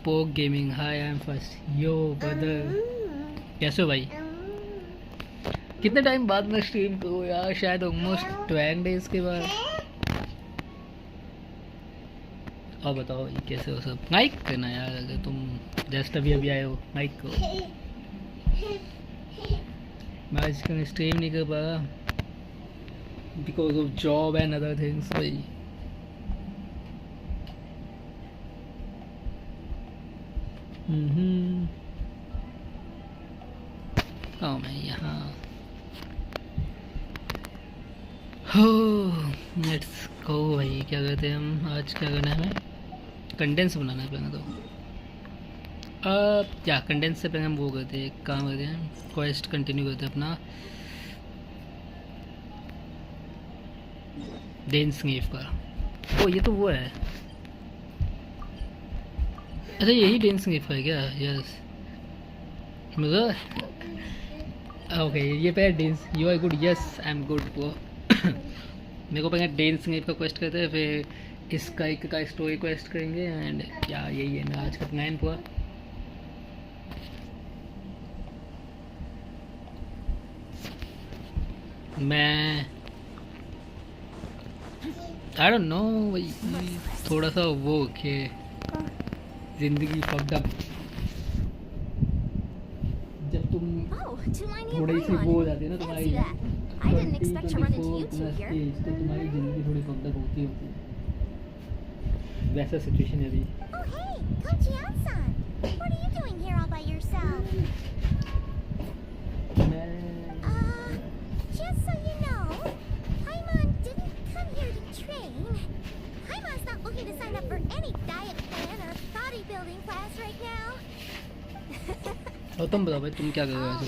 पोक gaming, hi I am first yo brother, कैसे हो भाई? कितने टाइम बाद मैं स्ट्रीम करूँ यार, शायद ऑलमोस्ट 12 डेज के बाद। और बताओ भाई कैसे हो सब? माइक करना यार, अगर तुम जस्ट अभी अभी आए हो माइक करो। मैं आज कल स्ट्रीम नहीं कर पाया because of job and other things भाई। हाँ मैं यहाँ हो। लेट्स गो भाई, क्या कहते हैं हम आज, क्या करना है हमें? कंडेंस बनाना है पहले तो। क्या कंडेंस से पहले हम वो करते हैं, एक काम करते हैं, क्वेस्ट कंटिन्यू करते हैं अपना डेंसलेफ का। ओ ये तो वो है, अच्छा यही डेंसलेफ का है क्या? यस मगर ओके, ये पे डेंस, you are good, yes I am good वो। मेरे को पहले डेंसलेफ का क्वेस्ट करते हैं, फिर इसका एक का स्टोरी क्वेस्ट करेंगे एंड क्या यही है मेरा आज का प्लान पूरा। मैं आई डोंट नो भाई, थोड़ा सा वो के जिंदगी फक्ड अप। जब तुम थोड़ी सी वो हो जाती है ना तुम्हारी 20-24 प्लस एज, तो तुम्हारी जिंदगी थोड़ी फक्ड अप होती है, वैसा सिचुएशन है अभी। और तुम बताओ भाई, तुम क्या कर रहे हो?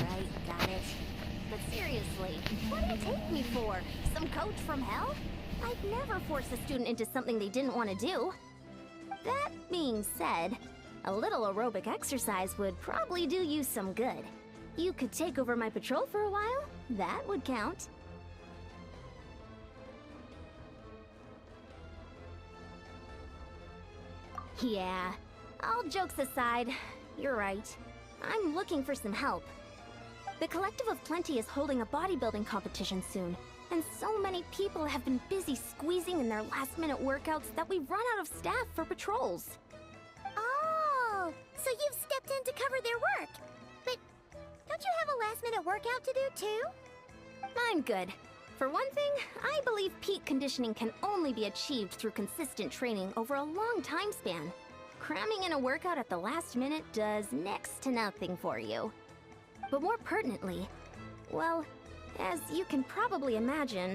But seriously, what do you take me for? Some coach from hell? I'd never force a student into something they didn't want to do. That being said, a little aerobic exercise would probably do you some good. You could take over my patrol for a while. That would count. Yeah, all jokes aside, you're right. I'm looking for some help. The Collective of Plenty is holding a bodybuilding competition soon, and so many people have been busy squeezing in their last-minute workouts that we've run out of staff for patrols. Oh, so you've stepped in to cover their work. But don't you have a last-minute workout to do too? I'm good. For one thing, I believe peak conditioning can only be achieved through consistent training over a long time span. Cramming in a workout at the last minute does next to nothing for you. But more pertinently, well, as you can probably imagine,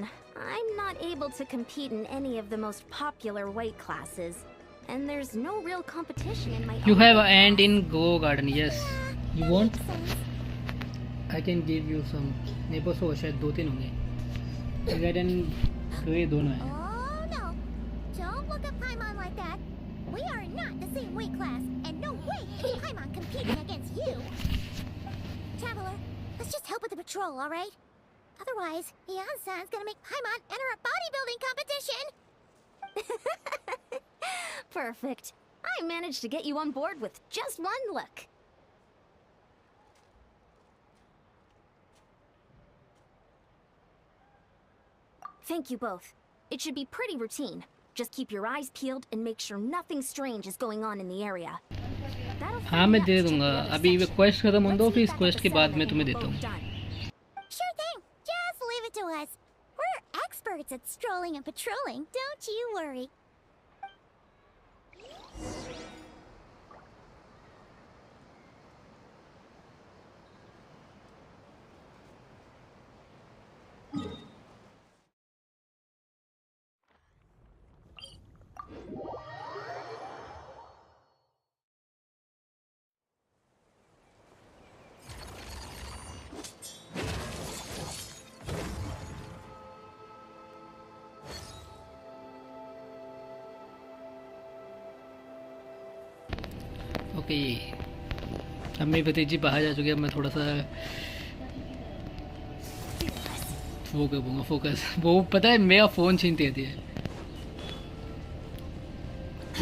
I'm not able to compete in any of the most popular weight classes, and there's no real competition in my You own have weight an ant class. in Go Garden, yes. You want? I can give you some. मेरे पास वो शायद 2-3 होंगे, red and grey दोनों हैं। Oh no! Don't look at Paimon like that. We are not the same weight class, and no way is Paimon competing against you. Traveler, let's just help with the patrol, all right? Otherwise, Yan-san's gonna make Paimon enter a bodybuilding competition. Perfect. I managed to get you on board with just one look. Thank you both. It should be pretty routine. Just keep your eyes peeled and make sure nothing strange is going on in the area. हाँ मैं दे दूँगा, अभी ये quest खत्म हो दो, फिर इस क्वेस्ट के बाद मैं तुम्हें देता हूँ। Sure thing. Just leave it to us. We're experts at strolling and patrolling. Don't you worry. Okay, अब मेरी भतीजी बाहर जा चुकी है, अब मैं थोड़ा सा वो करूँगा फोकस। वो पता है मेरा फ़ोन छीनती रहती है,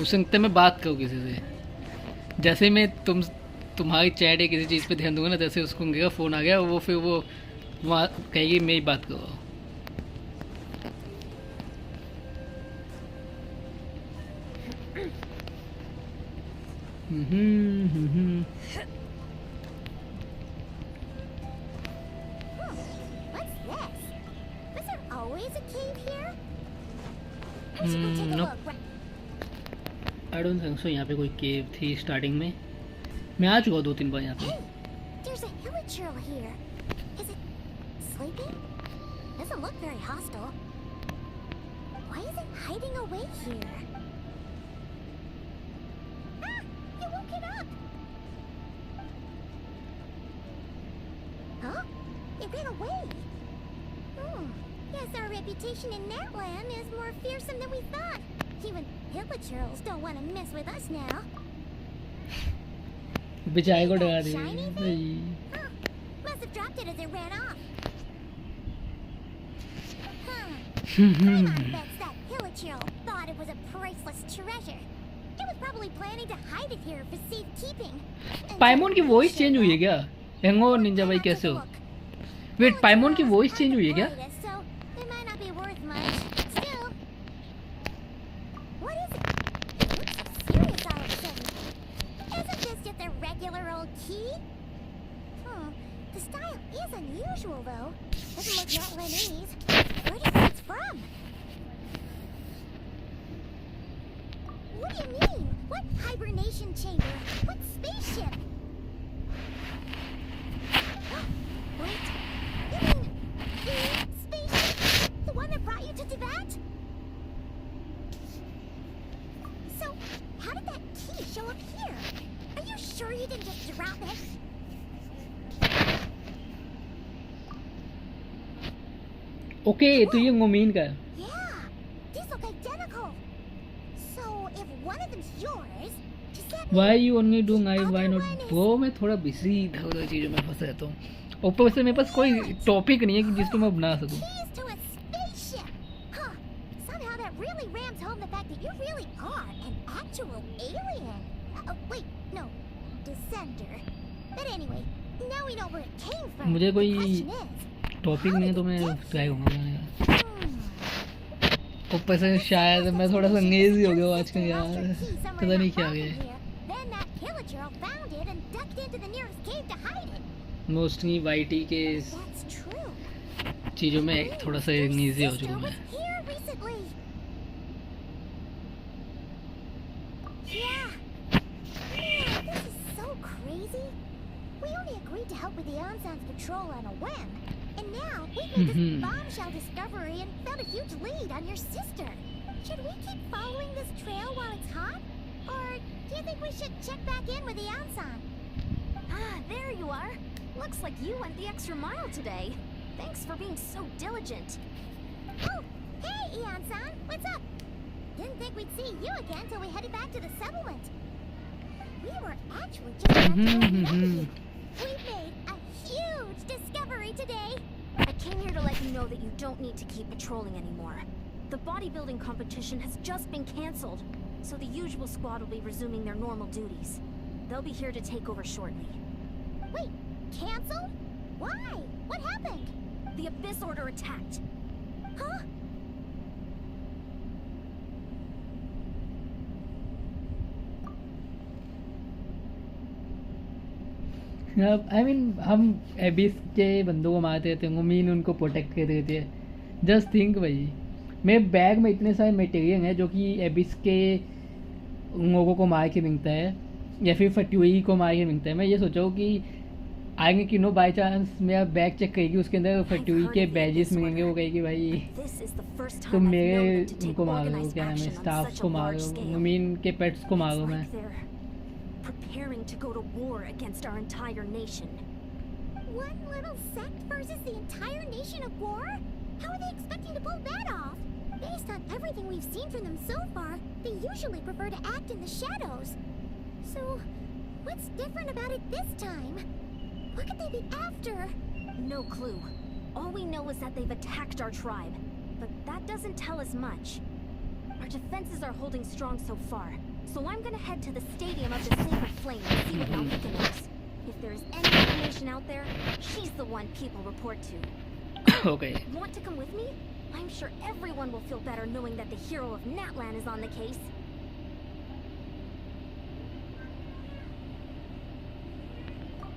उससे मैं बात करूँ किसी से, जैसे मैं तुम्हारी चैट या किसी चीज़ पे ध्यान दूंगा ना, जैसे उसको लगेगा फ़ोन आ गया, वो फिर वो वहाँ कहेगी मेरी बात करो। What's this? Was there always a cave here? I should go take a No. look. I don't think so यहाँ पे कोई केव थी स्टार्टिंग में। मैं आ चुका 2-3 बार यहाँ पे। Hey, there's a hilichurl here. Is it sleeping? Doesn't look very hostile. Why is it hiding away here? Ah, you woke it up. Huh? It ran away. Guess our reputation in that land is more fearsome than we thought. Even hilichurls don't want to mess with us now. बेचारे को डरा दी। Shiny thing? Huh. Must have dropped it as it ran off. Huh. Paimon bets that hilichurl thought it was a priceless treasure. It was probably planning to hide it here for safekeeping. पाइमोन की voice change हुई है क्या? एंगो Ninja भाई कैसे हो? Wait, पाइमोन की voice change हुई है क्या? So they might not be worth much. Still, what is it? Looks so serious all of a sudden. Isn't this just a regular old key? The style is unusual though. Doesn't look that Lebanese. Where do you think it's from? What do you mean? What hibernation chamber? What spaceship? Wait, you mean the spaceship? The one that brought you to Tibet? So, how did that key show up here? Are you sure you didn't just drop it? Okay, तो ये मोमीन का है। Yeah, these look identical. So, if one of them's yours, just let me... Why you only doing I why not? वो मैं थोड़ा busy इधर-उधर चीजों में फंसा रहता हूँ। ऊपर से मेरे पास कोई टॉपिक नहीं है कि जिस पे मैं बना सकूँ। Keys to a spaceship. Huh. Somehow that really rams home the fact that you really are an actual alien. Wait, no, descender. But anyway, now we know where it came from. मुझे कोई The question is, topic नहीं है तो मैं try करूँगा बनाने का। hmm, ऊपर से शायद मैं थोड़ा सा अंग्रेजी हो गया आजकल यार, पता नहीं क्या गया। Then that hilichurl found it and ducked into the nearest cave to hide it. Mostly YT के That's true. चीज़ों में थोड़ा सा अंग्रेजी हो चुका Sister मैं। was here recently. Yeah. Man, this is so crazy. We only agreed to help with the Ansan's patrol on a whim. And now we've made this bombshell discovery and found a huge lead on your sister. Should we keep following this trail while it's hot? Or do you think we should check back in with the Ansan? Ah, there you are. Looks like you went the extra mile today. Thanks for being so diligent. Oh, hey, Eon-san, what's up? Didn't think we'd see you again till we headed back to the settlement. We were actually just about to let you know. We made a huge discovery today. I came here to let you know that you don't need to keep patrolling anymore. The bodybuilding competition has just been cancelled, so the usual squad will be resuming their normal duties. They'll be here to take over shortly. Wait, canceled? Why? What happened? The Abyss Order attacked. Huh? I mean हम एबिस के बंदों को मारते रहते हैं, mean उनको protect करते रहते हैं। जस्ट थिंक भाई, मेरे बैग में इतने सारे मटेरियल हैं जो कि एबिस के लोगों को मार के मिलता है या फिर फटुई को मार के मिलता है। मैं ये सोचा हूँ कि आगे कि नो बाई चांस मेरा बैग चेक करेगी, उसके अंदर फटुई के बैजेस मिलेंगे, वो कहेगी भाई तुम मेरे उनको मारो, क्या नाम है, स्टाफ को मारो, मीन के पेट्स को मारो। मैं preparing to go to war against our entire nation. One little sect versus the entire nation of war? How are they expecting to pull that off? Based on everything we've seen from them so far, they usually prefer to act in the shadows. So, what's different about it this time? What could they be after? No clue. All we know is that they've attacked our tribe, but that doesn't tell us much. Our defenses are holding strong so far, So I'm gonna head to the stadium of the Sacred Flame and see what Malvika knows. If there's any information out there, she's the one people report to. Okay. Want to come with me? I'm sure everyone will feel better knowing that the hero of Natlan is on the case.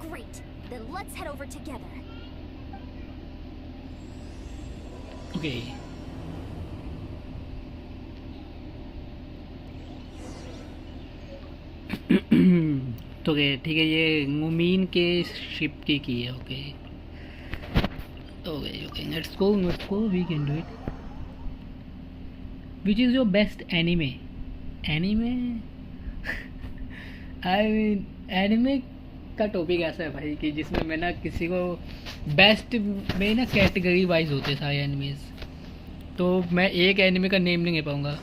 Great. Then let's head over together. Okay. तो ठीक है, ये मुमीन के ship की है. Okay okay okay, let's go we can do it. Which is your best anime? I mean anime का topic ऐसा है भाई कि जिसमें मैं ना किसी को बेस्ट में ना कैटेगरी वाइज होते सारे एनिमेज, तो मैं एक एनिमे का नेम नहीं ले पाऊँगा.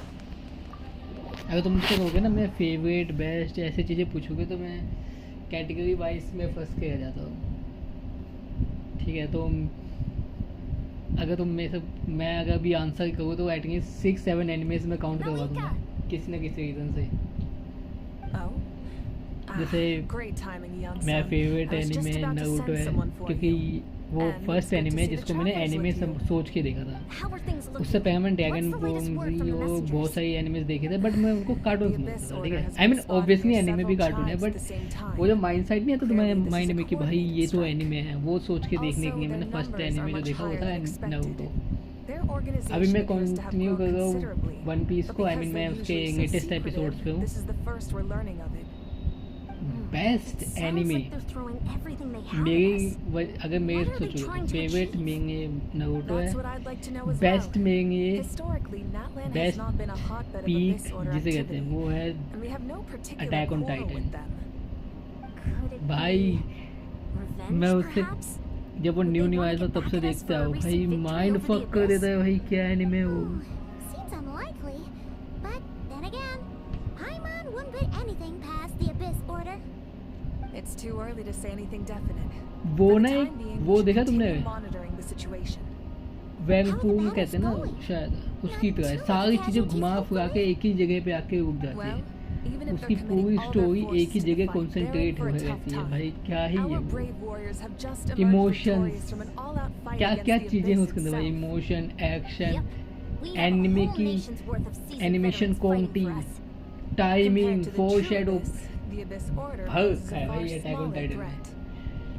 अगर तुम मुझसे कहोगे ना मैं फेवरेट बेस्ट ऐसी चीज़ें पूछोगे तो मैं कैटेगरी वाइज में फंस के रह जाता हूँ. ठीक है, तो अगर तुम मैं अगर भी आंसर करूँ तो एटलीस्ट 6-7 एनिमेज में काउंट करवा दूँगा किसी न किसी रीज़न से. जैसे मेरा फेवरेट एनिमे नारुतो है क्योंकि वो फर्स्ट एनिमे जिसको मैंने एनिमे सोच के देखा था. उससे पहले मैंने ड्रैगन बॉल जी और बहुत सारी एनिमेज देखे थे, बट मैं उनको कार्टून समझता था. ठीक है, आई मीन ऑब्वियसली एनिमे भी कार्टून है, बट वो जो माइंड साइड नहीं है तो तुम्हारे माइंड में कि भाई ये तो एनिमे है, वो सोच के देखने के लिए मैंने फर्स्ट एनिमे जो देखा वो था नारुतो. अभी मैं कंटिन्यू कर रहा हूँ वन पीस को. आई मीन मैं उसके लेटेस्ट एपिसोड्स पे हूँ. बेस्ट एनिमे मेरी अगर मैं सोचूँ फेवरेट मेरे नारुतो है. बेस्ट मेरे बेस्ट पीक जिसे कहते हैं वो है अटैक ऑन टाइटन. भाई मैं उससे जब वो न्यू आया था तब से देखते आओ भाई, माइंड फक कर देता है भाई. क्या एनिमे वो. It's too early to say anything definite. वो ना वो देखा तुमने वेलपूम कहते हैं ना शायद, उसकी तरह सारी चीज़ें घुमा फिरा के एक ही जगह पे आके रुक जाती है. उसकी पूरी स्टोरी एक ही जगह कंसंट्रेट हो रहती है. भाई क्या ही ये इमोशंस, क्या क्या चीज़ें हैं उसके अंदर भाई. इमोशन, एक्शन, एनिमे की animation quality, timing, foreshadow, The Abyss Order भाई poses a far smaller threat.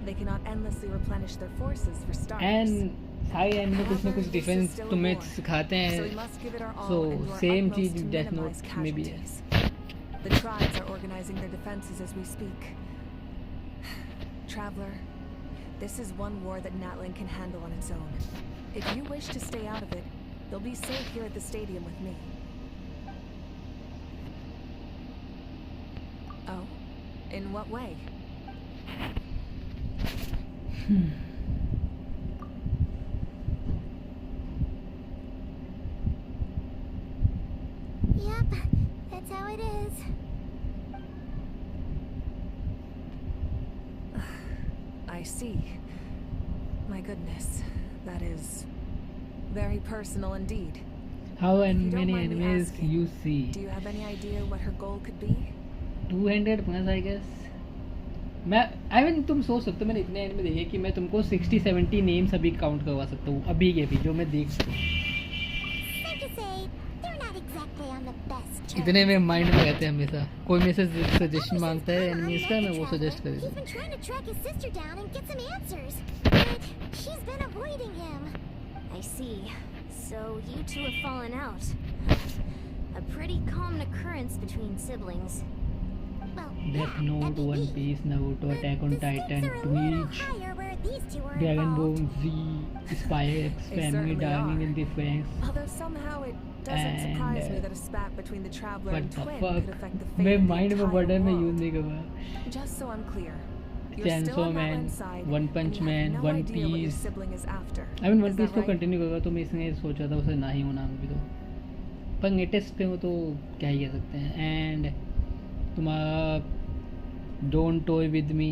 They cannot endlessly replenish their forces for starters. And सारे एनिमे कुछ ना कुछ डिफरेंस तुम्हें सिखाते हैं. सो सेम चीज़ डेथ नोट में भी है. The tribes are organizing their defenses as we speak. Traveler, this is one war that Natlan can handle on its own. If you wish to stay out of it, you'll be safe here at the stadium with me. Oh, in what way? Yep, that's how it is. I see. My goodness, that is very personal indeed. How If you don't many mind me animes asking, you see? Do you have any idea what her goal could be? 200 plus I guess. मैं I mean तुम सोच सकते हो मैंने इतने anime देखे कि मैं तुमको 60-70 नेम्स अभी काउंट करवा सकता हूँ अभी के भी जो मैं देख सकता हूँ. Safe to say, they're not exactly on the best terms. इतने मेरे माइंड में रहते हैं हमेशा. कोई मेरे से सजेशन मांगता है एनिमेस का, मैं वो सजेस्ट कर He's देता been trying to track his sister down and get some answers, but she's been avoiding him. I see. So you two have fallen out. A pretty common occurrence between siblings. Well, हूँ. Death yeah, Note, that may One be. Piece, Naruto, But Attack on the stakes Titan, are a little Bleach, higher where these two are Dragon Ball involved. Z, Spy X, They Family certainly Darling are. In the Franxx. Although somehow it doesn't surprise me that a spat between the Traveler What and the Twin fuck? could affect the मैं fate of the mind में entire word है मैं use world. नहीं कर रहा. Just so I'm clear, you're Chainsaw still on Man, Natlan's side, One and Punch you have Man, no One idea what your Piece. sibling is after. I mean One Is Piece that तो right? Continue करूँगा तो मैं इसने सोचा था उसे ना ही होना अभी तो, पर लेटेस्ट पे हो तो क्या ही कह सकते हैं. एंड तुम्हारा don't toy with me,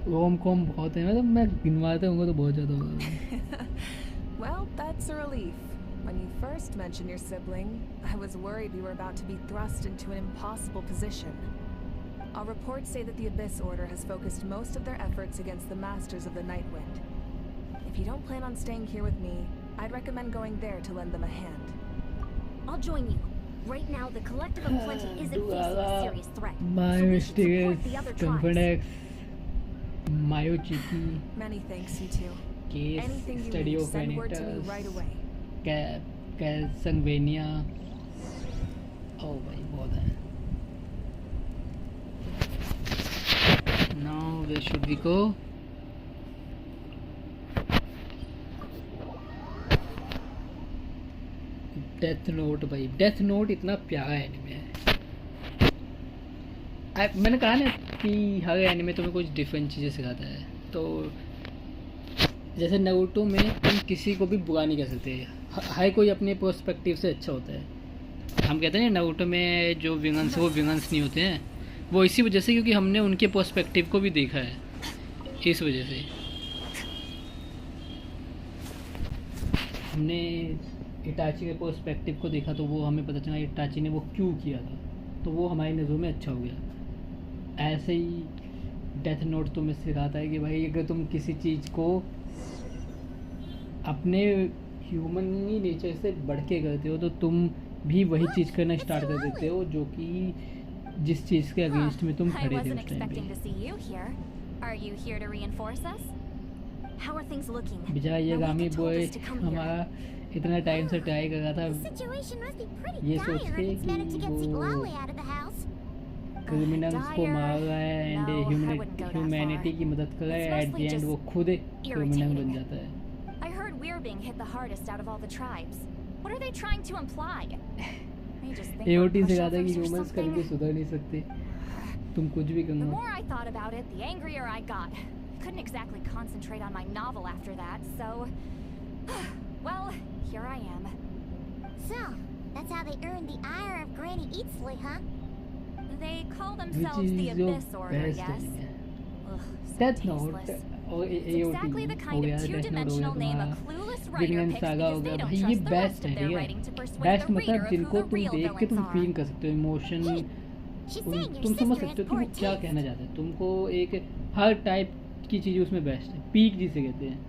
rom com बहुत है, मतलब मैं गिनवाते होंगे तो बहुत ज़्यादा होगा. Well, that's a relief. When you first mentioned your sibling, I was worried we were about to be thrust into an impossible position. Our reports say that the Abyss Order has focused most of their efforts against the Masters of the Nightwind. If you don't plan on staying here with me, I'd recommend going there to lend them a hand. I'll join you. Right now, the Collective of Plenty isn't facing a serious threat. My so we should mistake support is the other tribes. Confidex, Mayochiki, Many thanks, you two. Case Anything you Study need, of send word to me Vanitas, right away. Sangvenia. Oh भाई बहुत है. Now where should we go? Death note भाई, death note इतना प्यारा anime है. मैंने कहा ना कि हर एनिमे तुम्हें कुछ डिफरेंट चीज़ें सिखाता है. तो जैसे नारुतो में तुम किसी को भी बुरा नहीं कर सकते, हर कोई अपने पर्सपेक्टिव से अच्छा होता है. हम कहते हैं ना नारुतो में जो विंगन्स वो विंगन्स नहीं होते हैं, वो इसी वजह से क्योंकि हमने उनके पर्सपेक्टिव को भी देखा है. इस वजह से हमने इटाची के पर्सपेक्टिव को देखा, तो वो हमें पता चला इटाची ने वो क्यों किया था, तो वो हमारी नज़रों में अच्छा हो गया. ऐसे ही डेथ नोट तुम्हें सिखाता है कि भाई अगर तुम किसी चीज़ को अपने ह्यूमनी नेचर से बढ़ के करते हो, तो तुम भी वही चीज़ करना स्टार्ट कर देते हो जो कि जिस चीज़ के अगेंस्ट में तुम I खड़े थे wasn't उस टाइम expecting to पे. see you here. Are you here to reinforce us? How are things looking? बेचारा ये गामी Malika told boy us to come here. हमारा इतना टाइम से ट्राई कर रहा The था situation must be pretty ये dire सोच if के it's managed to get कि Siglawi वो out of the house. Criminals को dire? मार रहा है and No, I wouldn't go that humanity far. की मदद कर रहा है. It's at the mostly and just वो खुद क्रिमिनल बन irritating. जाता है. I heard we're being hit the hardest out of all the tribes. What are they trying to imply? They just think we're AOT से ज़्यादा कि pushovers or humans कभी भी something? सुधर नहीं सकते. तुम कुछ भी The करो. more I thought about it, the angrier I got. Couldn't exactly concentrate on my novel after that, so... well, here I am. So, that's how they earned the ire of Granny Eatsley, huh? They call Which themselves the is your Abyss Order, best yes? anime? Ugh, so Death Note tasteless. और It's AOT exactly the हो kind गया, of Death Note हो two-dimensional गया name a तुम्हारा, clueless writer villain picks saga हो because गया. they don't भाई ये trust the बेस्ट rest है, of their ठीक writing to है. persuade बेस्ट the मतलब reader of जिनको who the तुम real देख के तुम villains फील are. कर सकते हो इमोशन. She's saying your तुम समझ sister सकते has हो कि poor वो क्या taste. कहना चाहते हैं. तुमको एक हर टाइप की चीज़ उसमें बेस्ट है. पीक जिसे कहते हैं.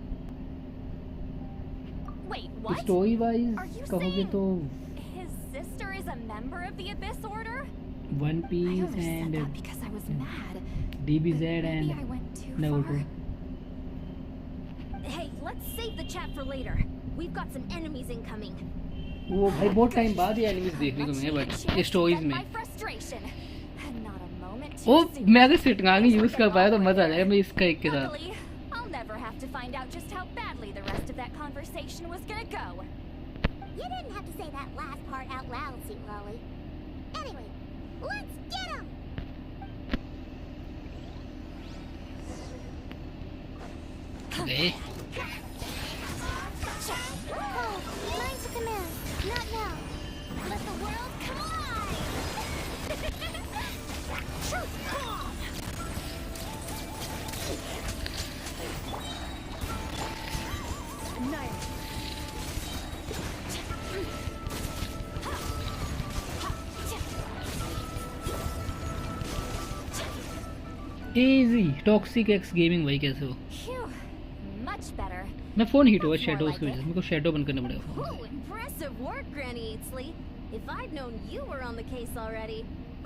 Wait, what? Story wise Are you कहोगे saying तो his sister is a member of the Abyss Order? One I Piece only said and that because I was mad. DBZ Maybe I and went too Naruto. far. Hey, let's save the chat for later. We've got some enemies incoming. वो भाई बहुत time बाद ये enemies देखने को मिले but ये stories में. ओ मैं अगर सिटगांगी यूज कर पाया तो मजा आ जाएगा मैं इसका एक के साथ. Luckily, I'll never have to find out just how badly the rest of that conversation was gonna go. You didn't have to say that last part out loud, Siglawi. Anyway, let's get him! Okay. Oh, mine's a command. Not now. Let the world collide! Truth bomb! Annihilate. Easy toxic x gaming भाई कैसे हो. Phew, much better. मैं phone heat हुआ That's more shadows like की वजह से. it. मेरे को शेडो बंद करना पड़ेगा phone. Ooh, impressive work, Granny Eatsley. If I'd known you were on the case already,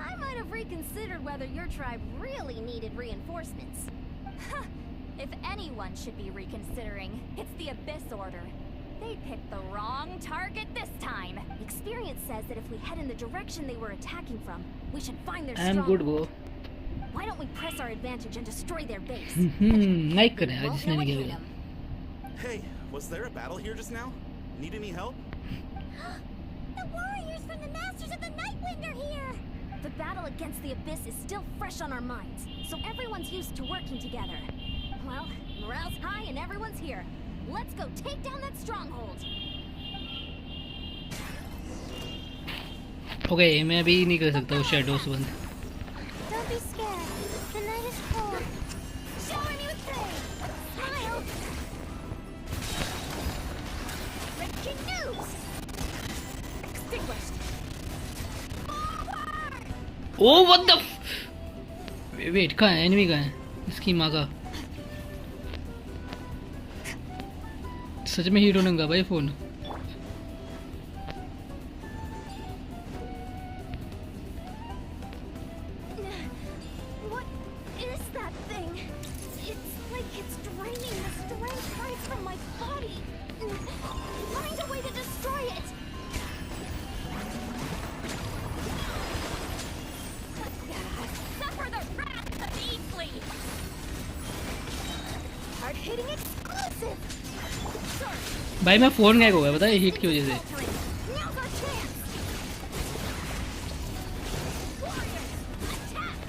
I might have reconsidered whether your tribe really needed reinforcements. Huh. If anyone should be reconsidering, it's the Abyss Order. They picked the wrong target this time. Experience says that if we head in the direction they were attacking from, we should find their I am good stronghold. वो. Why don't we press our advantage and destroy their base? Like They करें आज won't जिसने know नहीं we किया. hate 'em. Hey, was there a battle here just now? Need any help? The warriors from the Masters of the Nightwind are here! The battle against the Abyss is still fresh on our minds, so everyone's used to working together. Well, morale's high and everyone's here. Let's go take down that stronghold. Okay मैं अभी नहीं कर सकता वो shadows बंद. Don't be scared. The night is cold. Show a new thing! Smile! Breaking news! Oh what the wait, कहाँ है enemy? कहाँ है इसकी माँ का? सच में हीरो नंगा भाई phone. What is that thing? It's like it's draining the strength right from my body. Find a way to destroy it. Suffer the wrath of dainsleif. Hard-hitting exclusive. भाई मैं फोन गैग हो गया, पता है heat की वजह से। Now's our chance. Warriors, attack!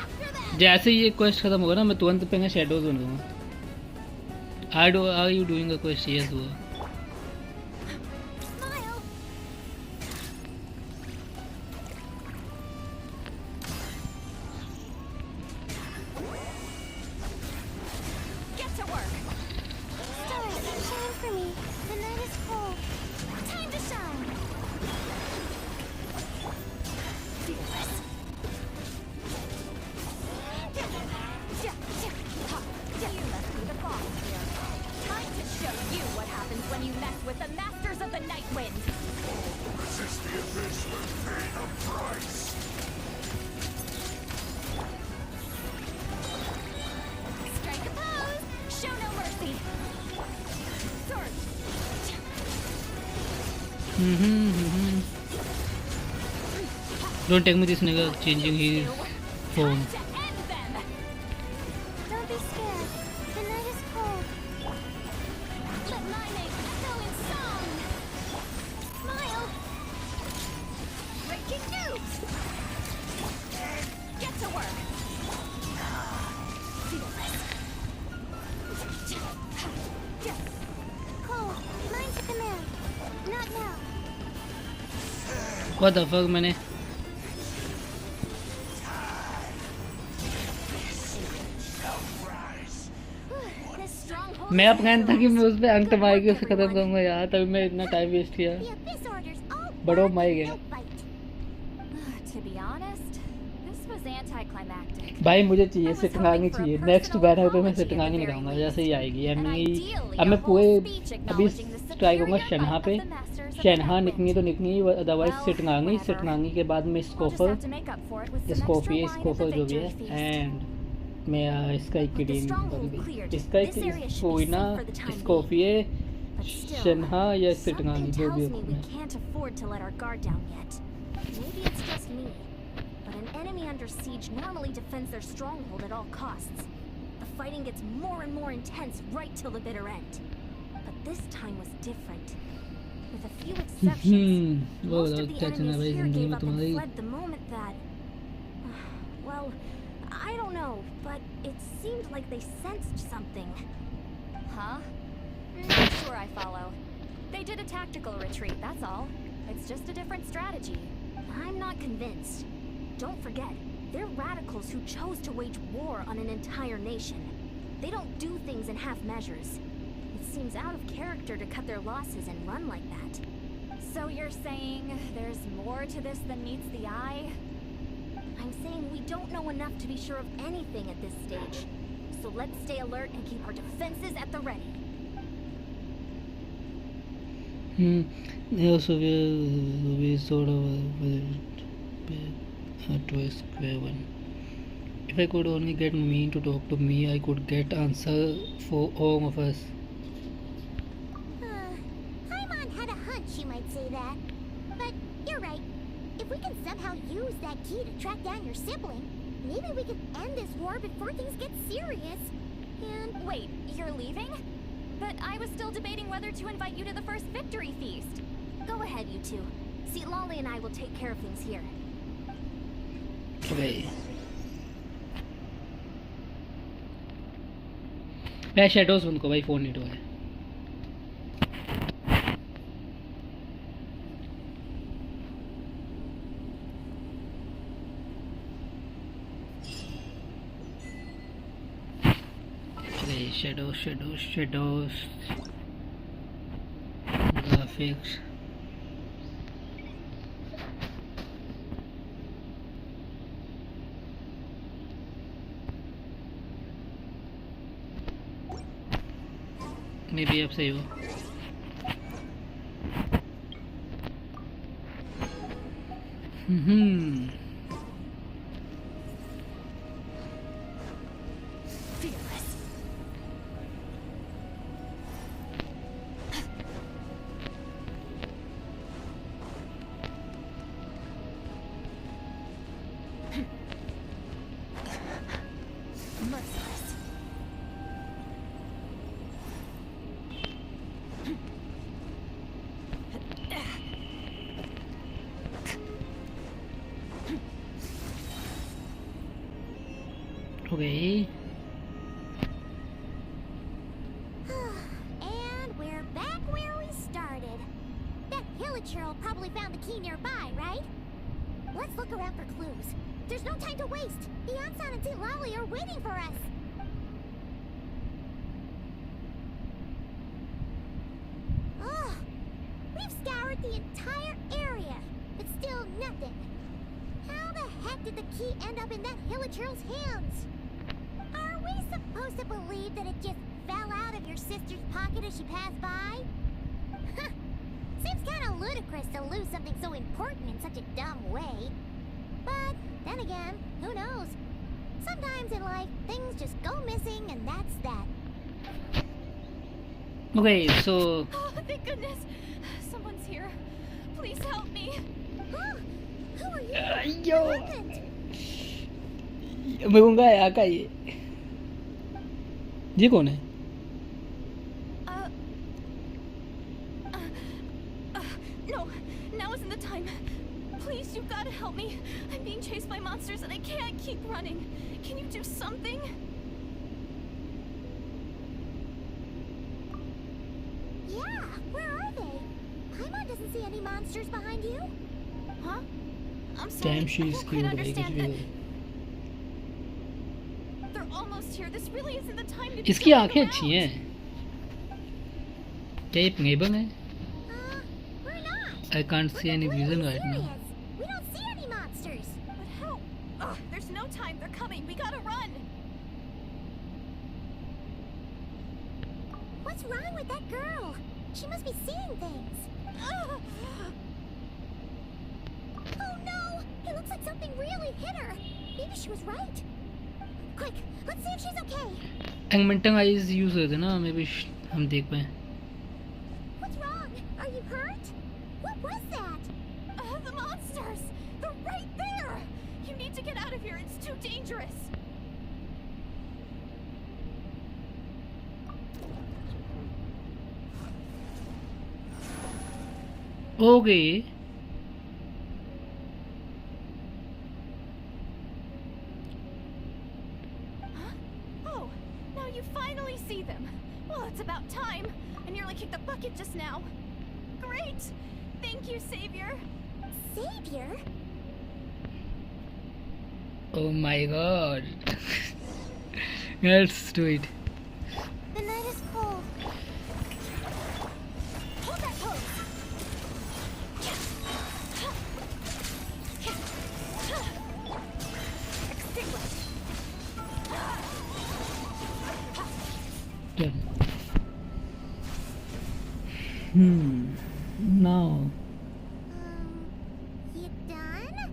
After them. जैसे ही ये क्वेस्ट खत्म होगा ना, मैं तुरंत पे शैडोज बन दूंगा। Are you doing a quest? Yes वो। Smile. Get to work. Stars, shine for me. The night is cold. Time to shine. Feel this. You must be the boss here. Time to show you what happens when you mess with the masters of the night wind. Strike a pose. Show no mercy. Sword. Don't take me this nigga changing his phone. To end them. Don't be scared. The night is cold. Let my name echo in song. Smile. Breaking news. Get to work. Feel this. Cold. Mine's command. Not now. What the fuck मैंने This stronghold. मैं अपना था कि मैं उस पे अंक मार के उसे खत्म करूंगा यार, तभी मैं इतना टाइम वेस्ट किया। The Abyss orders all बड़ो back मार and गया no fight. To be honest, this was anticlimactic. भाई। मुझे चाहिए सिटंगांगी चाहिए। नेक्स्ट बैनर पे मैं सिटंगांगी निकालूंगा जैसे ही आएगी। अब मैं पूरे अभी ट्राई करूंगा शनहा पे। शनहा निकनी तो निकनी, अदरवाइज सिटंगांगी के बाद में स्कोफर, स्कोफर जो भी है, एंड मैं इसका एक किडिंग, इसका एक कोई ना स्कोफिए शनहा या सिटंगांगी जो भी We है। can't afford to let our guard down yet. Maybe it's just me, but an enemy under siege normally defends their stronghold at all costs. The fighting gets more and more intense right till the bitter end. But this time was different. With a few exceptions, वो most of the क्या चलना enemies भाई here जिंदगी gave में up and तुम्हारी? fled the moment that... Well, I don't know, but it seemed like they sensed something. Huh? Not sure I follow. They did a tactical retreat, that's all. It's just a different strategy. I'm not convinced. Don't forget, they're radicals who chose to wage war on an entire nation. They don't do things in half measures. It seems out of character to cut their losses and run like that. So you're saying there's more to this than meets the eye? I'm saying we don't know enough to be sure of anything at this stage. So let's stay alert and keep our defenses at the ready. They also we sort of to a square one. If I could only get me to talk to me, I could get answer for all of us. Paimon had a hunch you might say that. But you're right. If we can somehow use that key to track down your sibling, maybe we can end this war before things get serious. And wait, you're leaving? But I was still debating whether to invite you to the first victory feast. Go ahead, you two. See, Lolly and I will take care of things here. Okay. मैं shadows उनको भाई phone नहीं उठाया। Shadows, graphics. May be अब सही हो. Okay. And we're back where we started. That villager probably found the key nearby, right? Let's look around for clues. There's no time to waste. The Ansan and Tilali are waiting for us. Oh, we've scoured the entire area, but still nothing. How the heck did the key end up in that villager's hands? Are we supposed to believe that it just fell out of your sister's pocket as she passed by? Seems kind of ludicrous to lose something so important in such a dumb way. But then again, who knows? Sometimes in life, things just go missing and that's that. Okay, so Oh, thank goodness. Someone's here. Please help me. Who are you? yo, What happened? मैं कहूँगा यार का ये कौन है? No, now isn't the time. Please, you've got to help me. I'm being chased by monsters and I can't keep running. Can you do something? Yeah, where are they? Paimon doesn't see any monsters behind you. Huh? I'm sorry. Damn, I she's don't quite cute. understand that. They're almost here. This really isn't the time to be इसकी going आंखें around. अच्छी हैं. क्या ये पंगेबन है? We're not. I can't see We're any completely vision right now. serious. We don't see any monsters. But how? Ugh, there's no time. They're coming. We gotta run. What's wrong with that girl? She must be seeing things. Ugh. Oh no! It looks like something really hit her. Maybe she was right. Quick, let's see if she's okay. एंगमेंटन eyes use होते ना, may be हम देख पाए. What's wrong? Are you hurt? What was that? The monsters! They're right there! You need to get out of here. It's too dangerous. Okay. Oh, now you finally see them. Well, it's about time. I nearly kicked the bucket just now. Great! Thank you, Savior. Savior? Oh my god. Let's do it. The night is cold. Hold that pose. Extinguish. Done. Now. You done?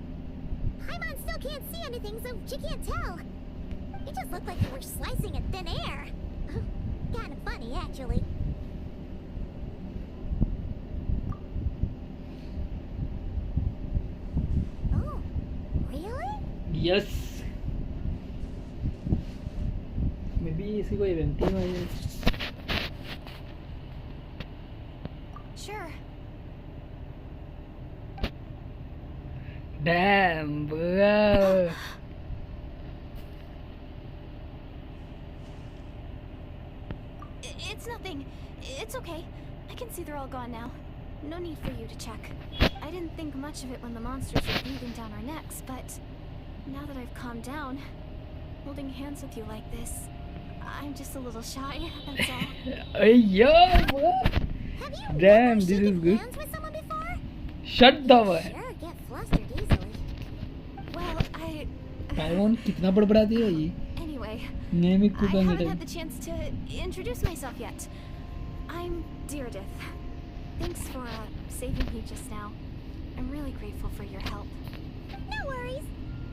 Paimon still can't see anything, so she can't tell. You just look like you were slicing in thin air. Kinda funny, actually. Oh, really? Yes. Maybe इसी को eventing है. Sure. Damn, bro. It's nothing. It's okay. I can see they're all gone now. No need for you to check. I didn't think much of it when the monsters were breathing down our necks, but now that I've calmed down, holding hands with you like this, I'm just a little shy, that's all. Hey, yo, bro. Have you Damn, ever this shaken is good. hands with someone before? Shut the way. Sure, get flustered easily. Well, Paimon कितना बड़बड़ाती है ये? Anyway, मैं भी I कूदा haven't नहीं. had the chance to introduce myself yet. Deardith, thanks for saving me just now. I'm really grateful for your help. No worries.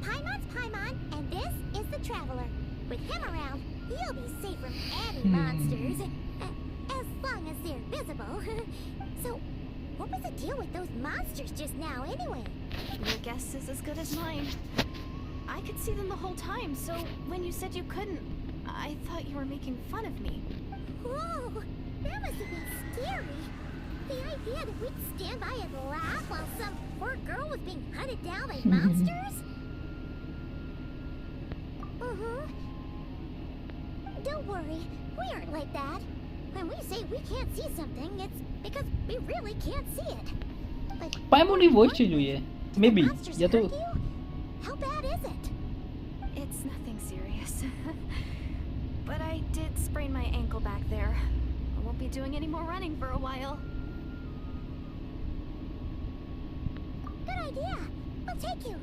Paimon's Paimon, and this is the Traveler. With him around, you'll be safe from any monsters. As long as they're visible. So, what was the deal with those monsters just now, anyway? Your guess is as good as mine. I could see them the whole time, so when you said you couldn't, I thought you were making fun of me. Whoa, that must have been scary. The idea that we'd stand by and laugh while some poor girl was being hunted down by monsters? Don't worry, we aren't like that. When we say we can't see something, it's because we really can't see it. But पाइमोन की voice change हुई है may be monsters या तो hurt you? How bad is it? It's nothing serious. But I did sprain my ankle back there. I won't be doing any more running for a while. Good idea. We'll take you.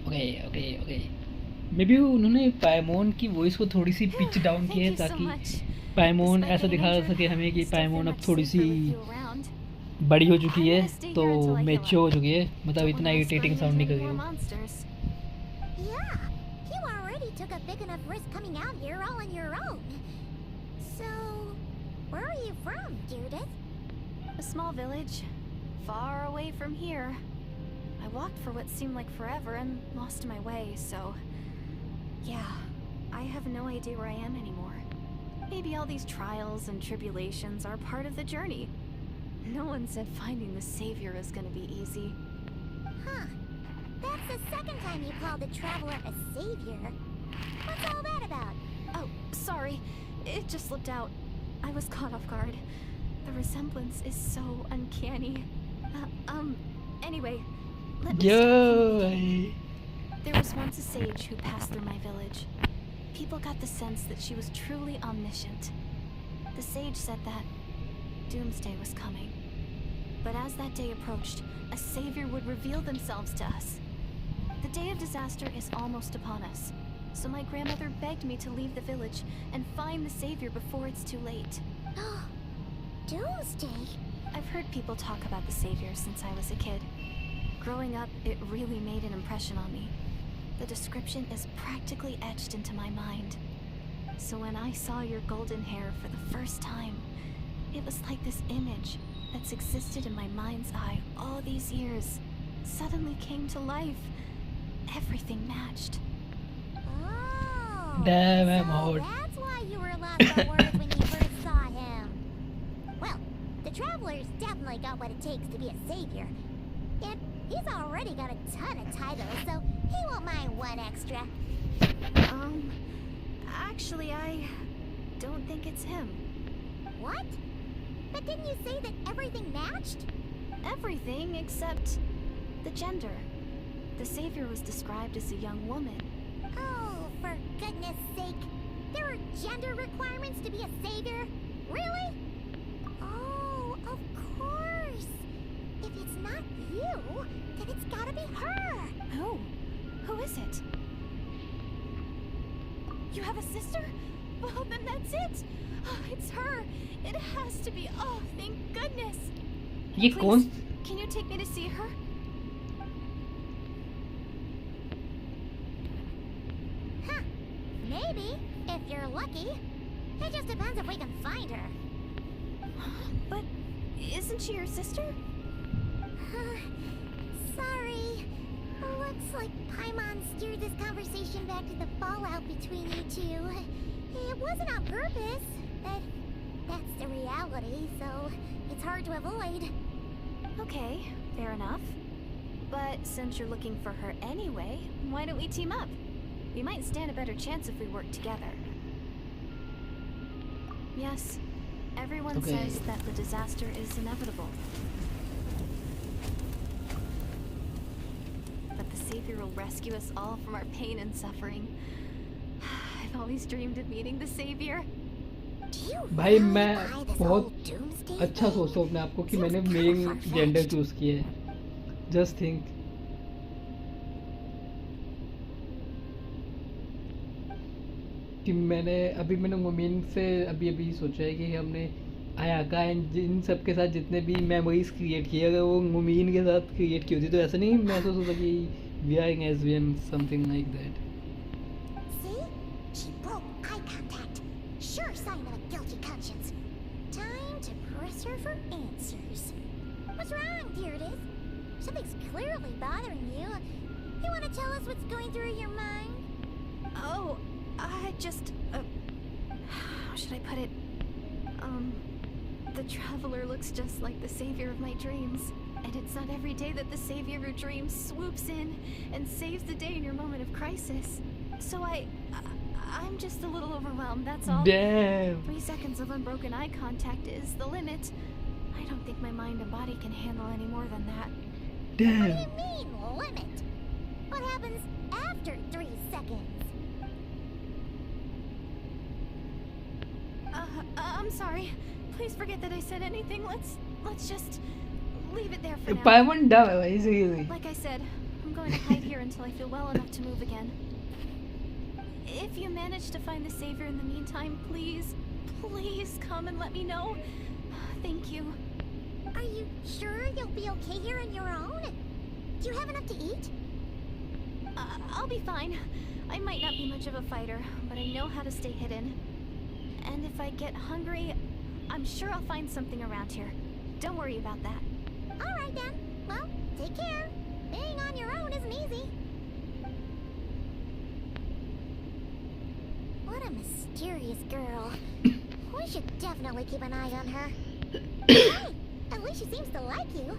Okay may be उन्होंने पाइमोन की voice को थोड़ी सी pitch down की है ताकि पाइमोन ऐसा दिखा सके हमें कि पाइमोन अब थोड़ी सी बड़ी हो चुकी है तो मैच्योर हो चुकी है मतलब इतना इरिटेटिंग साउंड नहीं कर रही हो Yeah, you already took a big enough risk coming out here all on your own. So, where are you from, Judith? A small village, far away from here. I walked for what seemed like forever and lost my way, so... Yeah, I have no idea where I am anymore. Maybe all these trials and tribulations are part of the journey. No one said finding the Savior is gonna be easy. Huh. That's the second time you called the Traveler a savior. What's all that about? Oh, sorry. It just slipped out. I was caught off guard. The resemblance is so uncanny. Anyway, let me start. There was once a sage who passed through my village. People got the sense that she was truly omniscient. The sage said that doomsday was coming. But as that day approached, a savior would reveal themselves to us. The day of disaster is almost upon us, so my grandmother begged me to leave the village and find the savior before it's too late. Doomsday? I've heard people talk about the savior since I was a kid. Growing up, it really made an impression on me. The description is practically etched into my mind. So when I saw your golden hair for the first time, it was like this image that's existed in my mind's eye all these years suddenly came to life. Everything matched. Oh, Damn, I'm so old. that's why you were lost for words when you first saw him. Well, the Traveler's definitely got what it takes to be a savior. And he's already got a ton of titles, so he won't mind one extra. Actually, I don't think it's him. What? But didn't you say that everything matched? Everything except the gender. The savior was described as a young woman. Oh, for goodness sake. There are gender requirements to be a savior? Really? Oh, of course. If it's not you, then it's gotta be her. Who? Who is it? You have a sister? Well, then that's it. Oh, it's her. It has to be. Oh, thank goodness. ये कौन Can you take me to see her? Huh. Maybe, if you're lucky. It just depends if we can find her. But isn't she your sister? Sorry. Looks like Paimon steered this conversation back to the fallout between you two. It wasn't on purpose, but that's the reality, so it's hard to avoid. Okay, fair enough. But since you're looking for her anyway, why don't we team up? We might stand a better chance if we work together. Yes, everyone says that the disaster is inevitable. But the Savior will rescue us all from our pain and suffering. I've always dreamed of meeting the Savior. भाई मैं बहुत अच्छा सोचता हूँ अपने आप को कि मैंने मेल जेंडर चूज किया है जस्ट थिंक कि मैंने मोमिन से अभी सोचा है कि हमने आयाका इन सब के साथ जितने भी मेमोरीज क्रिएट किए अगर वो मोमिन के साथ क्रिएट की होती तो ऐसा नहीं महसूस होता कि we are in SVM something like that. See? She broke eye contact. Sure sign of a guilty conscience. Time to press her for answers. What's wrong, Deirdis? Something's clearly bothering you. You want to tell us what's going through your mind? Oh, I just, how should I put it? The Traveler looks just like the savior of my dreams. And it's not every day that the savior of your dreams swoops in and saves the day in your moment of crisis. So I'm just a little overwhelmed, that's all. Damn. 3 seconds of unbroken eye contact is the limit. I don't think my mind and body can handle any more than that. What do Damn. you mean, limit? What happens after 3 seconds? I'm sorry. Please forget that I said anything. Let's just leave it there for now. Paimon dumb है भाई seriously. Like I said, I'm going to hide here until I feel well enough to move again. If you manage to find the savior in the meantime, please come and let me know. Thank you. Are you sure you'll be okay here on your own? Do you have enough to eat? I'll be fine. I might not be much of a fighter, but I know how to stay hidden. And if I get hungry, I'm sure I'll find something around here. Don't worry about that. Alright then. Well, take care. Being on your own isn't easy. What a mysterious girl. We should definitely keep an eye on her. Hey, at least she seems to like you.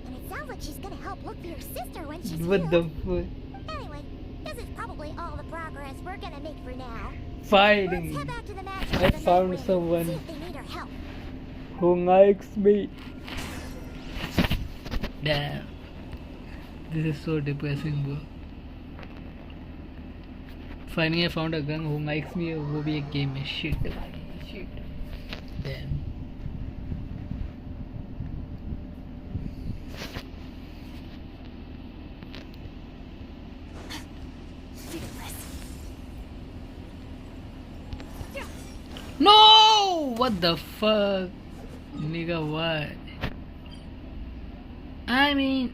And it sounds like she's gonna help look for your sister when she's What the healed. fuck? Anyway, this is probably all the progress we're gonna make for now. Fighting. Let's head back to the match. I found someone See if they need our help. who likes me. Damn. This is so depressing, bro. Finally, I found a gun who likes me. वो भी एक game में shit. Shit. Damn. No! What the fuck? Nigga, what? I mean,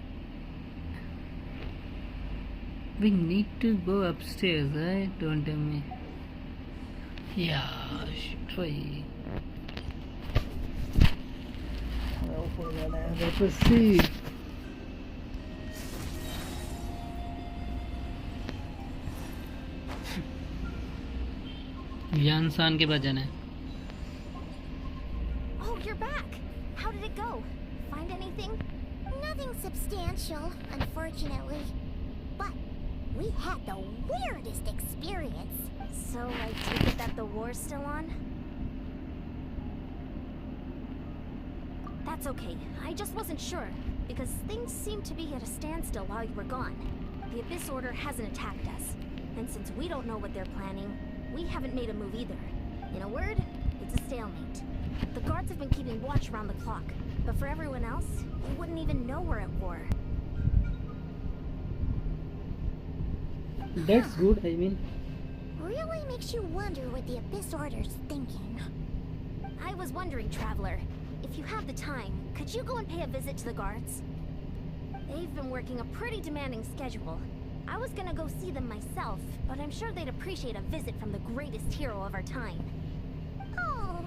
we need to go upstairs, right? Don't tell me. Yeah, shit, why? Oh, forgot I have to proceed. Yansan के पास जाना है. Oh, you're back. How did it go? Find anything? Nothing substantial, unfortunately. But we had the weirdest experience. So I take it that the war's still on? That's okay. I just wasn't sure, because things seemed to be at a standstill while you were gone. The Abyss Order hasn't attacked us. And since we don't know what they're planning, we haven't made a move either. In a word, it's a stalemate. The guards have been keeping watch around the clock, but for everyone else, they wouldn't even know we're at war. That's good, I mean. Really makes you wonder what the Abyss Order's thinking. I was wondering, Traveler, if you have the time, could you go and pay a visit to the guards? They've been working a pretty demanding schedule. I was gonna go see them myself, but I'm sure they'd appreciate a visit from the greatest hero of our time. Oh,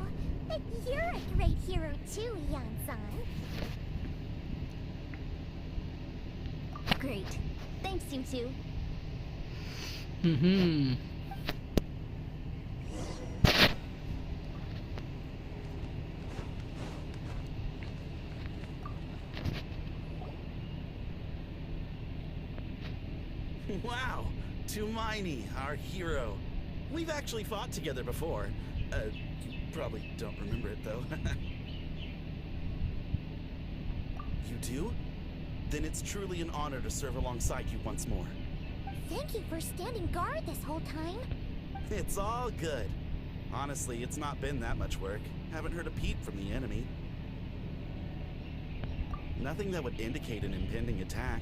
but you're a great hero too, Yan-san. Great. Thanks, you two. Mm-hmm. Wow, Tumaini, our hero. We've actually fought together before. You probably don't remember it though. You do? Then it's truly an honor to serve alongside you once more. Thank you for standing guard this whole time. It's all good. Honestly, it's not been that much work. Haven't heard a peep from the enemy. Nothing that would indicate an impending attack.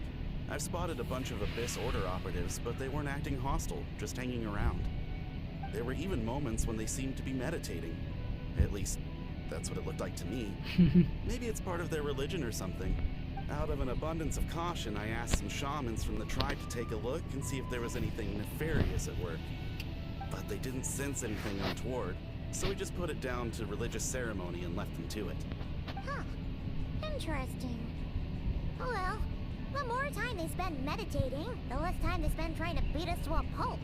I've spotted a bunch of Abyss Order operatives, but they weren't acting hostile, just hanging around. There were even moments when they seemed to be meditating. At least, that's what it looked like to me. Maybe it's part of their religion or something. Out of an abundance of caution, I asked some shamans from the tribe to take a look and see if there was anything nefarious at work. But they didn't sense anything untoward, so we just put it down to religious ceremony and left them to it. Huh. Interesting. Oh well, the more time they spend meditating, the less time they spend trying to beat us to a pulp.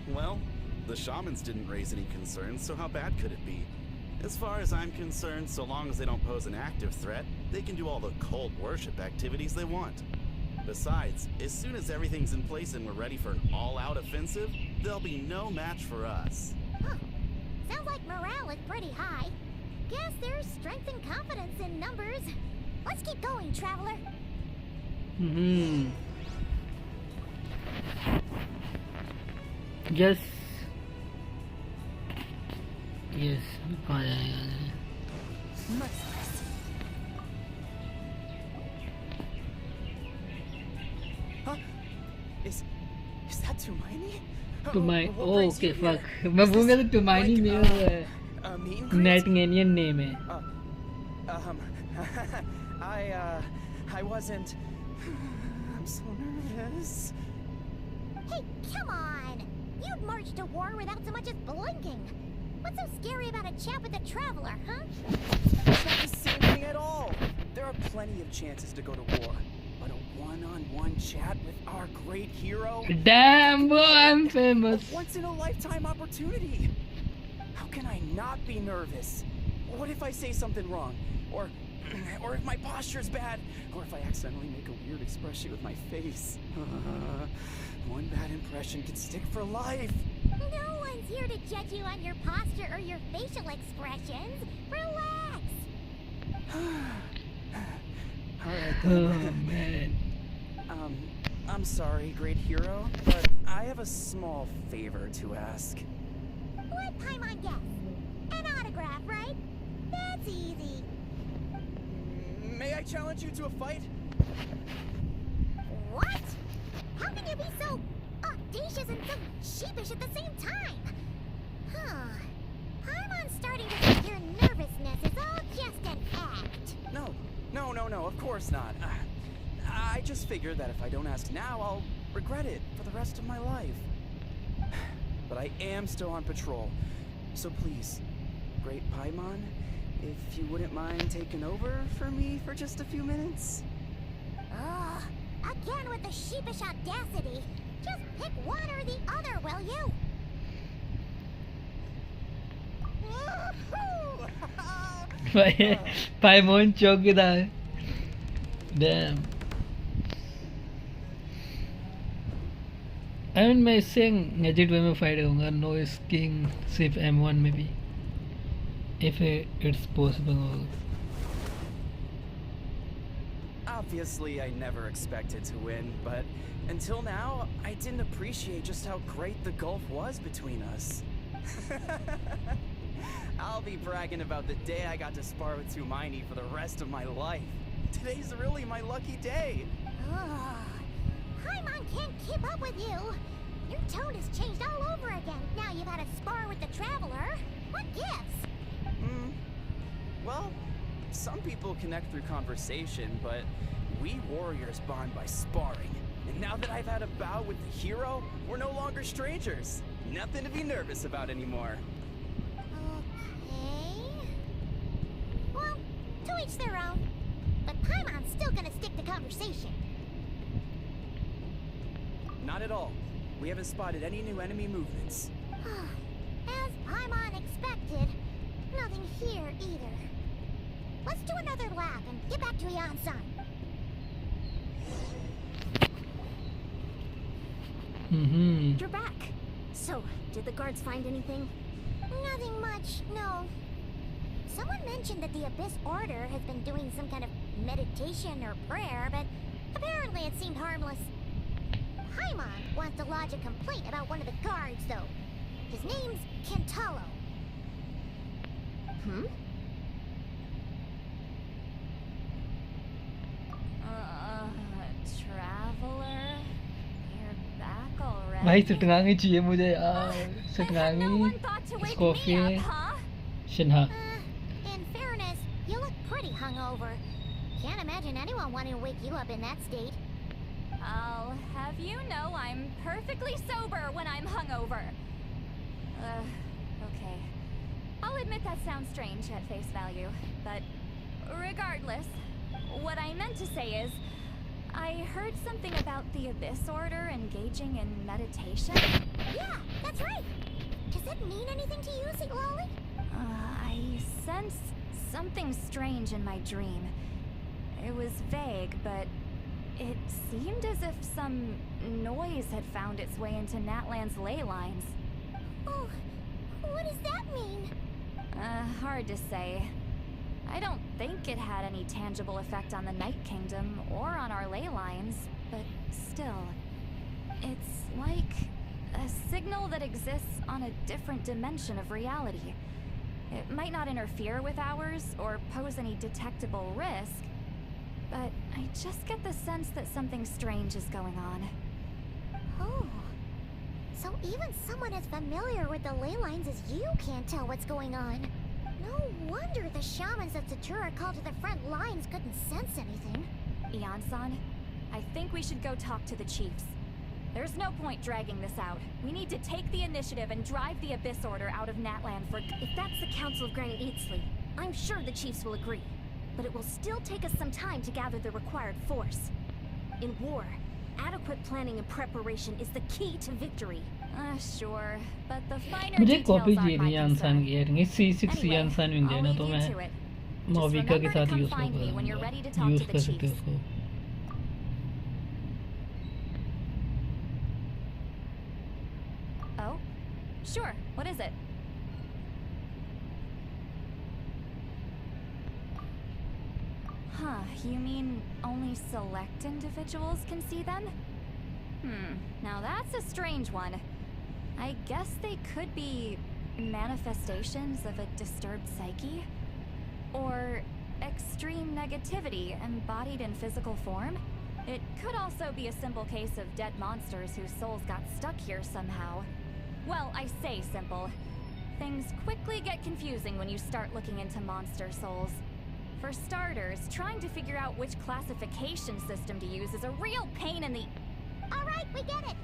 Well, the shamans didn't raise any concerns, so how bad could it be? As far as I'm concerned, so long as they don't pose an active threat, they can do all the cult worship activities they want. Besides, as soon as everything's in place and we're ready for an all-out offensive, there'll be no match for us. Huh. Sounds like morale is pretty high. Guess there's strength and confidence in numbers. Let's keep going, traveler. Yes. Yes. आ जाएगा. Merciless. Huh? Is that Tumaini? To my What brings okay you fuck. here? मैं Is भूल गया this था Tumaini like, मेरा a meet and greet? Netganian name है. I wasn't. I'm so nervous. Hey, come on! You'd march to war without so much as blinking. What's so scary about a chat with a traveler, huh? It's not the same thing at all. There are plenty of chances to go to war, but a one-on-one chat with our great hero. Damn, boy, I'm A famous. once-in-a-lifetime opportunity. How can I not be nervous? What if I say something wrong? Or if my posture's bad? Or if I accidentally make a weird expression with my face? One bad impression can stick for life. No one's here to judge you on your posture or your facial expressions. Relax. Alright Oh then. man. I'm sorry, great hero, but I have a small favor to ask. What Paimon guess? An autograph, right? That's easy. May I challenge you to a fight? What? How can you be so audacious and so sheepish at the same time? Huh. Paimon's starting to think your nervousness is all just an act. No, of course not. I just figured that if I don't ask now, I'll regret it for the rest of my life. But I am still on patrol, so please, great Paimon, if you wouldn't mind taking over for me for just a few minutes? Ugh. Again with the sheepish audacity. Just pick one or the other, will you? Paimon चौकीदार. Damn. I mean मैं इससे agit वे में fight करूँगा. No skiing सिर्फ M1 में भी. If it's possible. Obviously, I never expected to win, but until now, I didn't appreciate just how great the gulf was between us. I'll be bragging about the day I got to spar with Tumaini for the rest of my life. Today's really my lucky day. Paimon can't keep up with you. Your tone has changed all over again. Now you've had a spar with the traveler. What gives? Well, some people connect through conversation, but we warriors bond by sparring. And now that I've had a bout with the hero, we're no longer strangers. Nothing to be nervous about anymore. Okay. Well, to each their own. But Paimon's still gonna stick to conversation. Not at all. We haven't spotted any new enemy movements. As Paimon expected, nothing here either. Let's do another lap and get back to Yan-san. You're back. So, did the guards find anything? Nothing much, no. Someone mentioned that the Abyss Order has been doing some kind of meditation or prayer, but apparently it seemed harmless. Paimon wants to lodge a complaint about one of the guards, though. His name's Kentaro. Traveler? You're back already? भाई सटंगांगी चाहिए मुझे I had no सटंगांगी one thought to wake me coffee up, huh? Sinha In fairness, you look pretty hungover. Can't imagine anyone wanting to wake you up in that state. I'll have you know I'm perfectly sober when I'm hungover. Okay. I'll admit that sounds strange at face value, but regardless, what I meant to say is, I heard something about the Abyss Order engaging in meditation. Yeah, that's right. Does that mean anything to you, Siglali? I sensed something strange in my dream. It was vague, but it seemed as if some noise had found its way into Natlan's ley lines. Oh, what does that mean? Hard to say. I don't think it had any tangible effect on the Night Kingdom or on our ley lines, but still, it's like a signal that exists on a different dimension of reality. It might not interfere with ours or pose any detectable risk, but I just get the sense that something strange is going on. Oh. So even someone as familiar with the ley lines as you can't tell what's going on. No wonder the shamans of Tatura called to the front lines couldn't sense anything. Ian-san, I think we should go talk to the chiefs. There's no point dragging this out. We need to take the initiative and drive the Abyss Order out of Natlan for... If that's the Council of Granite Eatsley, I'm sure the chiefs will agree. But it will still take us some time to gather the required force. In war, adequate planning and preparation is the key to victory. Sure, but the finer मुझे details copy aren't चाहिए my नहीं आंसान की concern. यार ये C6 Anyway, आंसान win I'll देना leave तो you मैं to it. मोबिका के remember to साथ come use find me when you're ready to talk use to the कर सकते हो chiefs. उसको Oh? Sure, what is it? Huh, you mean only select individuals can see them? Now that's a strange one. I guess they could be manifestations of a disturbed psyche? Or extreme negativity embodied in physical form? It could also be a simple case of dead monsters whose souls got stuck here somehow. Well, I say simple. Things quickly get confusing when you start looking into monster souls. For starters, trying to figure out which classification system to use is a real pain in the... Alright, we get it.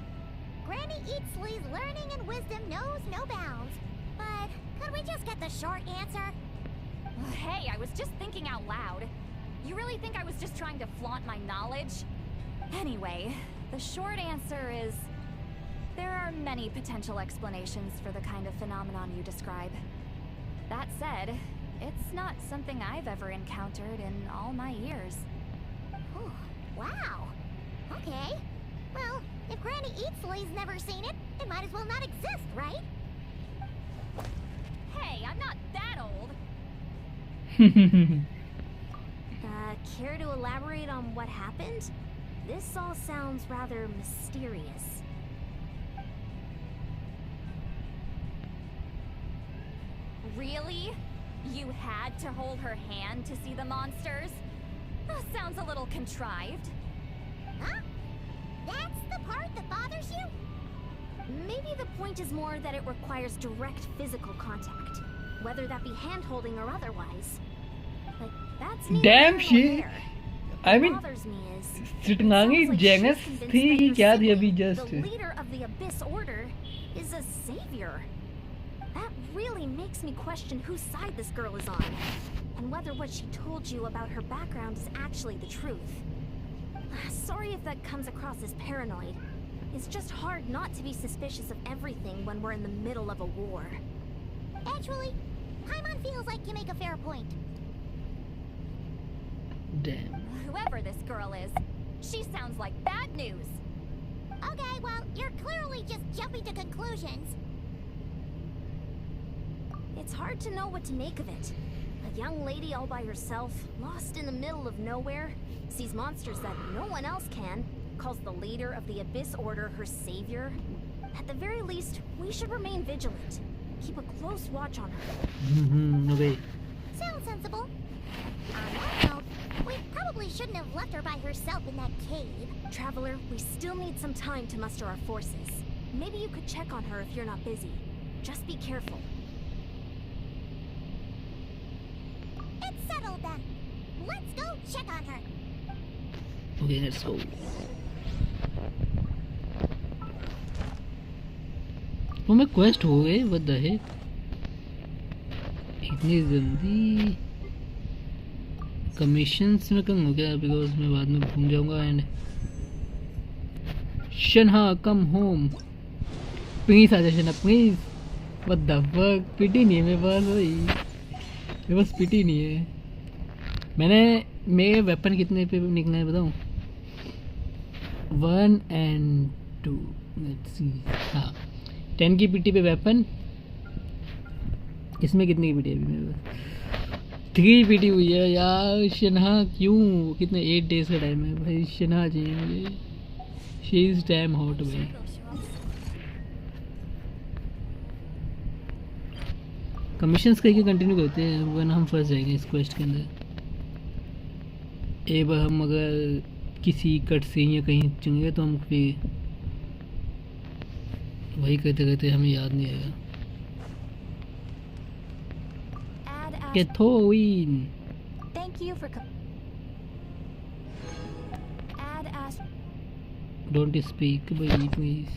Granny Eatsley's learning and wisdom knows no bounds. But could we just get the short answer? Hey, I was just thinking out loud. You really think I was just trying to flaunt my knowledge? Anyway, the short answer is... there are many potential explanations for the kind of phenomenon you describe. That said, it's not something I've ever encountered in all my years. Oh, wow. Okay. Well, if Granny Eatsley's never seen it, it might as well not exist, right? Hey, I'm not that old. Care to elaborate on what happened? This all sounds rather mysterious. Really? You had to hold her hand to see the monsters? That sounds a little contrived. Huh? That's the part that bothers you? Maybe the point is more that it requires direct physical contact, whether that be hand-holding or otherwise. But that's neither Damn here nor shit. there. I What mean, bothers me is सिटंगांगी it sounds like जेंगस she's convinced थी that कि her क्या थी sibling, अभी just the leader of the Abyss Order, is a savior. That really makes me question whose side this girl is on, and whether what she told you about her background is actually the truth. Sorry if that comes across as paranoid. It's just hard not to be suspicious of everything when we're in the middle of a war. Actually, Paimon feels like you make a fair point. Damn. Whoever this girl is, she sounds like bad news. Okay, well, you're clearly just jumping to conclusions. It's hard to know what to make of it. A young lady all by herself, lost in the middle of nowhere, sees monsters that no one else can, calls the leader of the Abyss Order her savior. At the very least, we should remain vigilant. Keep a close watch on her. Okay. Sounds sensible. On that note, we probably shouldn't have left her by herself in that cave. Traveler, we still need some time to muster our forces. Maybe you could check on her if you're not busy. Just be careful. It's settled then. Let's go check on her. Okay, let's go. वो मैं quest हो गए what the heck? इतनी जल्दी commissions में कम हो गया because मैं बाद में भूल जाऊंगा एंड शनहा कम होम प्लीज आ जा शनहा प्लीज व्हाट द फक पिटी नहीं है मेरे पास भाई मेरे पास पिटी नहीं है मेरे वेपन कितने पे निकले हैं बताऊं 1 and 2 लेट्स सी हाँ 10 की पीटी पे वेपन इसमें कितनी की पीटी है अभी मेरे पास 3 पीटी हुई है यार शनहा क्यों कितने 8 डेज का टाइम है भाई शनहा चाहिए मुझे शी इज डैम हॉट भाई कमीशंस करके कंटिन्यू करते हैं वरना हम फंस जाएंगे इस क्वेस्ट के अंदर एक बार हम अगर किसी कट से या कहीं चुनेंगे तो हम फिर वही करते करते हमें याद नहीं आएगा Kethoin. Thank you for Add as Don't speak, baby, please.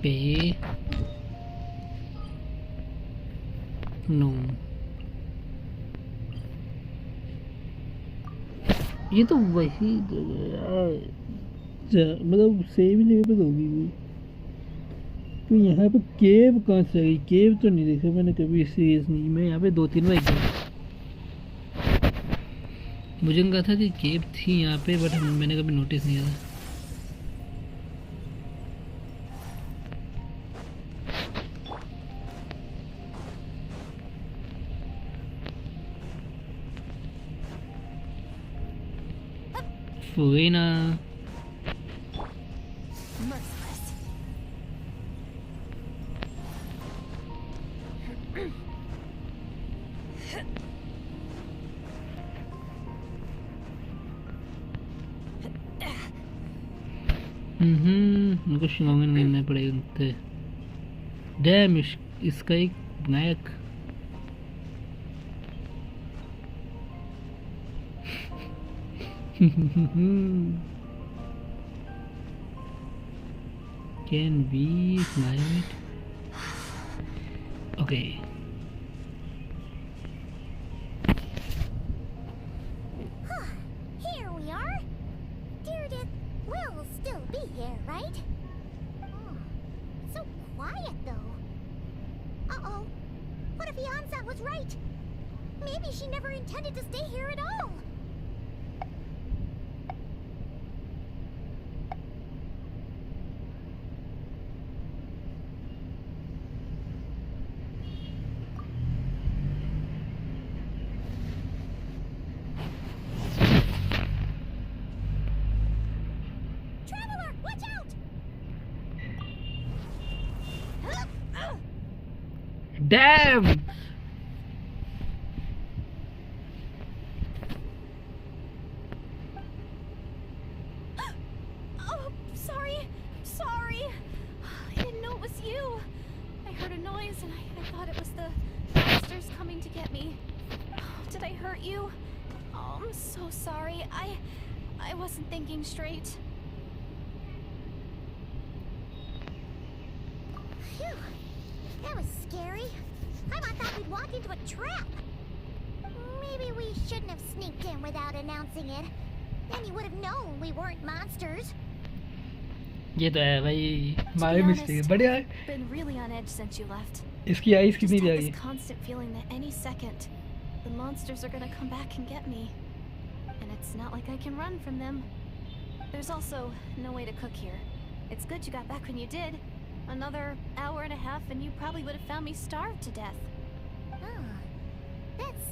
Pay. No. ये तो वही मतलब सेम ही जगह पे तो होगी वो तो यहाँ पे केव कहाँ से आई केव तो नहीं देखा मैंने कभी सीरियस नहीं मैं यहाँ पे 2-3 बार गया मुझे लगा था कि केव थी यहाँ पे बट मैंने कभी नोटिस नहीं किया Fuena. उनको शिलोंगन गिनने पड़ेगा डैम इसका एक नायक Can we climb it? Okay. Here we are. Deardith will still be here, right? Oh, so quiet though. Uh-oh. What if Yansa was right? Maybe she never intended to stay here at all. Damn! Oh, sorry. I didn't know it was you. I heard a noise and I thought it was the monsters coming to get me. Did I hurt you? Oh, I'm so sorry. I wasn't thinking straight. Phew. That was scary. I thought we'd walk into a trap. Maybe we shouldn't have sneaked in without announcing it. Then you would have known we weren't monsters. ये तो है भाई हमारी mistake है बढ़िया है Been really on edge since you left. इसकी ice कितनी Just have प्यारी this constant feeling that any second the monsters are gonna come back and get me. And it's not like I can run from them. There's also no way to cook here. It's good you got back when you did. Another hour and a half and you probably would have found me starved to death. Oh, that's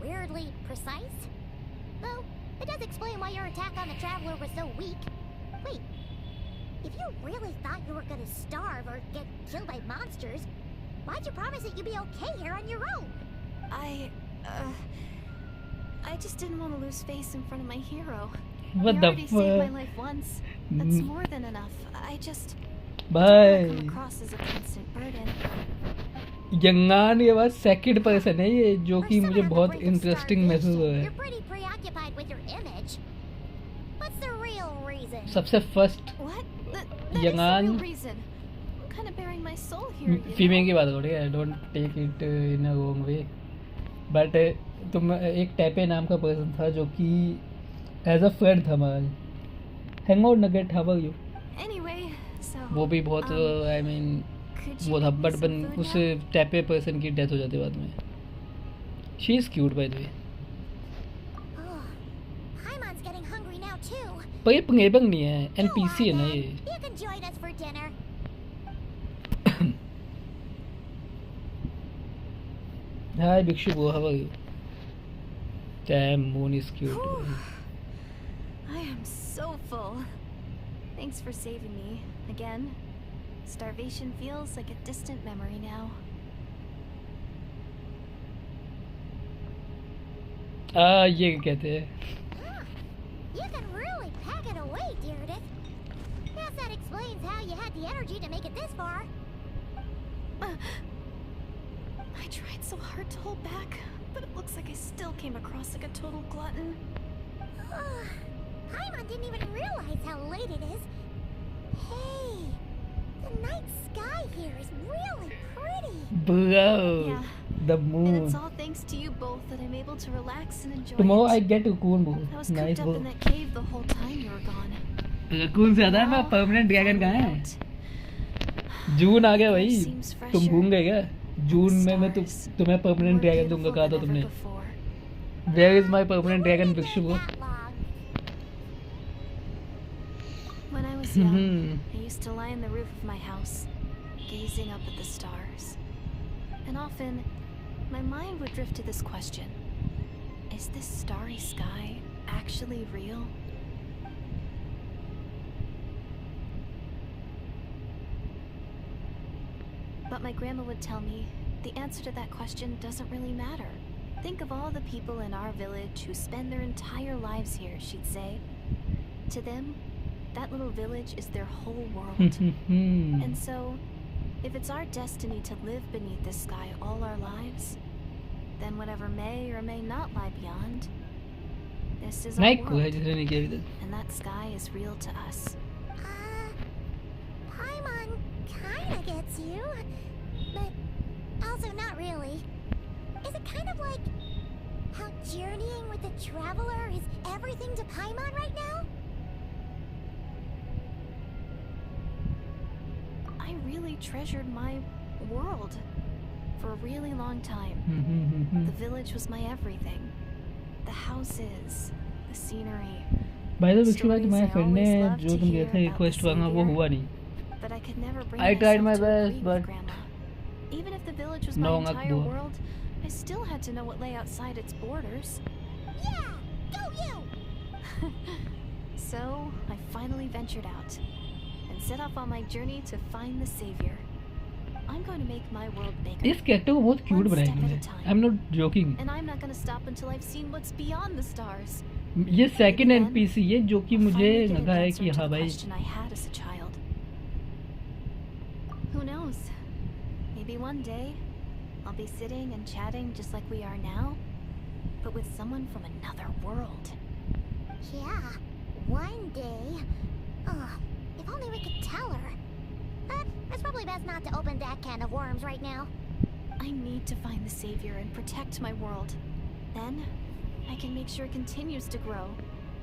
weirdly precise. Though, it does explain why your attack on the Traveler was so weak. Wait, if you really thought you were gonna starve or get killed by monsters, why'd you promise that you'd be okay here on your own? I just didn't want to lose face in front of my hero. What He the already saved my fuck? life once. That's more than enough. I just don't want to भाई come across as a constant burden. यंगान के बाद second person है ये जो For कि someone मुझे on the बहुत brink of interesting महसूस हुआ starvation, है. You're pretty preoccupied with your image. What's the real reason? सबसे first What? That is the Yangan- real reason. I'm kind of bearing my soul here, you female know? की बात करो. I don't take it in a wrong way, but तुम एक टैपे नाम का person था जो कि एज अ फ्रेंड था हमारा. Hang out nugget, how are you? Anyway, so वो भी बहुत आई मीन could you वो था, make me but some food उस now? टैपे पर्सन की डेथ हो जाती है बाद में. She is cute by the way. Oh, Paimon's getting hungry now too. पर ये पंगेबंग नहीं है, Go एनपीसी है on ना then. ये. You can join us for dinner. Hi भिक्षु वो, how are you? Damn, moon is cute. Whew. I am so full. Thanks for saving me again. Starvation feels like a distant memory now. ये कहते हैं. Huh. You can really pack it away, Turnip. Guess that explains how you had the energy to make it this far. I tried so hard to hold back, but it looks like I still came across like a total glutton. Paimon didn't even realize how late it is. Hey, the night sky here is really pretty. Bro, Yeah. the And moon. it's all thanks to you both that I'm able to relax and enjoy Tomorrow I it. get a coon bro. I was Nice cooped up bro. in that cave the whole time you were gone. कून से आता है? मैं Now, permanent dragon कहाँ है? out. जून आ गया भाई. Seems तुम fresher. भूल गए क्या? जून में मैं Stars. तुम्हें परमानेंट More ड्रैगन दूंगा, beautiful कहा था than तुमने. ever before. Where is my permanent You dragon wouldn't भिक्षु live bro? that long. When I was young, Mhm. I used to lie on the roof of my house, gazing up at the stars. And often, my mind would drift to this question. Is this starry sky actually real? But my grandma would tell me the answer to that question doesn't really matter. Think of all the people in our village who spend their entire lives here, she'd say. To them, that little village is their whole world. And so, if it's our destiny to live beneath this sky all our lives, then whatever may or may not lie beyond, this is our Naik को है world, जिसने नहीं किया अभी तक. and that sky is real to us. Paimon kinda gets you, but also not really. Is it kind of like how journeying with the traveler is everything to Paimon right now? I really treasured my world for a really long time. The village was my everything. The houses, the scenery. By the way भिक्षु भाई, Stories तुम्हारे I friend ने always loved जो to तुम hear गए थे about the request मांगा वो savior. हुआ नहीं. But I could never bring I tried my myself to best, agree but with Grandma. Even if the village was no my ngak entire bua. world, I still had to know what lay outside its borders. Yeah, go you! So, I finally ventured out and set off on my journey to find the savior. I'm going to make my world bigger. इस character को बहुत cute One बनाया step at a इन्होंने. time. I am not joking. And I'm not going to stop until I've seen what's beyond the stars. ये second Then, NPC है जो कि I'll मुझे finally get an लगा है answer कि to हाँ the भाई question I had as a child. Who knows? Maybe one day I'll be sitting and chatting just like we are now, but with someone from another world. Yeah, one day. If only we could tell her. But it's probably best not to open that can of worms right now. I need to find the savior and protect my world. Then, I can make sure it continues to grow.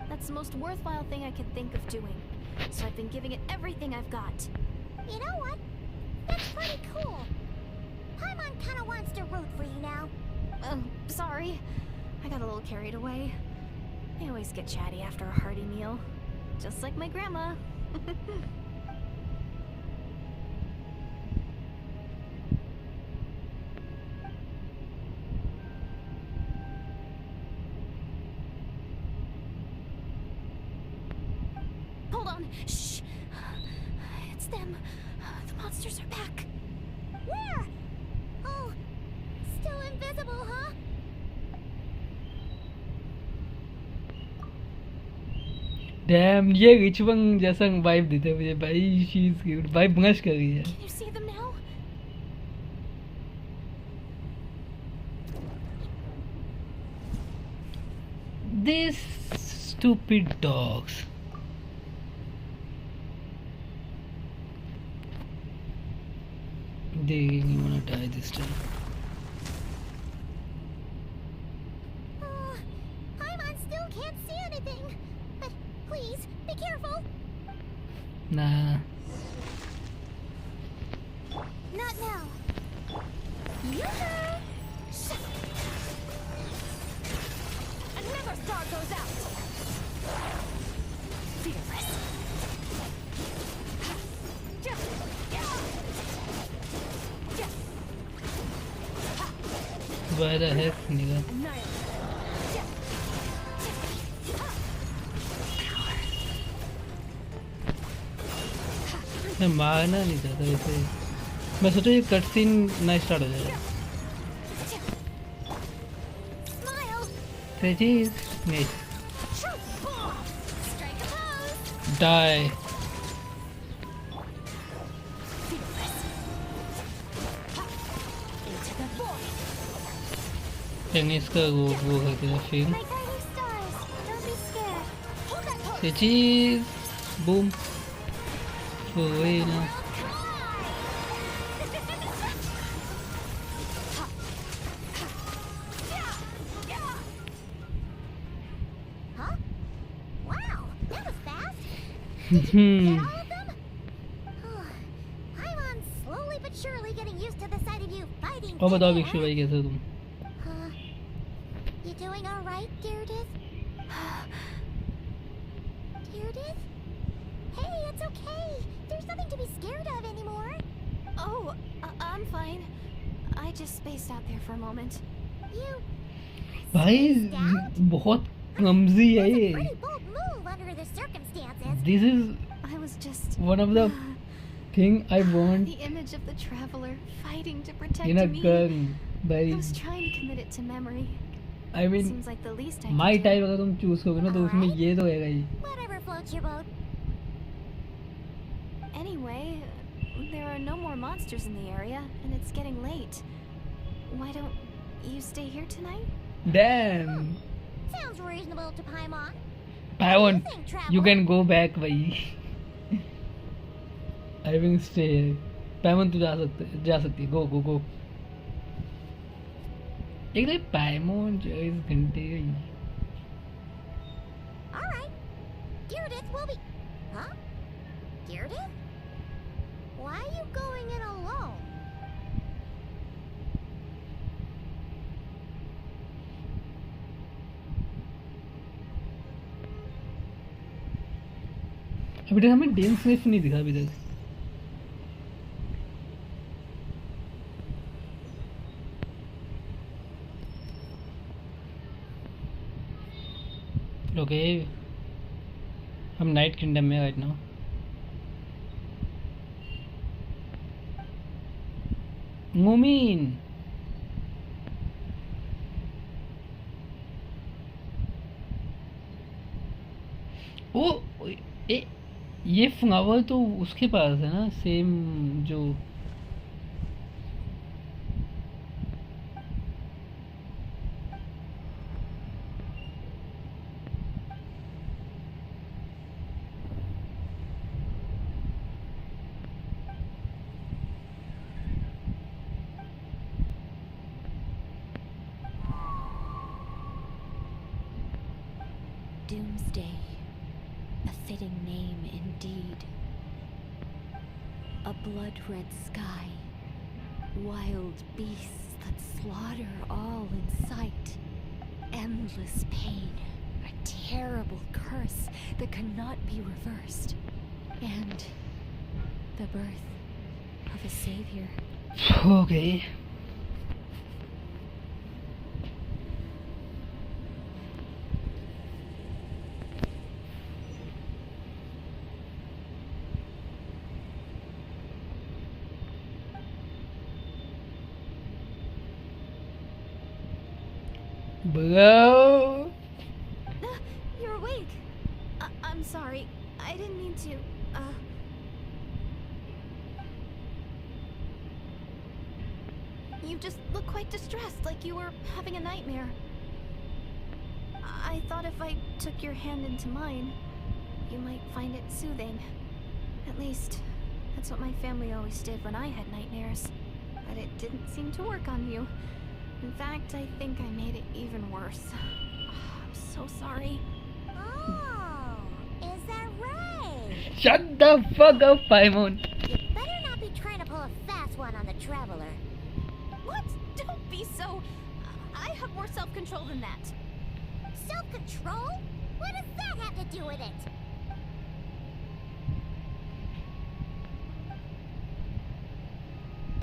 That's the most worthwhile thing I can think of doing. So I've been giving it everything I've got. You know what? That's pretty cool. Paimon kinda wants to root for you now. Oh, sorry. I got a little carried away. I always get chatty after a hearty meal. Just like my grandma. Hold on. Shh. It's them. The monsters are back. Where? Oh, still invisible, huh? Dam ये रिचवंग जैसा vibe देता है मुझे भाई. She is cute. Vibe मस्त कर रही है. Can you see them now? These stupid dogs. They really wanna die this time. Paimon still can't see anything. But please, be careful. Nah. Not now. Another star goes out. Fearless. Why the heck, nigga? मैं मारना नहीं चाहता वैसे. मैं सोचा ये cut scene ना start हो जाए. Say cheese. Nice. Die. Tennis का वो करके था फिर. My guiding stars. Don't be scared. Say cheese. Boom. Go away now. Huh? Wow, that was fast. Hmm. Get all of them? Paimon's slowly but surely getting used to the sight of you fighting. और बताओ today, भिक्षु भाई कैसे हो तुम? huh? You doing all right, Deirdith? Deirdith? Hey, it's okay. There's nothing to be scared of anymore. Oh, I'm fine. I just spaced out there for a moment. You भाई बहुत clumsy है That's a ये. pretty bold move under the circumstances. This is I was just one of the thing I want the image of the traveler fighting to protect in a me. gun. I भाई was trying to commit it to memory. I mean Seems like the least I my could do. type अगर तुम choose करोगे ना तो उसमें ये तो होगा ही. Whatever floats your boat. Anyway, there are no more monsters in the area, and it's getting late. Why don't you stay here tonight? Damn. Sounds reasonable to Paimon. Paimon, Think, you traveler. can go back भाई. I will stay here. Paimon तू जा सकती है. Go. एक तो Paimon 24 घंटे गई. All right. Deirdith will be. Huh? Deirdith? Why are you going in alone? अभी तक हमें डेंसलेफ नहीं दिखा अभी तक. ओके हम नाइट किंगडम में राइट नाउ. मुमीन ओ ये फ्लावर तो उसके पास है ना सेम जो Doomsday. A fitting name indeed. A blood-red sky. Wild beasts that slaughter all in sight. Endless pain. A terrible curse that cannot be reversed. And the birth of a savior. Okay. Bro. You're awake. I'm sorry. I didn't mean to, You just look quite distressed, like you were having a nightmare. I thought if I took your hand into mine, you might find it soothing. At least, that's what my family always did when I had nightmares. But it didn't seem to work on you. In fact, I think I made it even worse. I'm so sorry. Oh, is that right? Shut the fuck up, Paimon. You better not be trying to pull a fast one on the Traveler. What? Don't be so... I have more self-control than that. Self-control? What does that have to do with it?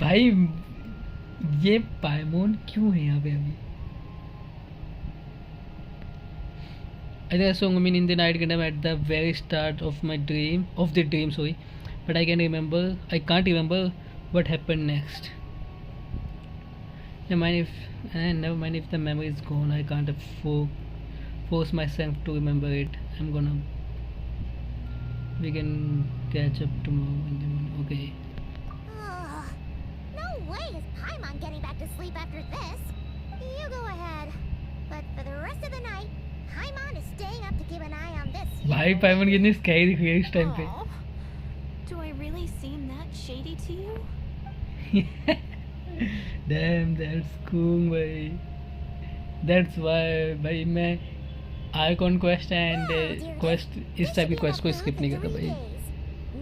भाई ये पाइमोन क्यों है यहाँ पे अभी? I think I saw Umin in the night kingdom at the very start of my dream, sorry, but I can't remember what happened next. Never mind if the memory is gone. I can't force myself to remember it. We can catch up tomorrow in the morning. Okay. No way is Paimon getting back to sleep after this. You go ahead. But for the rest of the night, Paimon is staying up to keep an eye on this. भाई पाइमोन कितनी scary दिख रही है इस time पे. Aw. Do I really seem that shady to you? Damn, that's cool भाई. That's why भाई मैं Icon quest and quest इस टाइप की quest को skip नहीं करता भाई.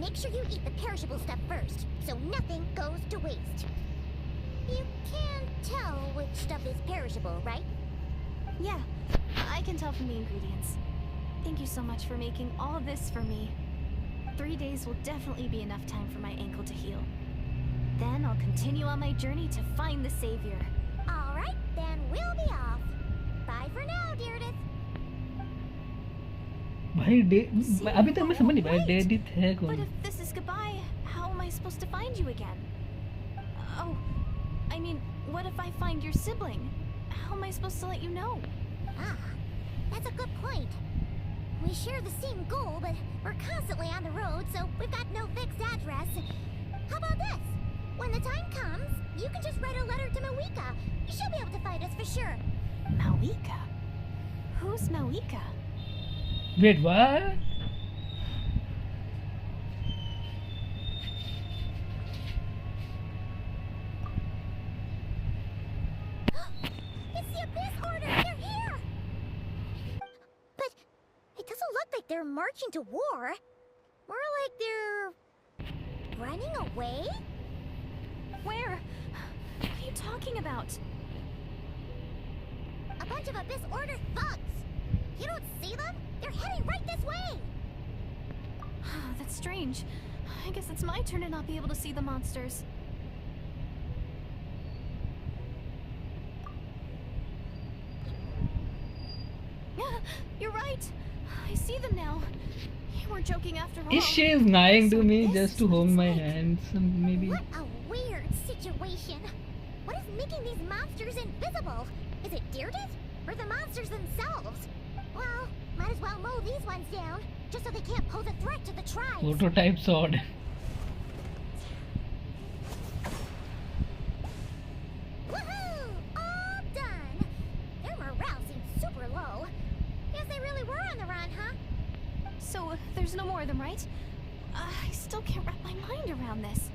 Make sure you eat the perishable stuff first, so nothing goes to waste. You can tell which stuff is perishable, right? Yeah, I can tell from the ingredients. Thank you so much for making all this for me. 3 days will definitely be enough time for my ankle to heal. Then I'll continue on my journey to find the savior. Alright, then we'll be off. Bye for now, Deirdith. भाई अभी तक मैं समझ नहीं पाया डेडिथ है But कौन. if this is goodbye, how am I supposed to find you again? Oh, I mean, what if I find your sibling? How am I supposed to let you know? Ah, that's a good point. We share the same goal, but we're constantly on the road, so we've got no fixed address. How about this? When the time comes, you can just write a letter to Mawika. She'll be able to find us for sure. Mawika? Who's Mawika? Wait, what? It's the Abyss Order! They're here! But it doesn't look like they're marching to war. More like they're running away? Where? What are you talking about? A bunch of Abyss Order thugs! You don't see them? They're heading right this way! That's strange. I guess it's my turn to not be able to see the monsters. You're right. I see them now. You weren't joking after all. She is lying to So me this just to is what hold it's my like. hands. Maybe. What a weird situation. What is making these monsters invisible? Is it Deirdith? Or the monsters themselves? Well, might as well mow these ones down, just so they can't pose a threat to the tribes. Prototype sword. Woohoo! All done! Their morale seems super low. Guess they really were on the run, huh? So, there's no more of them, right? I still can't wrap my mind around this.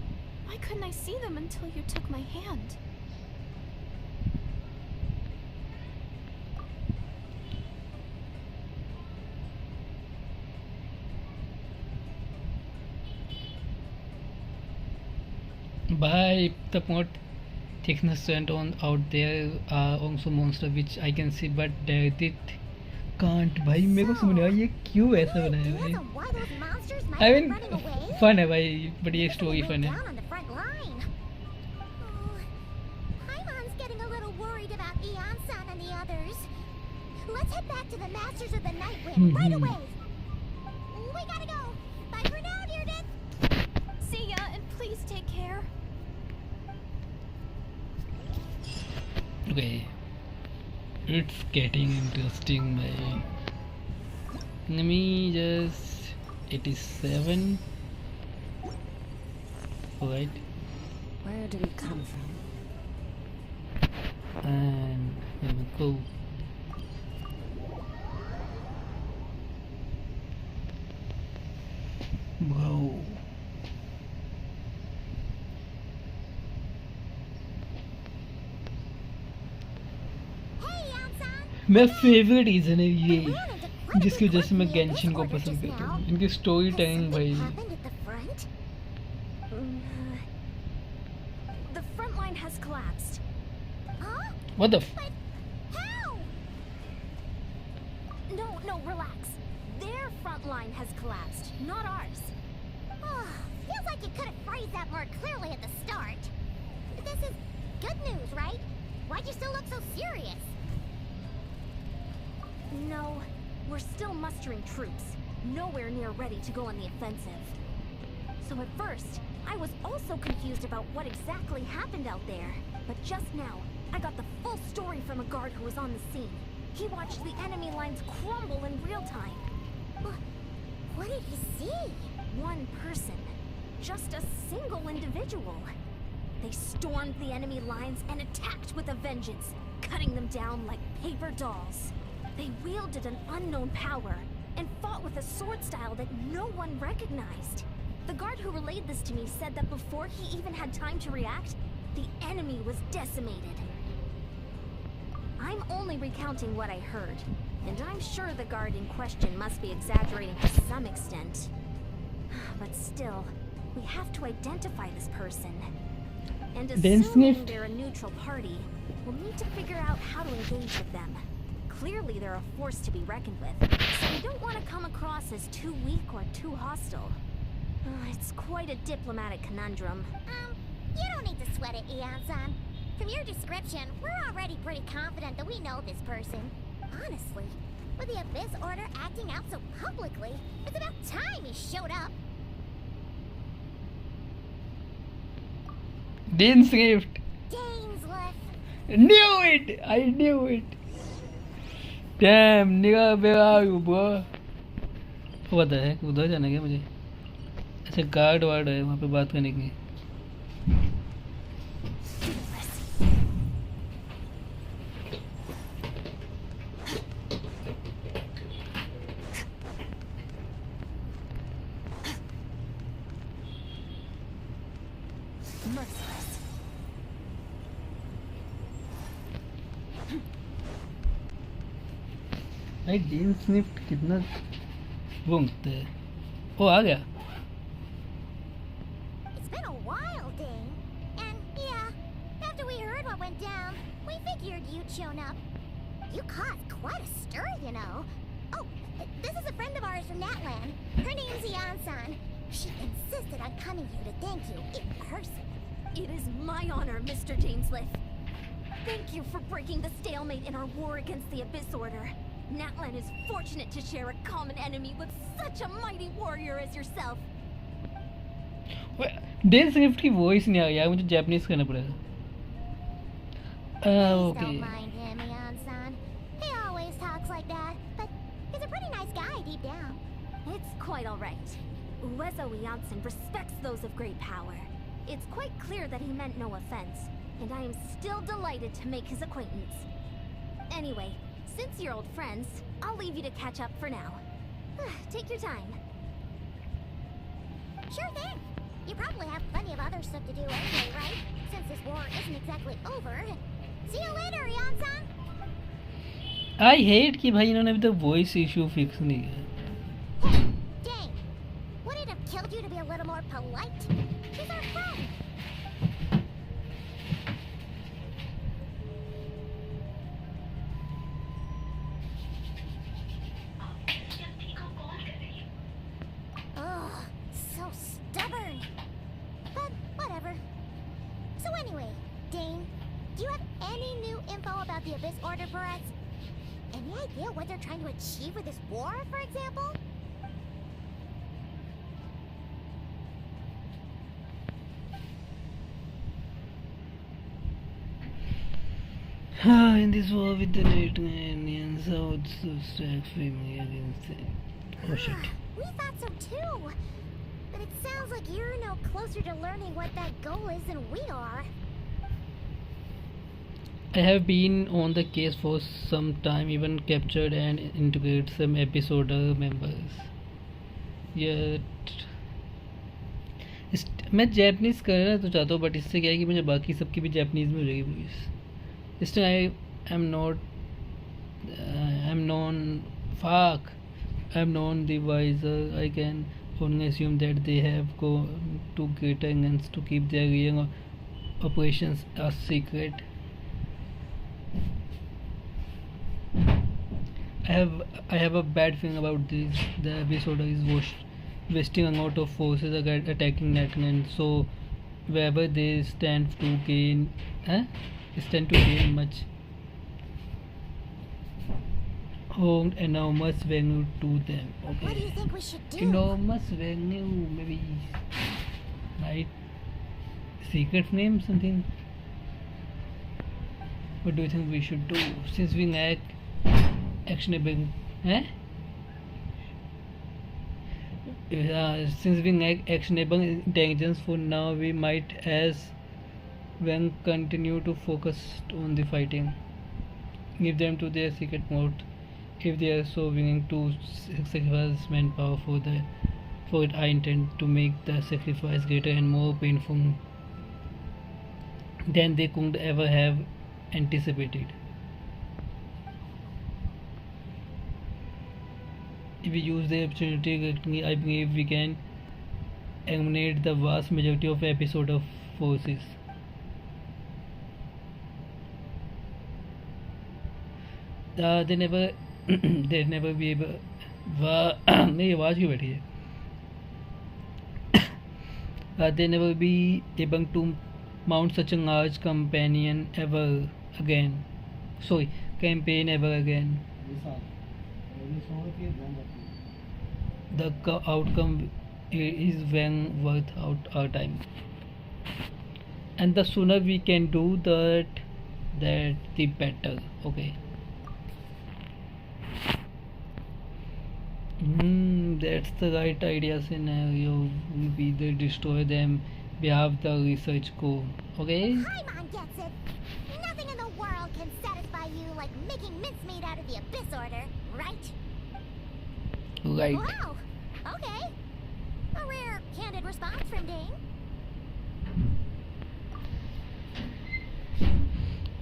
Why couldn't I see them until you took my hand? By the point thickness went on out there are also monster which I can see but it can't. भाई मेरे को समझ नहीं आया ये क्यों ऐसा बनाया Ideas भाई. on why those monsters might I be mean running away? fun है भाई but ये Maybe story they fun went है. down on the front line. Oh, Paimon's getting a little worried about Eon-san and the others. Let's head back to the Masters of the Nightwind right away. We gotta go. Bye for now, Deirdith. See ya, and please take care. Okay, it's getting interesting. Let me just 87. Alright. Where did he come from? And here we go. Wow. मेरा favourite reason है ये जिसकी वजह से मैं Genshin को पसंद करता हूँ इनकी स्टोरी टेलिंग भाई The front line has collapsed. What the No, relax. Their front line has collapsed, not ours. Feels like you could have phrased that more clearly at the start. This is good news, right? Why'd you still look so serious? No, we're still mustering troops. Nowhere near ready to go on the offensive. So at first, I was also confused about what exactly happened out there. But just now, I got the full story from a guard who was on the scene. He watched the enemy lines crumble in real time. What did he see? One person. Just a single individual. They stormed the enemy lines and attacked with a vengeance, cutting them down like paper dolls. They wielded an unknown power and fought with a sword style that no one recognized. The guard who relayed this to me said that before he even had time to react, the enemy was decimated. I'm only recounting what I heard, and I'm sure the guard in question must be exaggerating to some extent. But still, we have to identify this person. And assuming they're a neutral party, we'll need to figure out how to engage with them. Clearly they're a force to be reckoned with, so we don't want to come across as too weak or too hostile. It's quite a diplomatic conundrum. You don't need to sweat it, Eon-san. From your description, we're already pretty confident that we know this person. Honestly, with the Abyss Order acting out so publicly, it's about time he showed up. dainsleif. Dainsleif. Knew it! I knew it! Damn, nigga, where are you, bro? पता है उधर जाना क्या मुझे अच्छा guard ward है वहाँ पे बात करने की भाई dainsleif कितना घूमते हैं वो आ गया It's been a while, Dane. And yeah, after we heard what went down, we figured you'd shown up. You caused quite a stir, you know. Oh, this is a friend of ours from Natlan. Her name's Eon-san. She insisted on coming here to thank you in person. It is my honor, Mr. Dainsleif. Thank you for breaking the stalemate in our war against the Abyss Order. Natlan is fortunate to share a common enemy with such a mighty warrior as yourself. dainsleif की voice नहीं आ रही यार मुझे Japanese करना पड़ेगा Please don't mind him, Eon-san. He always talks like that, but he's a pretty nice guy deep down. It's quite all right. Uezo Janssen respects those of great power. It's quite clear that he meant no offense, and I am still delighted to make his acquaintance. Anyway, since you're old friends, I'll leave you to catch up for now. Take your time. Sure thing. You probably have plenty of other stuff to do anyway, right? Since this war isn't exactly over. See you later, Eon-san. I hate कि भाई इन्होंने अभी तक voice issue fix नहीं किया Hey, dang. Would it have killed you to be a little more polite? She's our friend. The Abyss Order for us? Any idea what they're trying to achieve with this war, for example? In this war with the Night Indians, how to strike free against it. Oh shit. We thought so too. But it sounds like you're no closer to learning what that goal is than we are. I have been on the case for some time, even captured and integrated some episode members. Yet मैं Japanese करना तो चाहता हूँ, but इससे क्या है कि मुझे बाकी सबकी भी जैपनीज में हो जाएगी मूवीज. इसलिए I am non the wiser. I can only assume that they have gone to greater lengths to keep their real operations a secret. I have a bad feeling about this. The episode is wasting a lot of forces attacking Netland, so wherever they stand to gain much hold enormous value to them. Okay. What do you think we should do? Enormous value, maybe, right? Secret name, something. What do you think we should do? Since we lack actionable, since we lack actionable intelligence for now, we might as well continue to focus on the fighting. Give them to their secret mode. If they are so willing to sacrifice manpower for it, I intend to make the sacrifice greater and more painful than they could ever have anticipated. If we use the opportunity correctly, I believe we can eliminate the vast majority of episode of forces. They never be able. मेरी आवाज़ क्यों बैठी है? They never be able to mount such a large campaign ever again. The outcome is well worth our time, and the sooner we can do that the better. Okay. That's the right idea scenario. We either destroy them, we have the research go. Okay? Paimon gets it. Nothing in the world can satisfy you like making mincemeat out of the Abyss Order, right? Right. Wow. Okay. A rare, candid response from Dane.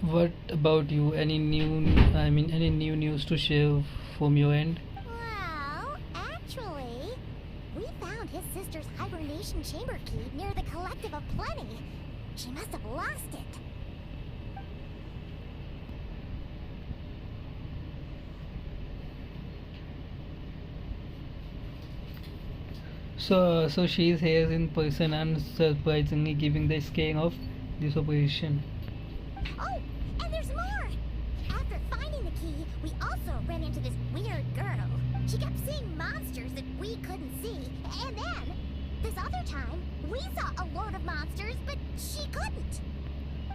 What about you? Any new news to share from your end? Well, actually, we found his sister's hibernation chamber key near the Collective of Plenty. She must have lost it. So she is here in person and surprisingly giving the scale of this operation. Oh, and there's more! After finding the key, we also ran into this weird girl. She kept seeing monsters that we couldn't see. And then, this other time, we saw a load of monsters, but she couldn't.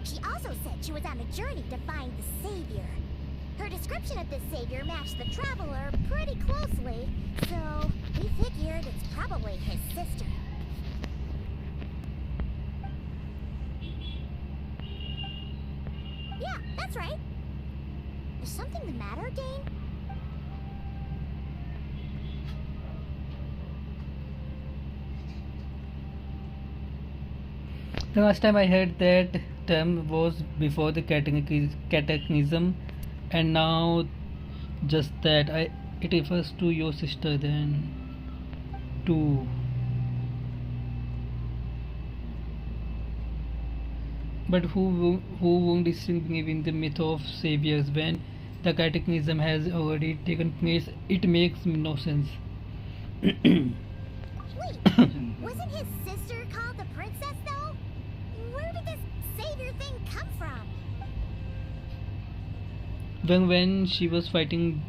She also said she was on a journey to find the Savior. Her description of this Savior matched the Traveler pretty closely, so we figured it's probably his sister. Yeah, that's right. Is something the matter, Dane? The last time I heard that term was before the cataclysm, and now just that it refers to your sister then too. But who won't distinguish in the myth of saviors when the cataclysm has already taken place? It makes no sense. Wait, wasn't his sister called the princess, though? Where did this Savior thing come from? When she was fighting,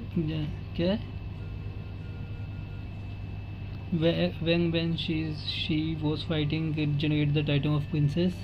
when she was fighting, it generated the title of princess.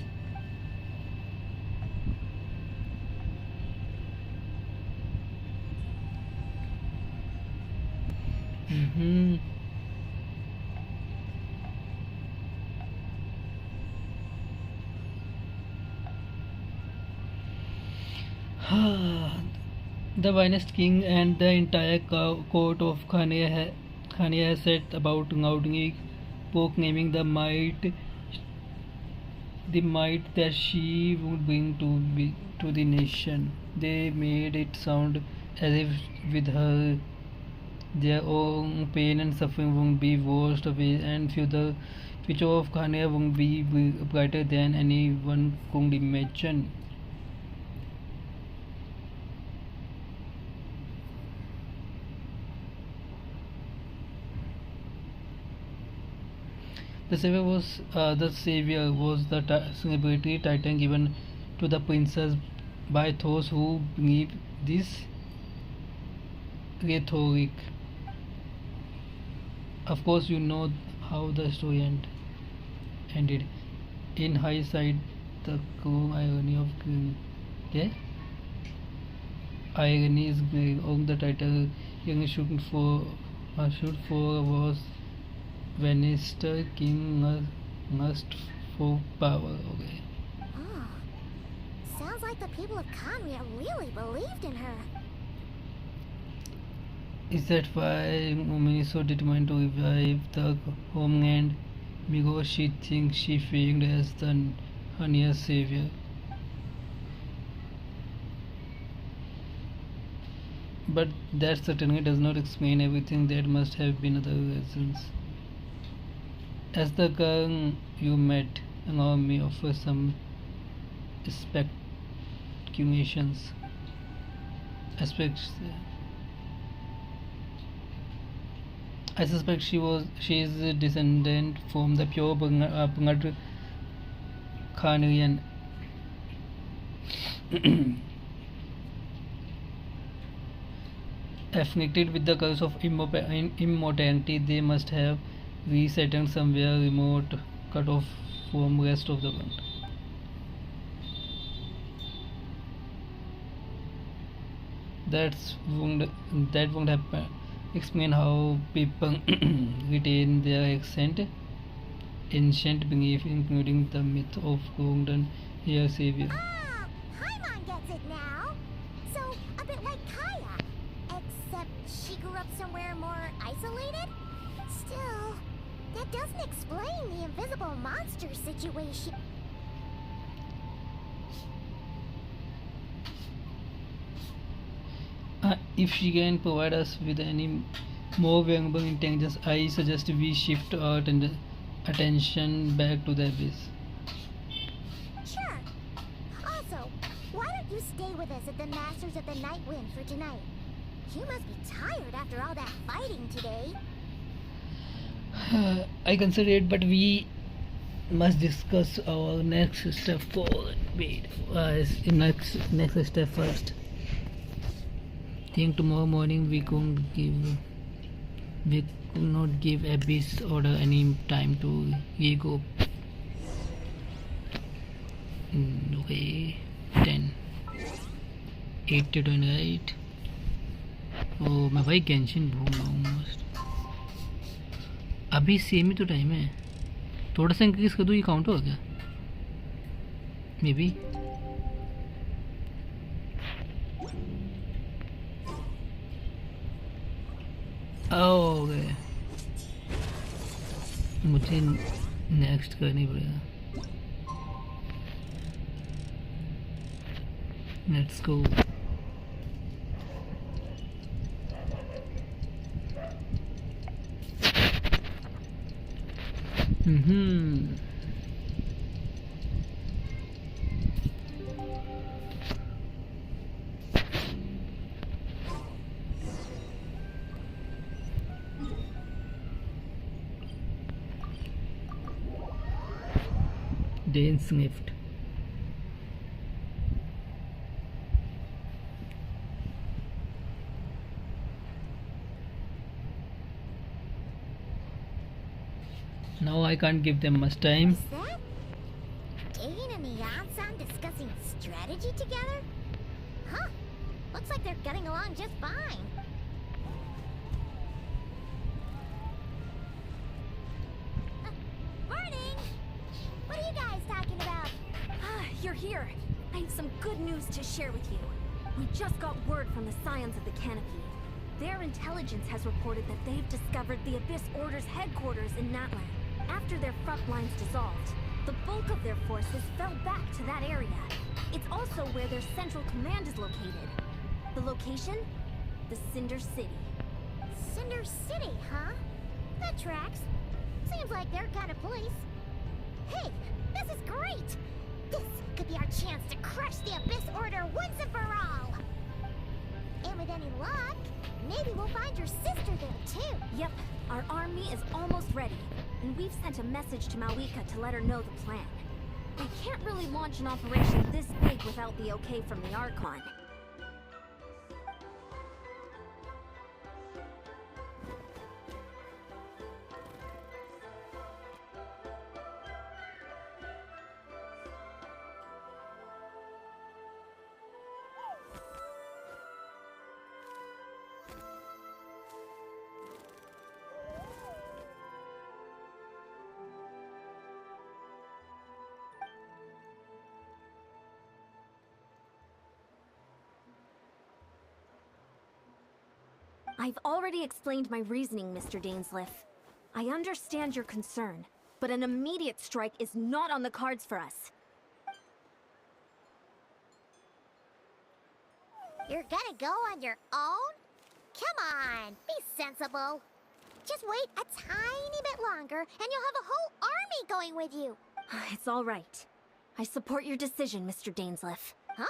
The finest king and the entire court of Khania has set about proclaiming the might that she would bring to the nation. They made it sound as if with her their own pain and suffering won't be washed away, and the future of Khania won't be brighter than anyone could imagine. The savior was the celebratory title given to the princess by those who believe this rhetoric. Of course, you know how the story ended. In hindsight, the cruel irony is on the title young shoot for was Lannister king lust for power. Okay. Oh, sounds like the people of Conria really believed in her. Is that why Mumi is so determined to revive the homeland? Because she thinks she failed as her near savior. But that certainly does not explain everything. There must have been other reasons. As the girl you met, allow me offer some speculations. I suspect she is a descendant from the pure blood Khanrian. Afflicted with the curse of immortality, they must have resettled somewhere remote, cut off from rest of the world. That won't happen. Explain how people retain their ancient belief, including the myth of golden hair savior. Ah, Paimon gets it now. So, a bit like Kaya. Except she grew up somewhere more isolated? Still, that doesn't explain the invisible monster situation. If she can provide us with any more valuable intelligence, I suggest we shift our attention back to the abyss. Sure. Also, why don't you stay with us at the Masters of the Night Wind for tonight? You must be tired after all that fighting today. I consider it, but we must discuss our next step forward. Wait, next step first. Think tomorrow morning we could not give Abyss order any time to regroup. Okay, 10 8 to 28. Oh, मैं भाई Genshin भूल रहा हूँ must. अभी same ही तो time है. थोड़ा सा इंक्रीज कर दूँ, ये काउंट हो गया मे बी. ओके, मुझे नेक्स्ट करनी पड़ेगा. Let's go. dainsleif. Now I can't give them much time. Is that Dane and Yansan discussing strategy together? Huh. Looks like they're getting along just fine. Morning! What are you guys talking about? You're here. I have some good news to share with you. We just got word from the Scions of the Canopy. Their intelligence has reported that they've discovered the Abyss Order's headquarters in Natlan. After their front lines dissolved, the bulk of their forces fell back to that area. It's also where their central command is located. The location? The Cinder City. Cinder City, huh? That tracks. Seems like their kind of place. Hey, this is great! This could be our chance to crush the Abyss Order once and for all! And with any luck, maybe we'll find your sister there too. Yep, our army is almost ready. And we've sent a message to Malika to let her know the plan. We can't really launch an operation this big without the okay from the Archon. I've already explained my reasoning, Mr. Dainsleif. I understand your concern, but an immediate strike is not on the cards for us. You're gonna go on your own? Come on, be sensible. Just wait a tiny bit longer and you'll have a whole army going with you. It's all right. I support your decision, Mr. Dainsleif. Huh?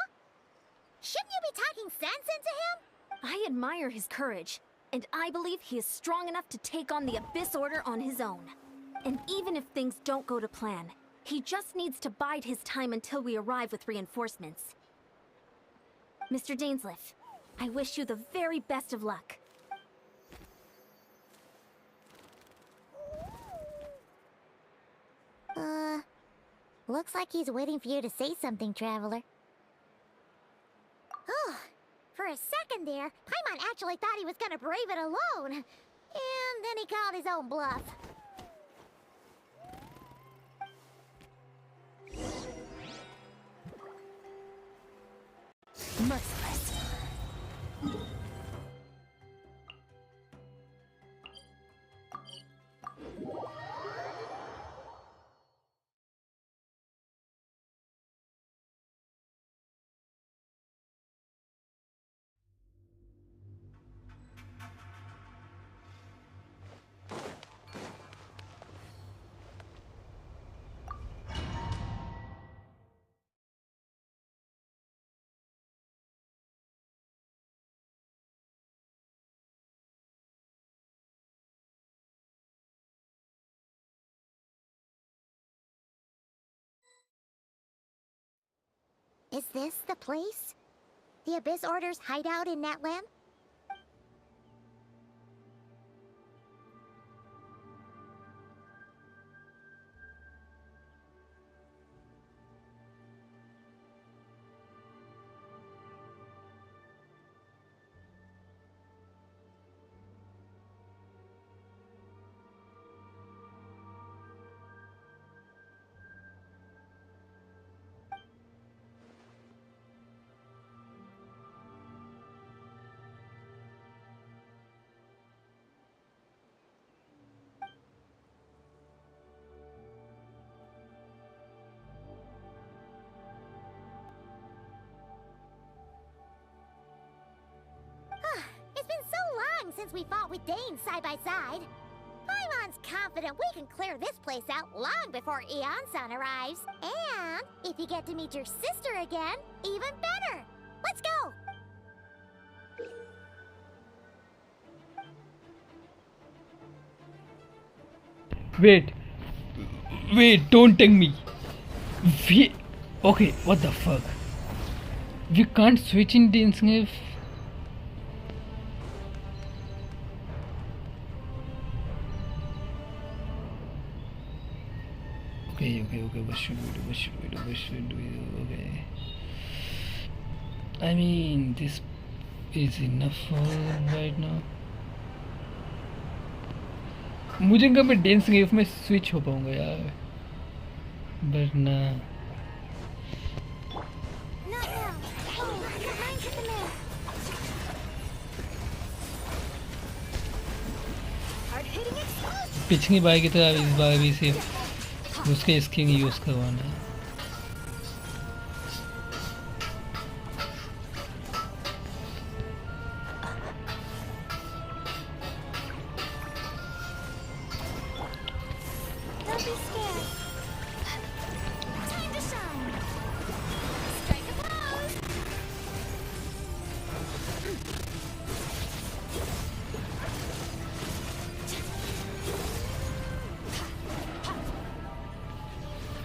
Shouldn't you be talking sense into him? I admire his courage, and I believe he is strong enough to take on the Abyss Order on his own. And even if things don't go to plan, he just needs to bide his time until we arrive with reinforcements. Mr. Dainsleif, I wish you the very best of luck. Looks like he's waiting for you to say something, Traveler. Oh, for a second there, Paimon actually thought he was gonna brave it alone. And then he called his own bluff. Merciless. Is this the place? The Abyss Order's hideout in Natlan? It's been so long since we fought with Dane side by side. Paimon's confident we can clear this place out long before Eon-san arrives. And if you get to meet your sister again, even better. Let's go! Wait, don't take me. Okay, what the fuck? We can't switch in dainsleif. Okay, what should we do? Okay. I mean, this is enough for right now. मुझे कब मैं dainsleif में switch हो पाऊंगा यार, but nah. Not now. Oh, mine's at the mill. पिछली बार की तरह इस बार भी सिर्फ उसके स्किन यूज करवाना है। Don't be scared. Time to shine. Strike a pose.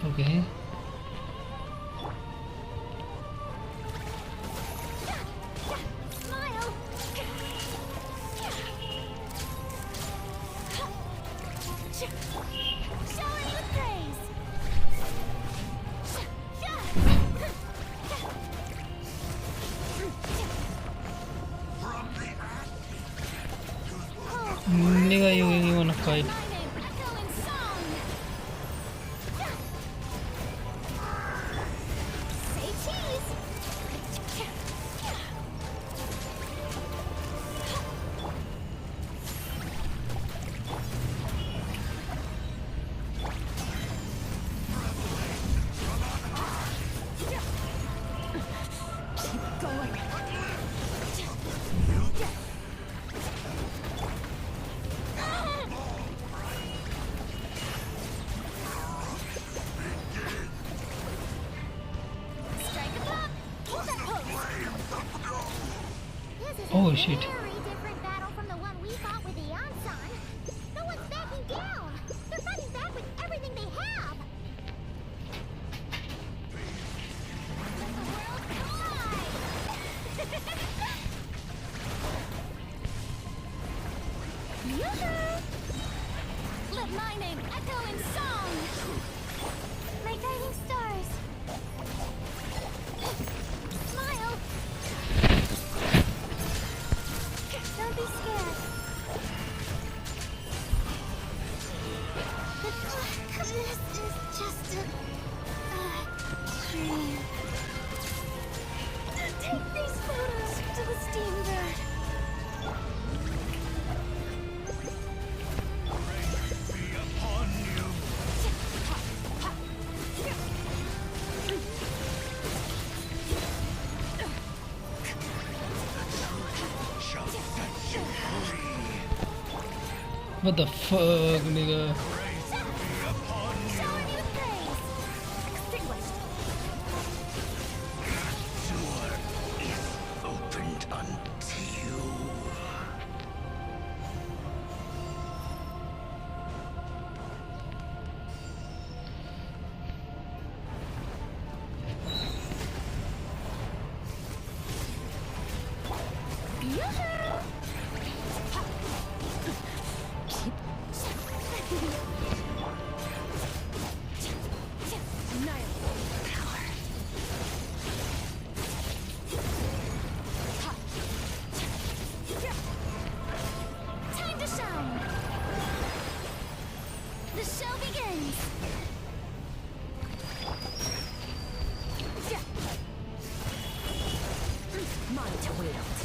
Okay. Smile. Shower you with praise. Nigga, you wanna fight? My name, echo in song. Say cheese. Keep going. Strike a pop. Hold that pose. This is Oh, a shit. very different battle from the one we fought with the Ansan. No one's backing down. They're fighting back with everything they have. Let the world collide. Yoo-hoo! Let my name echo in song. My guiding stars. Smile. Don't be scared. This is just a dream. Take these photos to the steambird. What the fuck, nigga? Shower you with praise. Extinguished. Opened unto you. Time to shine. The show begins. Mine to wield.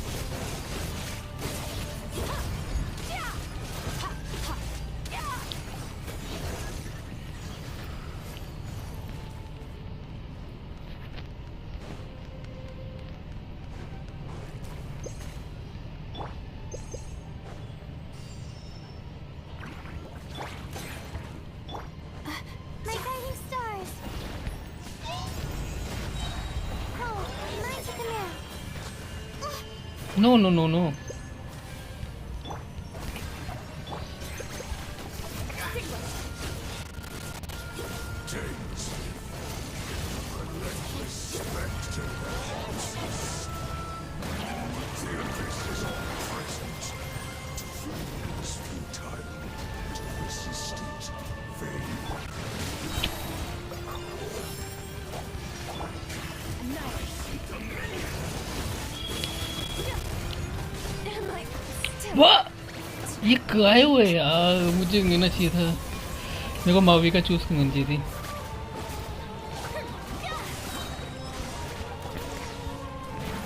My guiding stars. Oh, mine to command. No, no, no, no. वाह, ये काय हुए यार, मुझे लेना चाहिए था। मेरे को मावी का चूज करना चाहिए थी।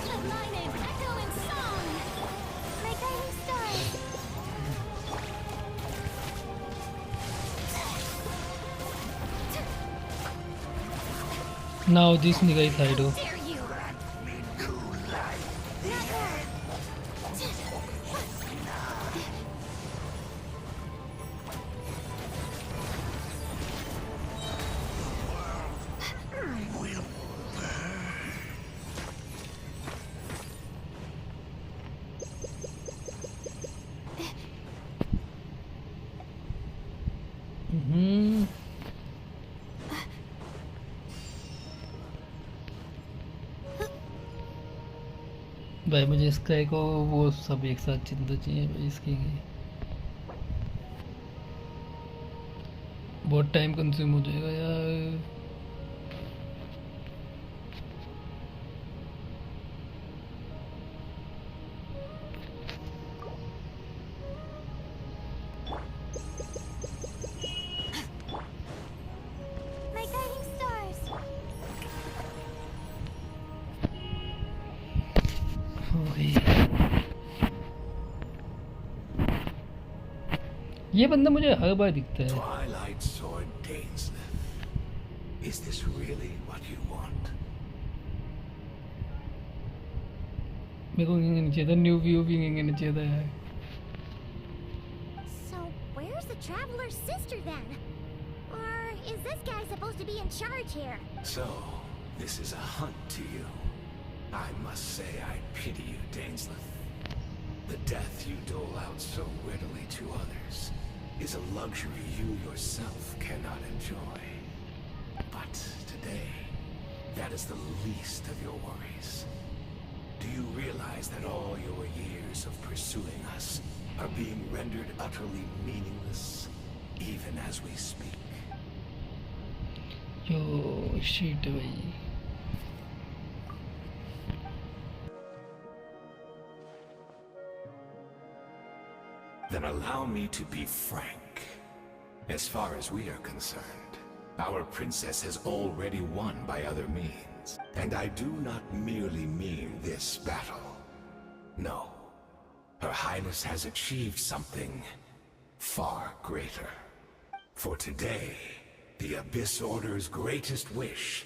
Let my name echo in song. My guiding stars. Now this nigga is idle. Dare you? भाई मुझे स्काई को वो सब एक साथ चिंता चाहिए भाई इसकी बहुत टाइम कंज्यूम हो जाएगा यार My guiding stars. ओके ये बंदा मुझे हर बार दिखता है Twilight Sword dainsleif. Is this really what you want? मेरे को नहीं चाहिए था न्यू व्यू भी नहीं चाहिए था यार So, where's the traveler's sister then? Or is this guy supposed to be in charge here? So, this is a hunt to you. I must say I pity you, dainsleif. The death you dole out so readily to others is a luxury you yourself cannot enjoy. But today, that is the least of your worries. Do you realize that all your years of pursuing us are being rendered utterly meaningless, even as we speak? Yo shit भाई Then allow me to be frank. As far as we are concerned, our princess has already won by other means. And I do not merely mean this battle. No. Her Highness has achieved something far greater. For today, the Abyss Order's greatest wish,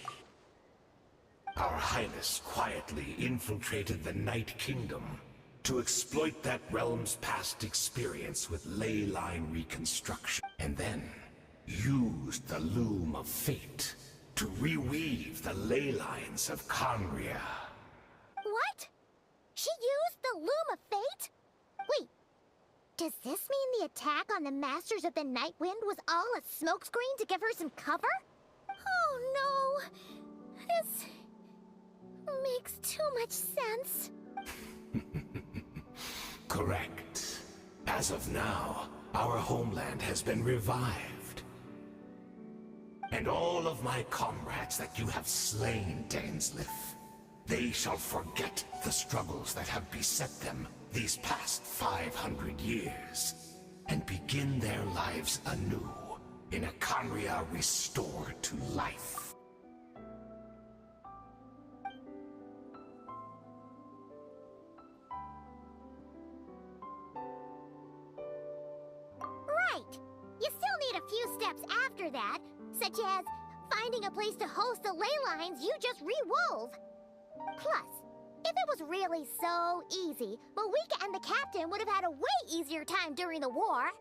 our Highness quietly infiltrated the Night Kingdom to exploit that realm's past experience with ley line reconstruction, and then used the loom of fate to reweave the ley lines of Conria. What? She used the loom of fate? Wait, does this mean the attack on the Masters of the Night Wind was all a smokescreen to give her some cover? Oh no! This makes too much sense. Correct. As of now, our homeland has been revived. And all of my comrades that you have slain, dainsleif, they shall forget the struggles that have beset them these past 500 years, and begin their lives anew in a Conria restored to life. Right! You still need a few steps after that, such as finding a place to host the ley lines you just re-wove. Plus, if it was really so easy, Moika and the captain would have had a way easier time during the war.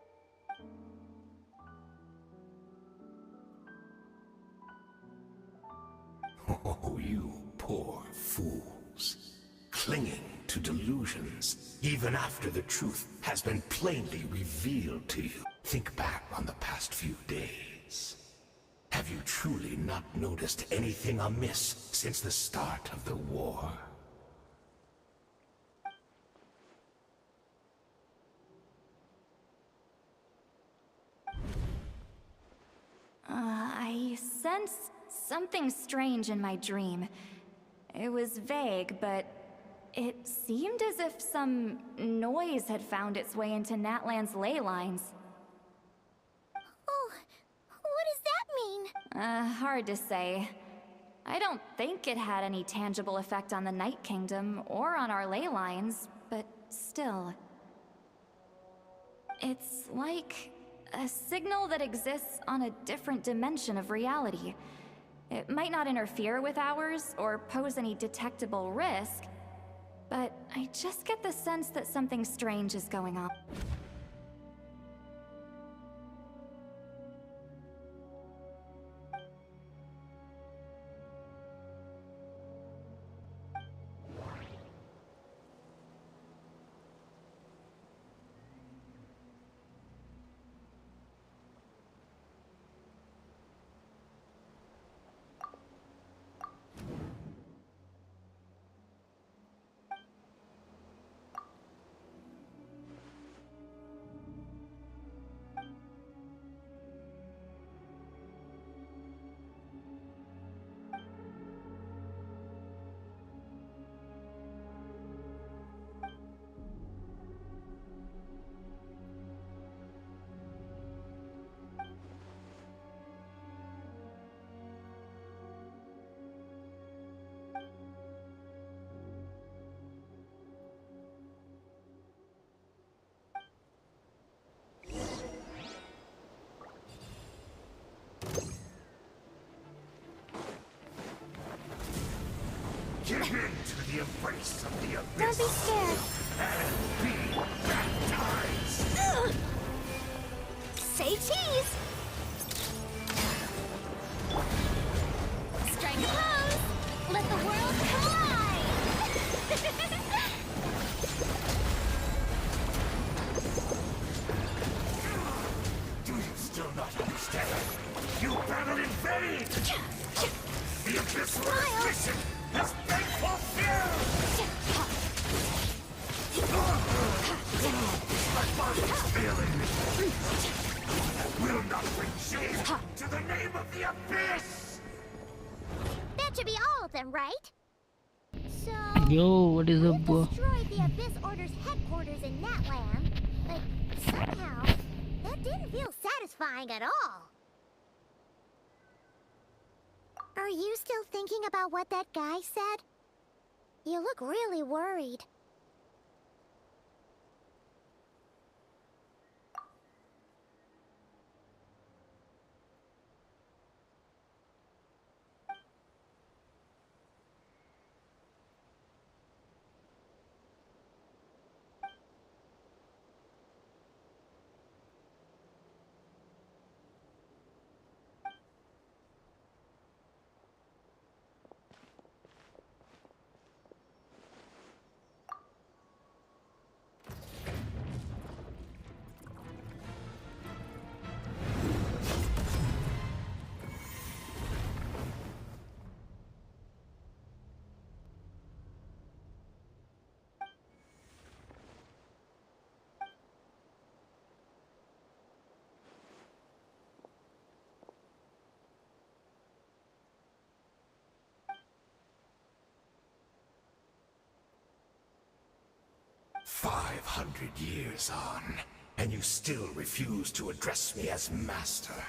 Oh, you poor fools. Clinging to delusions, even after the truth has been plainly revealed to you. Think back on the past few days. Have you truly not noticed anything amiss since the start of the war? I sensed something strange in my dream. It was vague, but it seemed as if some noise had found its way into Natlan's ley lines. Oh, what does that mean? Hard to say. I don't think it had any tangible effect on the Night Kingdom or on our ley lines, but still. It's like a signal that exists on a different dimension of reality. It might not interfere with ours or pose any detectable risk, but I just get the sense that something strange is going on. Give in to the embrace of the abyss. Don't be scared. And be baptized. Ugh. Say cheese. Strike a pose. Let the world collide. Do you still not understand? You battled in vain. The abyss order's mission has been fulfilled. My body is failing me. That will not bring shame to the name of the abyss. That should be all of them, right? So, Yo, what is up, we bro? destroyed the Abyss Order's headquarters in Natland, but somehow that didn't feel satisfying at all. Are you still thinking about what that guy said? You look really worried. "500 years on, and you still refuse to address me as master.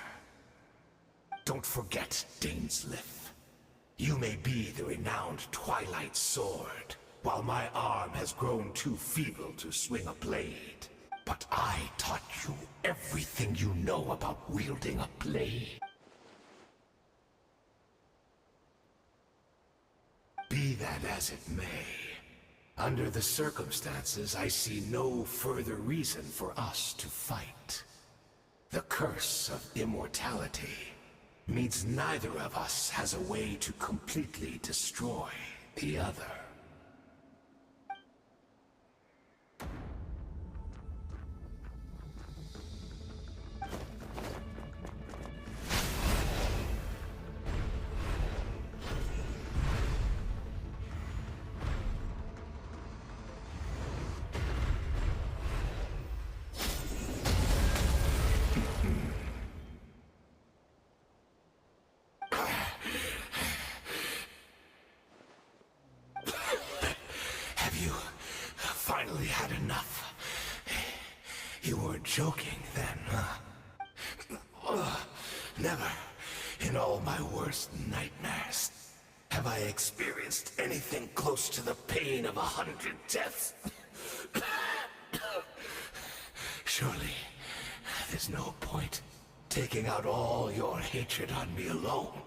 Don't forget, dainsleif. You may be the renowned Twilight Sword, while my arm has grown too feeble to swing a blade. But I taught you everything you know about wielding a blade. Be that as it may, under the circumstances, I see no further reason for us to fight. The curse of immortality means neither of us has a way to completely destroy the other. Finally had enough. You weren't joking then, huh? Never, in all my worst nightmares, have I experienced anything close to the pain of 100 deaths. Surely, there's no point taking out all your hatred on me alone.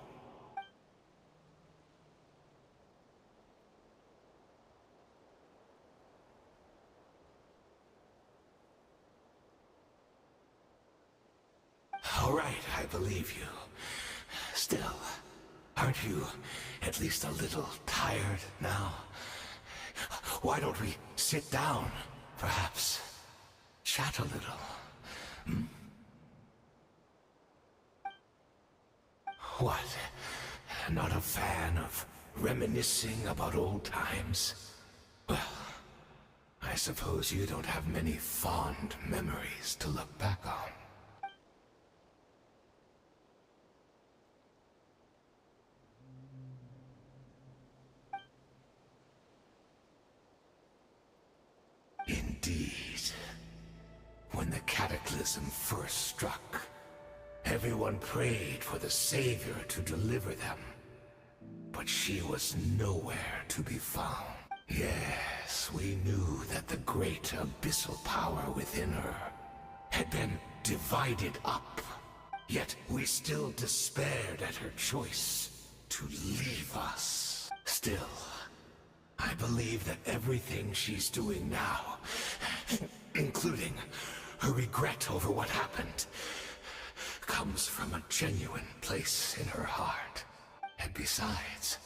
I believe you. Still, aren't you at least a little tired now? Why don't we sit down, perhaps? Chat a little. What? Not a fan of reminiscing about old times? Well, I suppose you don't have many fond memories to look back on. Indeed. When the cataclysm first struck, everyone prayed for the Savior to deliver them. But she was nowhere to be found. Yes, we knew that the great abyssal power within her had been divided up. Yet we still despaired at her choice to leave us. Still, I believe that everything she's doing now, including her regret over what happened, comes from a genuine place in her heart. And besides,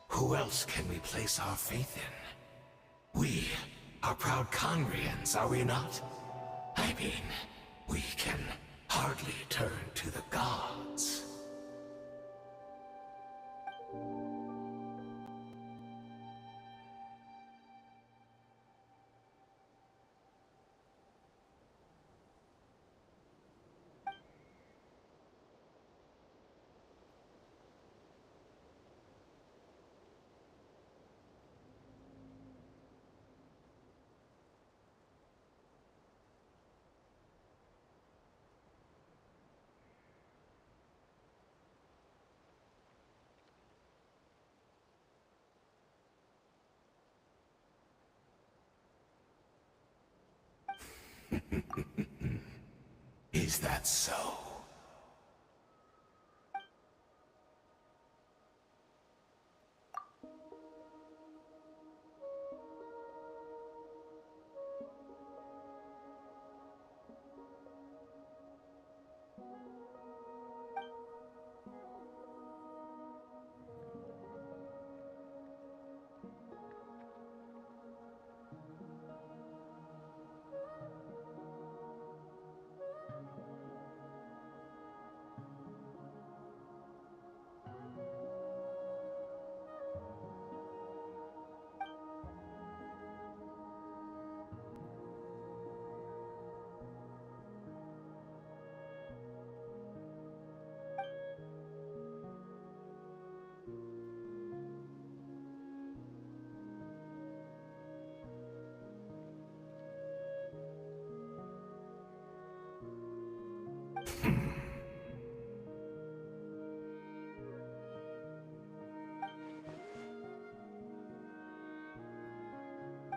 who else can we place our faith in? We are proud Conrians, are we not? I mean, we can hardly turn to the gods. Is that so?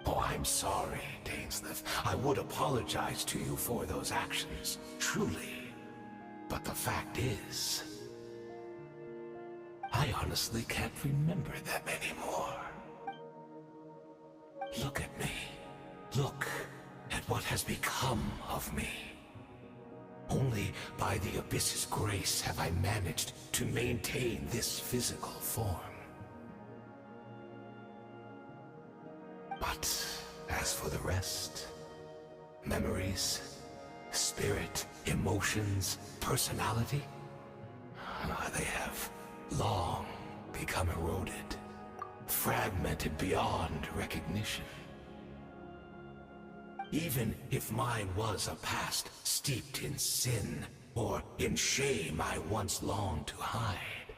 Oh, I'm sorry, Dainsleif. I would apologize to you for those actions, truly. But the fact is, I honestly can't remember them anymore. Look at me. Look at what has become of me. Only by the Abyss's grace have I managed to maintain this physical form. But as for the rest, memories, spirit, emotions, personality, they have long become eroded, fragmented beyond recognition. Even if mine was a past steeped in sin or in shame I once longed to hide,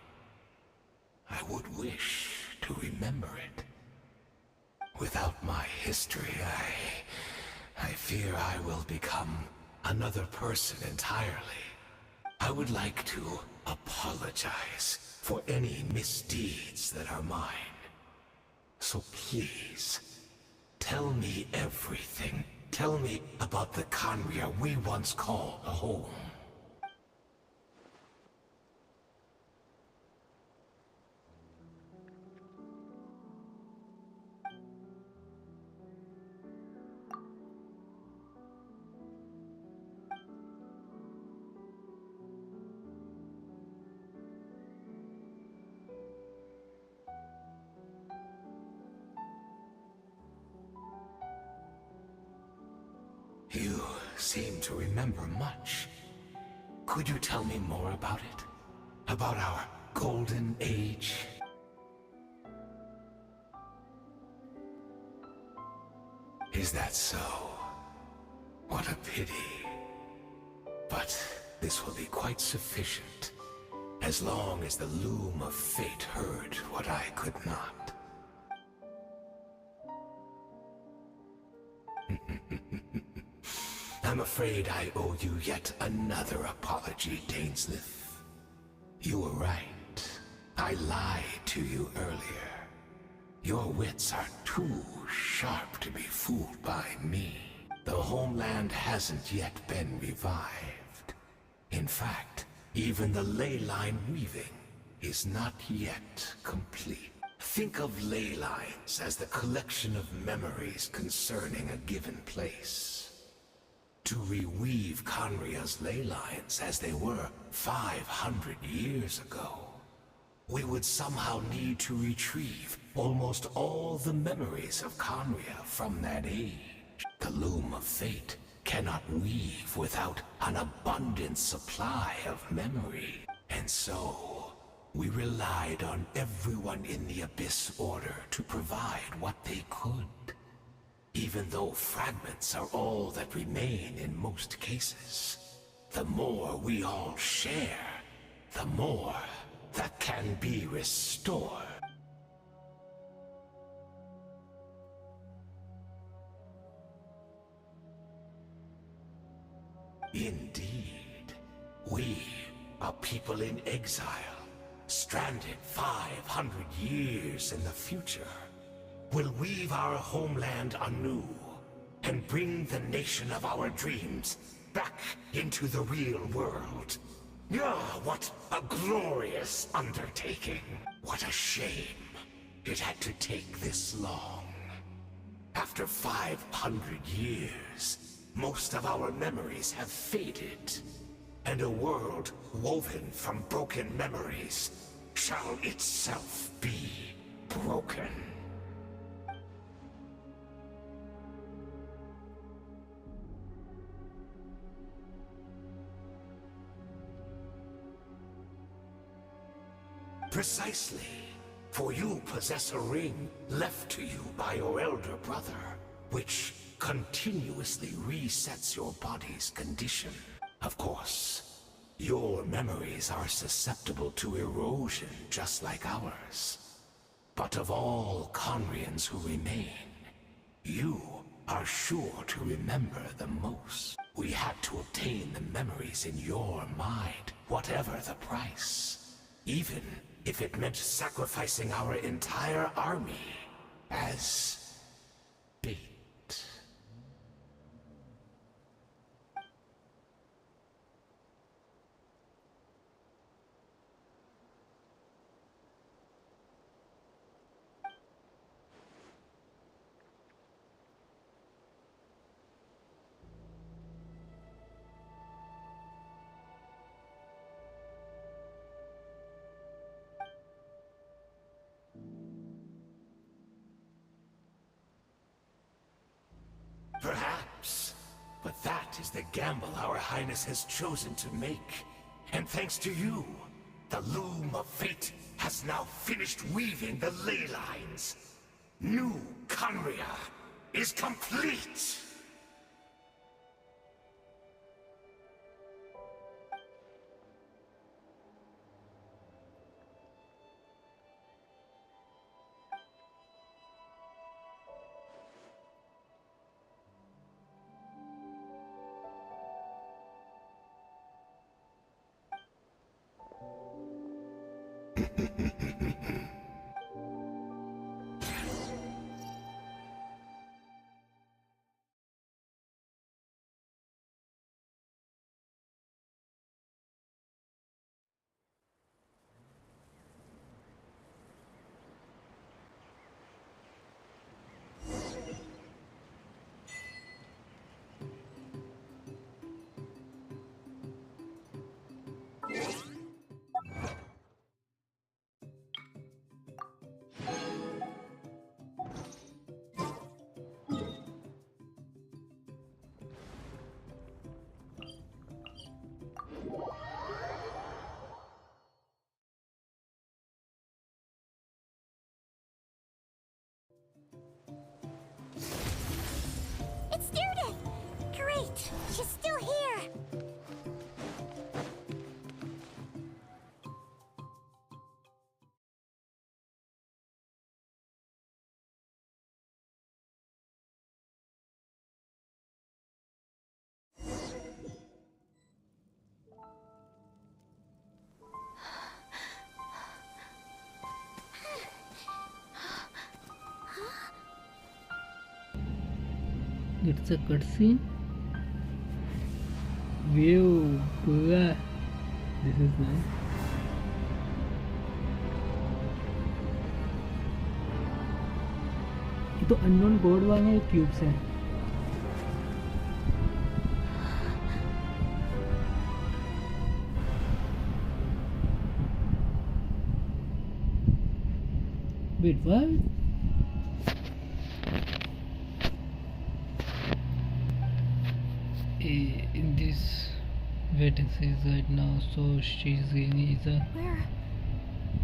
I would wish to remember it. Without my history, I fear I will become another person entirely. I would like to apologize for any misdeeds that are mine. So please, tell me everything. Tell me about the Conria we once called a home. You seem to remember much. Could you tell me more about it? About our golden age? Is that so? What a pity. But this will be quite sufficient, as long as the loom of fate heard what I could not. I'm afraid I owe you yet another apology, dainsleif. You were right. I lied to you earlier. Your wits are too sharp to be fooled by me. The homeland hasn't yet been revived. In fact, even the ley line weaving is not yet complete. Think of ley lines as the collection of memories concerning a given place. To reweave Conria's ley lines as they were 500 years ago, we would somehow need to retrieve almost all the memories of Conria from that age. The loom of fate cannot weave without an abundant supply of memory. And so, we relied on everyone in the Abyss Order to provide what they could. Even though fragments are all that remain in most cases, the more we all share, the more that can be restored. Indeed, we, a people in exile, stranded 500 years in the future, will weave our homeland anew and bring the nation of our dreams back into the real world. Ah, what a glorious undertaking. What a shame it had to take this long. After 500 years, most of our memories have faded, and a world woven from broken memories shall itself be broken. Precisely, for you possess a ring left to you by your elder brother, which continuously resets your body's condition. Of course, your memories are susceptible to erosion just like ours. But of all Conrians who remain, you are sure to remember the most. We had to obtain the memories in your mind, whatever the price. Even if it meant sacrificing our entire army as bait. Perhaps, but that is the gamble our Highness has chosen to make. And thanks to you, the loom of fate has now finished weaving the ley lines. New Conria is complete! Wait! She's still here! It's a cutscene. View. This is nice. ये तो unknown God वाले cubes हैं. Wait, what? In this vertices right now, so she's in either. We're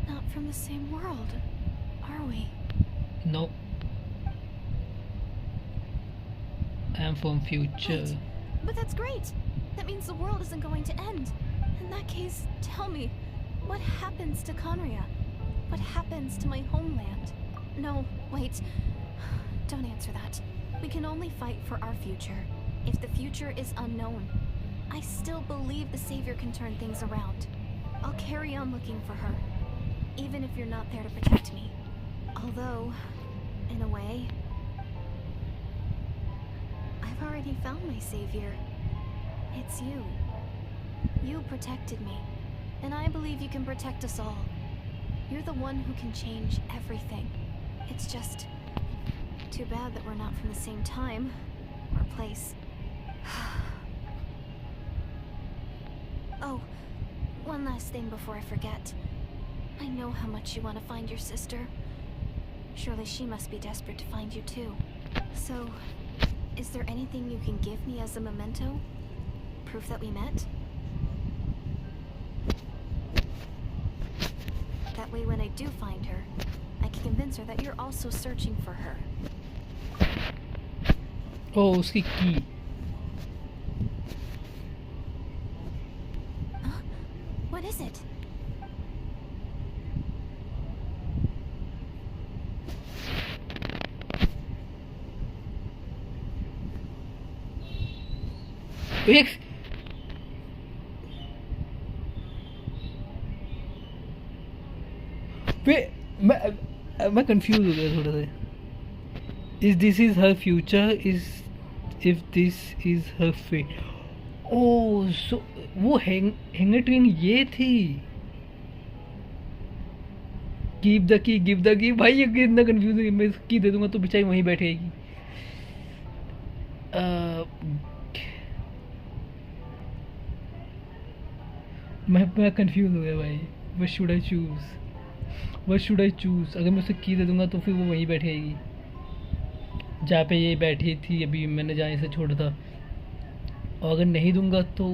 not from the same world, are we? No, I'm from future. Wait, but that's great. That means the world isn't going to end. In that case, tell me, what happens to Conria? What happens to my homeland? No, wait. Don't answer that. We can only fight for our future. If the future is unknown, I still believe the Savior can turn things around. I'll carry on looking for her, even if you're not there to protect me. Although, in a way, I've already found my Savior. It's you. You protected me, and I believe you can protect us all. You're the one who can change everything. It's just too bad that we're not from the same time or place. Oh, one last thing before I forget. I know how much you want to find your sister. Surely she must be desperate to find you too. So, is there anything you can give me as a memento? Proof that we met? That way when I do find her, I can convince her that you're also searching for her. Oh, उसकी की. What is it? एक मैं confuse हो गया थोड़ा सा. Is this is her future? If this is her fate? Oh, so वो hanger train ये थी. गिव द की भाई ये कितना कंफ्यूज है. मैं की दे दूंगा तो बेचारी वहीं बैठेगी. मैं कंफ्यूज हो गया भाई. What should I choose? अगर मैं उसे की दे दूंगा तो फिर वो वहीं बैठेगी जहाँ पे ये बैठी थी अभी मैंने जहाँ इसे छोड़ा था. और अगर नहीं दूंगा तो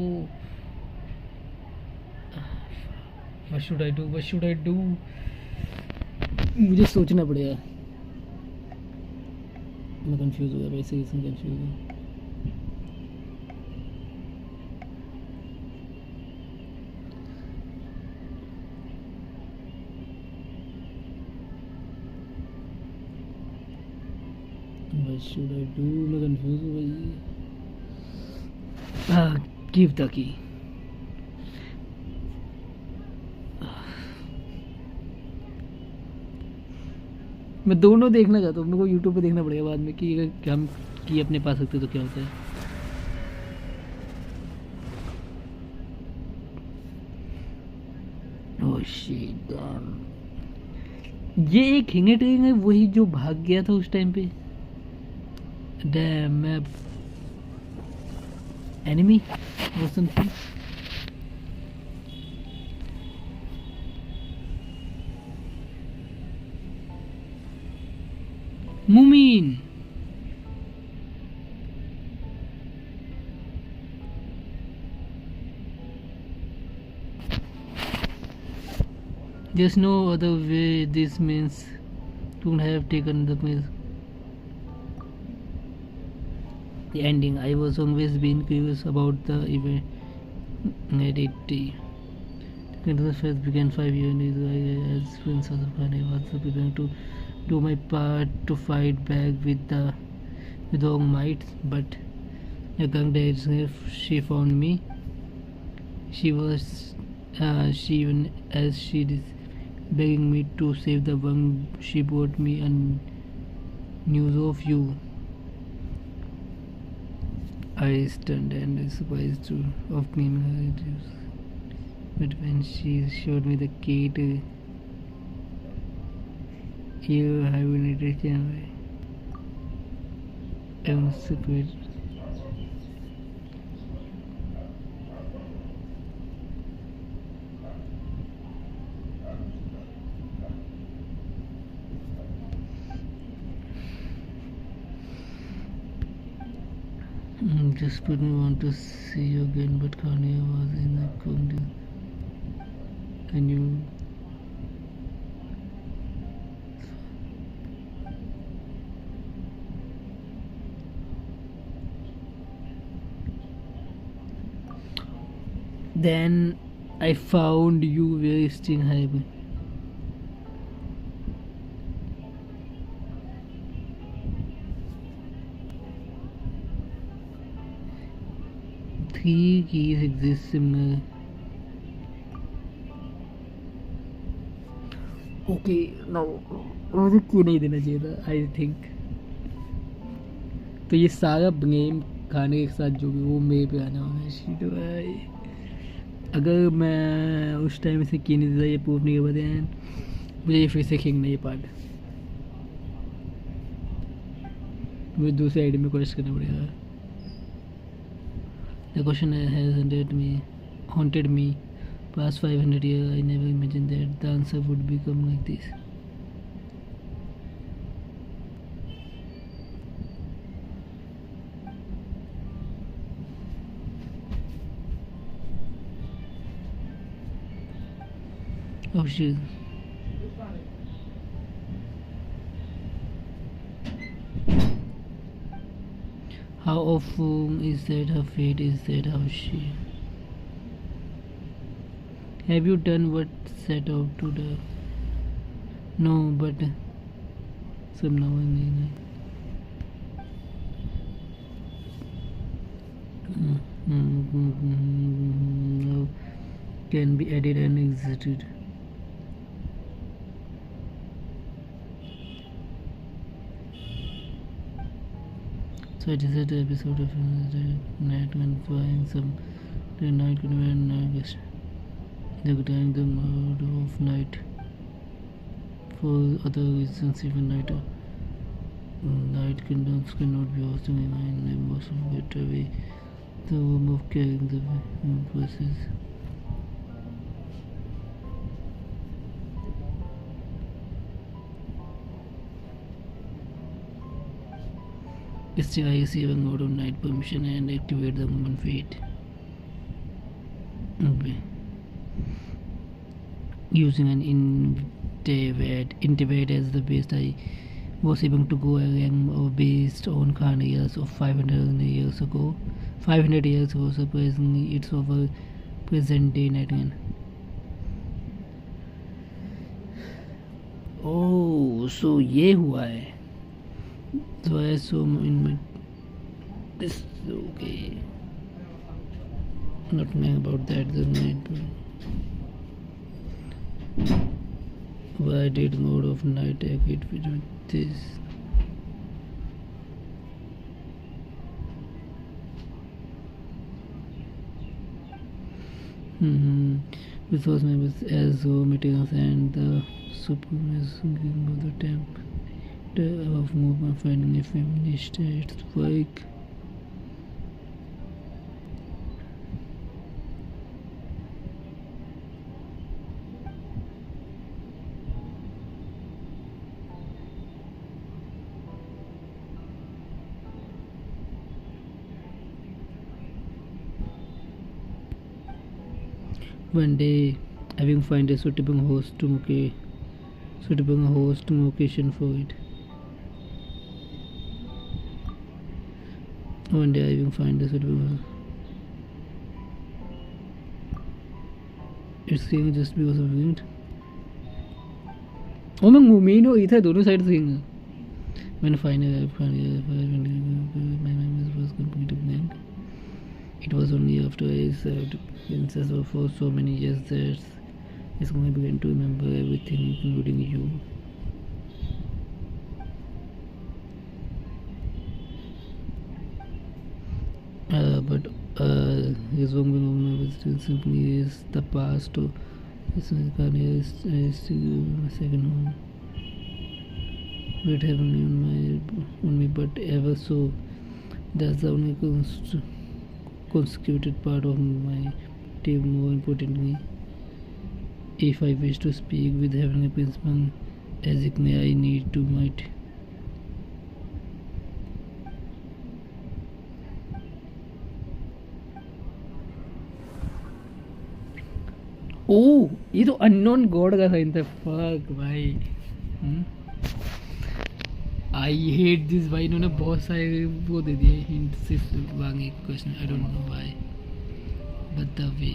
What should I do? मुझे सोचना पड़ेगा. मैं कंफ्यूज हो गया भाई. सही से कंफ्यूज हूँ. What should I do? मैं कंफ्यूज हूँ भाई. Give the key. मैं दोनों देखना चाहता हूँ. मेरे को यूट्यूब पे देखना पड़ेगा बाद में कि अगर हम की अपने पास सकते तो क्या होता है. Oh shit, damn. ये एक हिंगे ट्रेन है वही जो भाग गया था उस टाइम पे. Damn, enemy or something. Mumin. There's no other way. This means to have taken the means. the ending. I was always been curious about the event. The first began 5 years ago as Princess of Ghana. I was preparing to do my part to fight back with all might, but a young dainsleif, she found me. She was she even as she is begging me to save the one. She brought me news of you. I stunned and surprised of claiming her relatives. But when she showed me the key to your hibernated camera, I was surprised. Just put me want to see you again, but Kanye was in the country. And you then I found you wasting hybrid. Three keys exist similar. Okay, now मुझे क्यों नहीं देना चाहिए था I think. तो ये सारा blame खाने के साथ जो भी वो मेरे पे आना होगा. शिट भाई, अगर मैं उस टाइम इसे क्यों नहीं देता ये प्रूव नहीं कर पाते मुझे ये फिर से खेलना ये पार्ट. मुझे दूसरे आईडी में कोशिश करना पड़ेगा. The question has haunted me past 500 years. I never imagined that the answer would become like this. Oh shit. How awful is that her fate? Is that how she? Have you done what set out to do? No, but some now and then can be added and exited. So it is an episode of night and flying some the night when August. The time the mode of night. For other reasons, even night kingdoms cannot be hosting in a most get away the room of carrying the process. Still, I receive a mode of night permission and activate the moment fate. Okay. Using an intivate as the base, I was able to go around based on carniers of 500 years ago. 500 years ago, surprisingly, it's over present day night again. Oh, so ये हुआ है. So I assume in my this okay. Not knowing about that the night. Why did mode of night agreed with this? Which was members as raw materials and the supremacy of the temp. Of movement finding a feminist at work. One day, having find a suitable location for it. One day I will find a suitable. It's king just because of wind. Oh, मैं घूमे ही नहीं हुई था दोनों side से. When finally I found my memories was completely blank. It was only after I served princess for so many years that I suddenly began to remember everything, including you. But his home still simply is the past. This is still my second home. Wait heavily on me, but ever so. That's the only consecutive part of my team. More importantly, if I wish to speak with Heavenly Principal Ezekiel, I need to meet. Oh, ये तो unknown God का sign था. Fuck भाई. I hate this भाई. इन्होंने बहुत सारे वो दे दिए हिंट सिर्फ मांगे question. I don't know why but the way.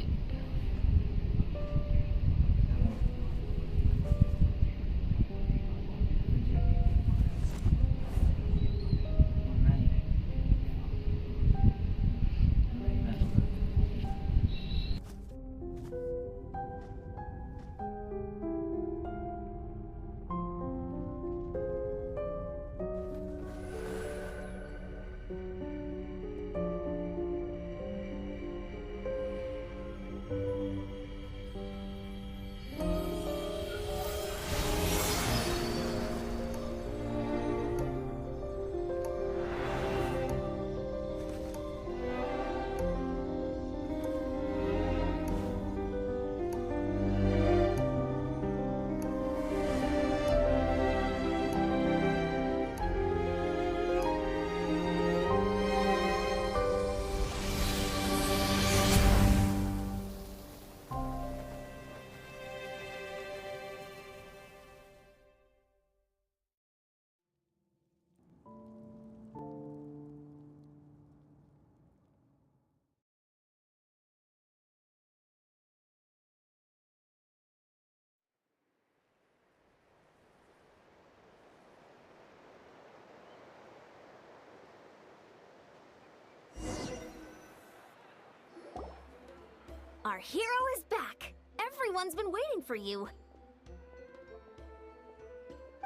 Our hero is back! Everyone's been waiting for you!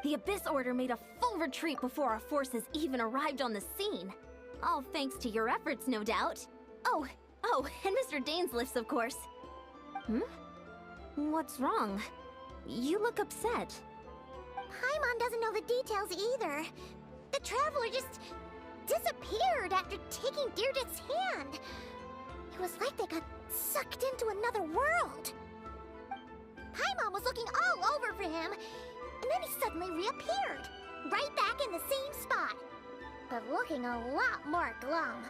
The Abyss Order made a full retreat before our forces even arrived on the scene. All thanks to your efforts, no doubt. Oh, and Mr. Dainsleif's, of course. What's wrong? You look upset. Paimon doesn't know the details either. The Traveler just disappeared after taking Deirdre's hand. It was like they got sucked into another world. Paimon was looking all over for him, and then he suddenly reappeared, right back in the same spot, but looking a lot more glum.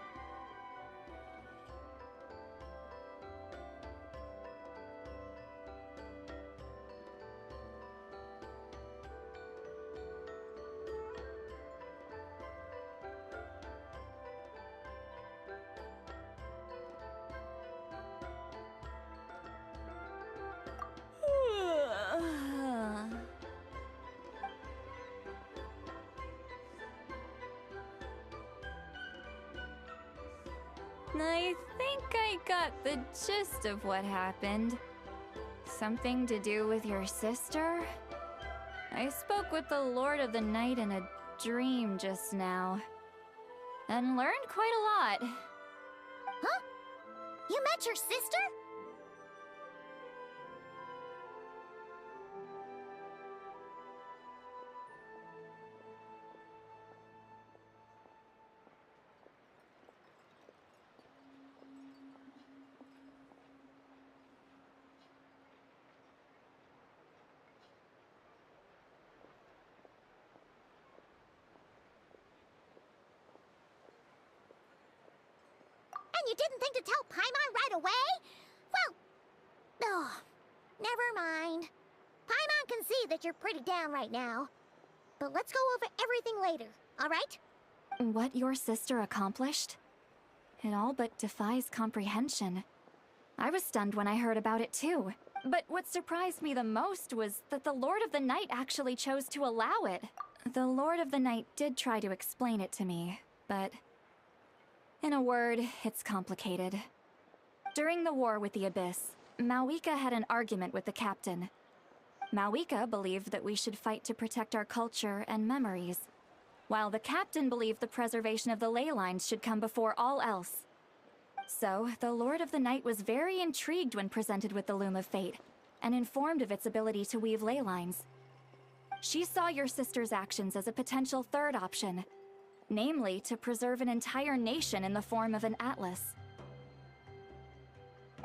I think I got the gist of what happened. Something to do with your sister? I spoke with the Lord of the Night in a dream just now, and learned quite a lot. Huh? You met your sister? And you didn't think to tell Paimon right away? Well, never mind. Paimon can see that you're pretty down right now. But let's go over everything later, alright? What your sister accomplished? It all but defies comprehension. I was stunned when I heard about it too. But what surprised me the most was that the Lord of the Night actually chose to allow it. The Lord of the Night did try to explain it to me, but in a word, it's complicated. During the war with the Abyss, Mawika had an argument with the captain. Mawika believed that we should fight to protect our culture and memories, while the captain believed the preservation of the ley lines should come before all else. So, the Lord of the Night was very intrigued when presented with the Loom of Fate, and informed of its ability to weave ley lines. She saw your sister's actions as a potential third option, namely to preserve an entire nation in the form of an atlas.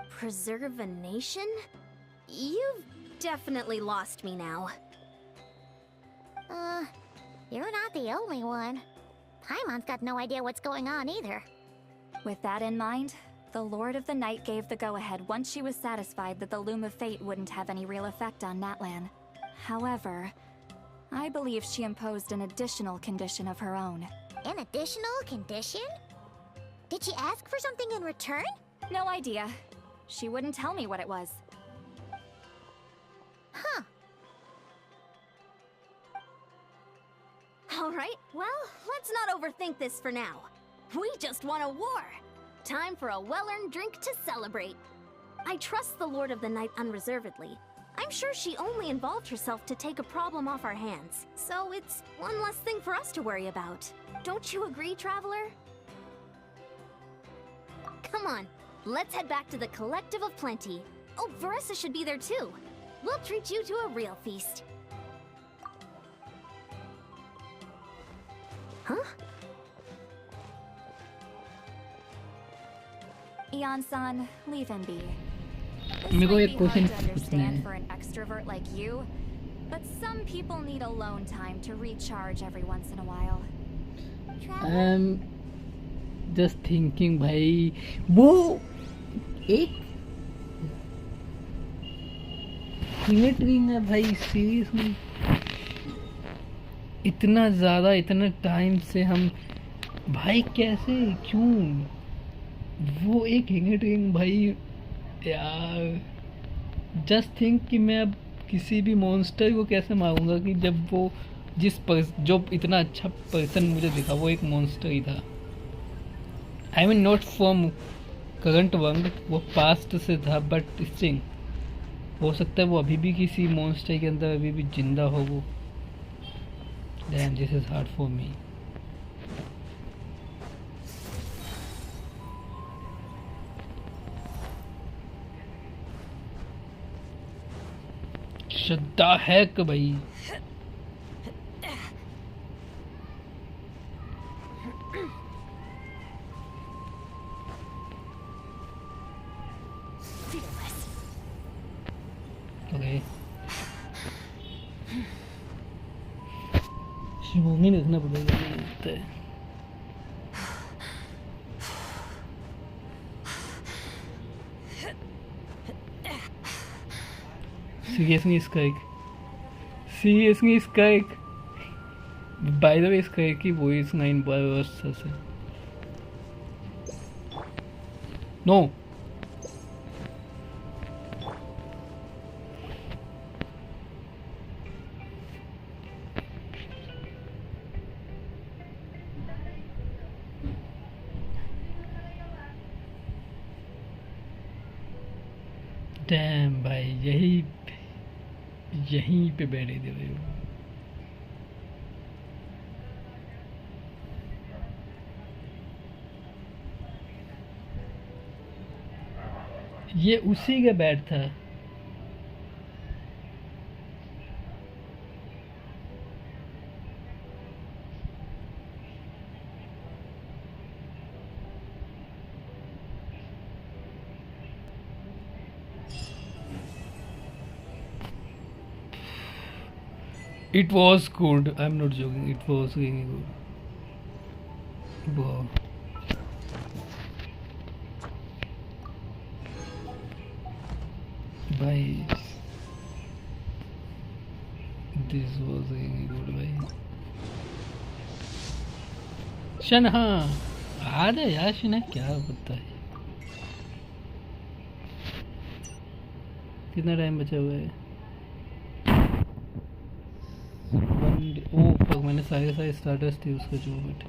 Preserve a nation? You've definitely lost me now. You're not the only one. Paimon's got no idea what's going on either. With that in mind, the Lord of the Night gave the go-ahead once she was satisfied that the Loom of Fate wouldn't have any real effect on Natlan. However, I believe she imposed an additional condition of her own. An additional condition? Did she ask for something in return? No idea. She wouldn't tell me what it was. Huh. Alright, well, let's not overthink this for now. We just won a war! Time for a well-earned drink to celebrate. I trust the Lord of the Night unreservedly. I'm sure she only involved herself to take a problem off our hands, so it's one less thing for us to worry about. Don't you agree, Traveler? Come on, let's head back to the Collective of Plenty. Oh, Verissa should be there too. We'll treat you to a real feast. Huh? Eon-san, leave him be. This मेरे को might एक be hard question to पूछना understand है. for an extrovert like you, but some people need alone time to recharge every once in a while. Just thinking भाई, वो एक ट्रिंग है भाई, सीरियसली इतना ज़्यादा इतना टाइम से हम भाई कैसे क्यों वो एक ट्रिंग भाई यार. जस्ट थिंक कि मैं अब किसी भी मॉन्स्टर को कैसे मारूंगा कि जब वो जो इतना अच्छा पर्सन मुझे दिखा वो एक मॉन्स्टर ही था. I mean not from current world, वो पास्ट से था, बट स्टिल हो सकता है वो अभी भी किसी मॉन्स्टर के अंदर अभी भी जिंदा हो वो. Damn, this is hard for me. श्रद्धा है कि भाई ओके शिवोंगी देखना पड़ेगा. Seriously, Skirk. Seriously, Skirk. By the way, Skirk की voice 9 bars से. No. Damn भाई, यहीं पे बैठे दे रहे हो. ये उसी का बैट था. It was good. I'm not joking. It was really good. Wow. Bye. This was really good. Bye. Shanha. अरे यार शिना क्या होता है? कितना टाइम बचा हुआ है? ओह फक, मैंने सारे स्टार्टर्स थे उसका जो बट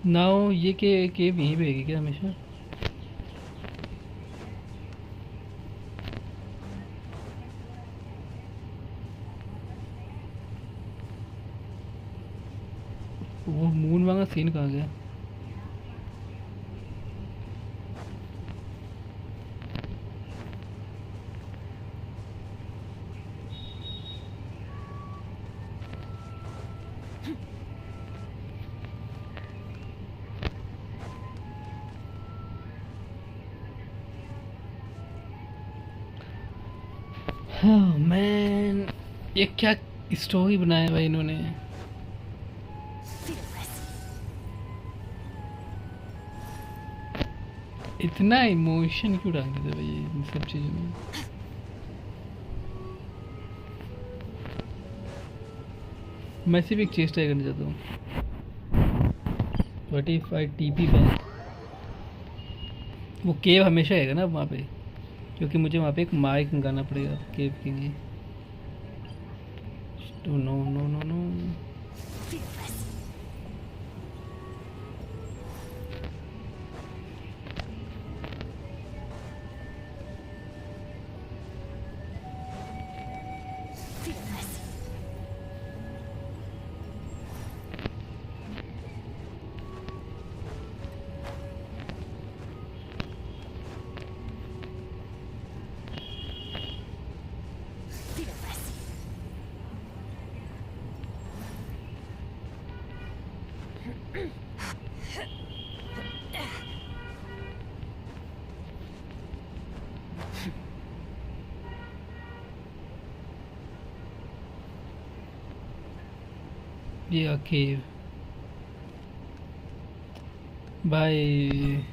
नाउ ये केव यहीं पे है क्या हमेशा? वो मून वाला सीन कहाँ गया? मैन, ये क्या स्टोरी बनाया भाई इन्होंने? इतना इमोशन क्यों डाल देते भाई इन सब चीजों में? मैं सिर्फ एक चीज ट्राई करना चाहता हूँ। What if I TP back? वो केव हमेशा आएगा ना वहाँ पे, क्योंकि मुझे वहाँ पे एक माइक मंगाना पड़ेगा केव के लिए। नो नो नो नो ये केव भाई।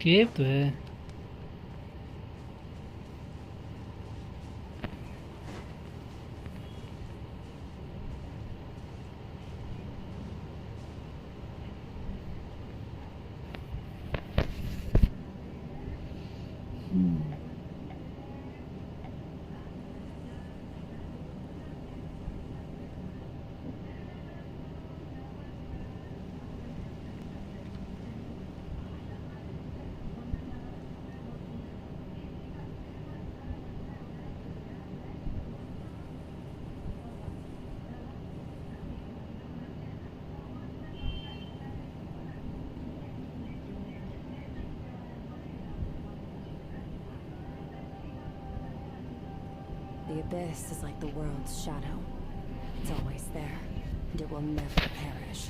केव तो है। The abyss is like the world's shadow. It's always there, and it will never perish.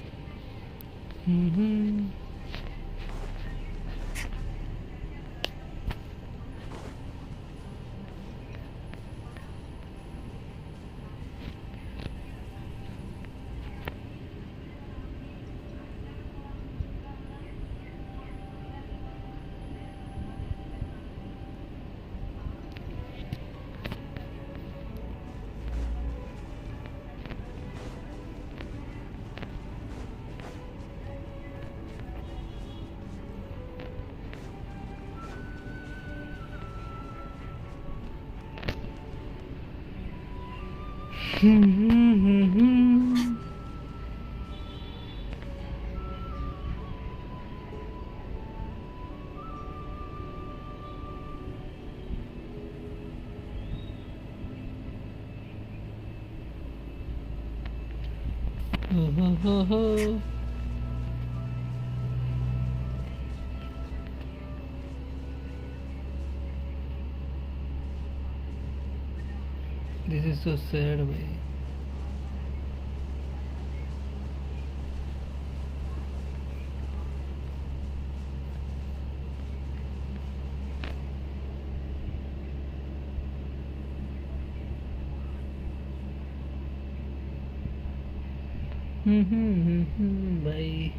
This is so sad भाई. भाई.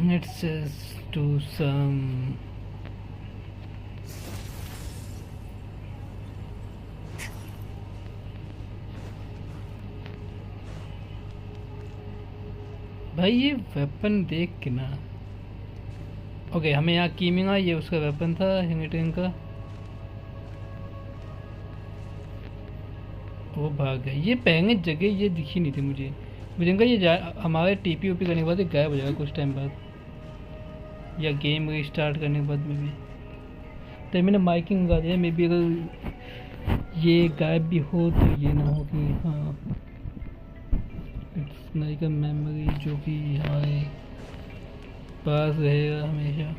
Let's just do some भाई ये वेपन देख के ना. ओके हमें यहाँ कीमिंग आई, ये उसका वेपन था हिंगटिंग का. वो भाग गया. ये पहले जगह ये दिखी नहीं थी मुझे. मुझे लगा ये हमारे टीपी ओपी करने के बाद ये गायब हो जाएगा कुछ टाइम बाद, या गेम रिस्टार्ट करने के बाद में भी. तो मैंने माइकिंग लगा दिया. मे बी अगर ये गायब भी हो तो ये ना हो कि हाँ इट्स लाइक अ मेमोरी जो कि हमारे पास रहेगा हमेशा.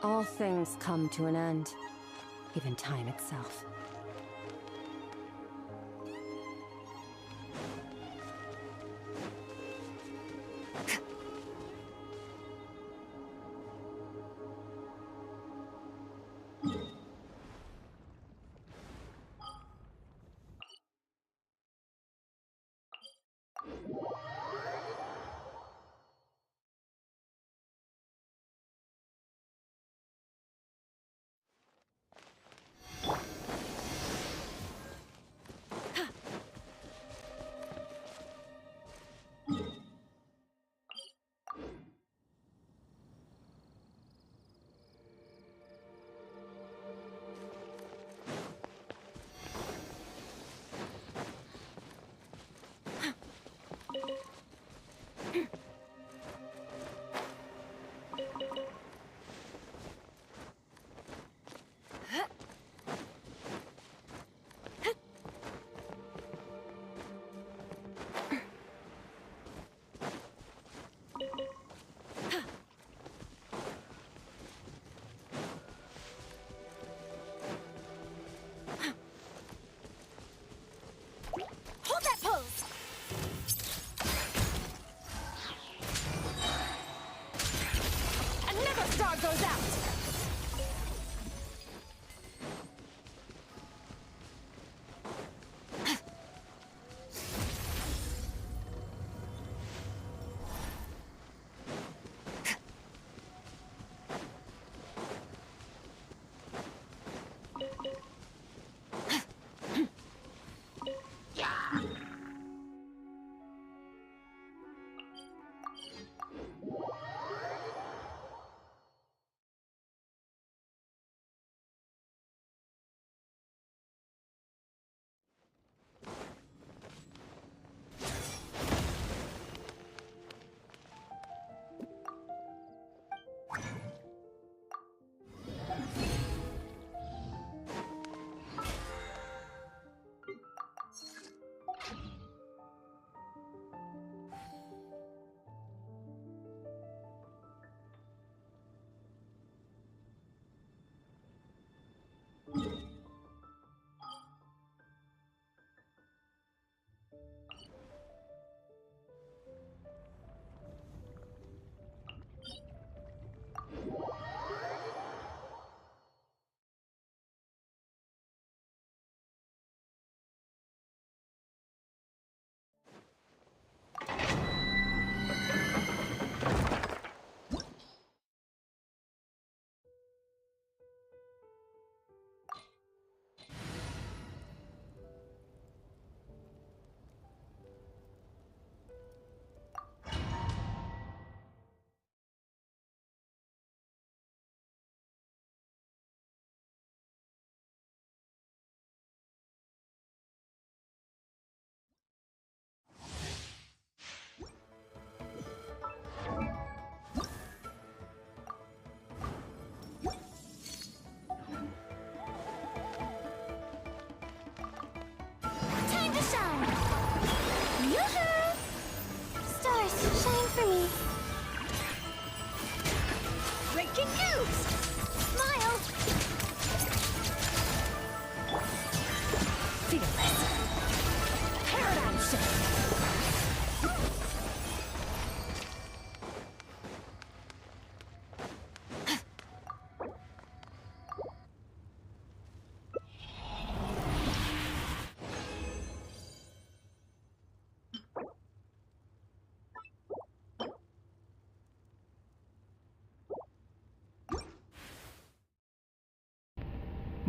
All things come to an end, even time itself. goes out.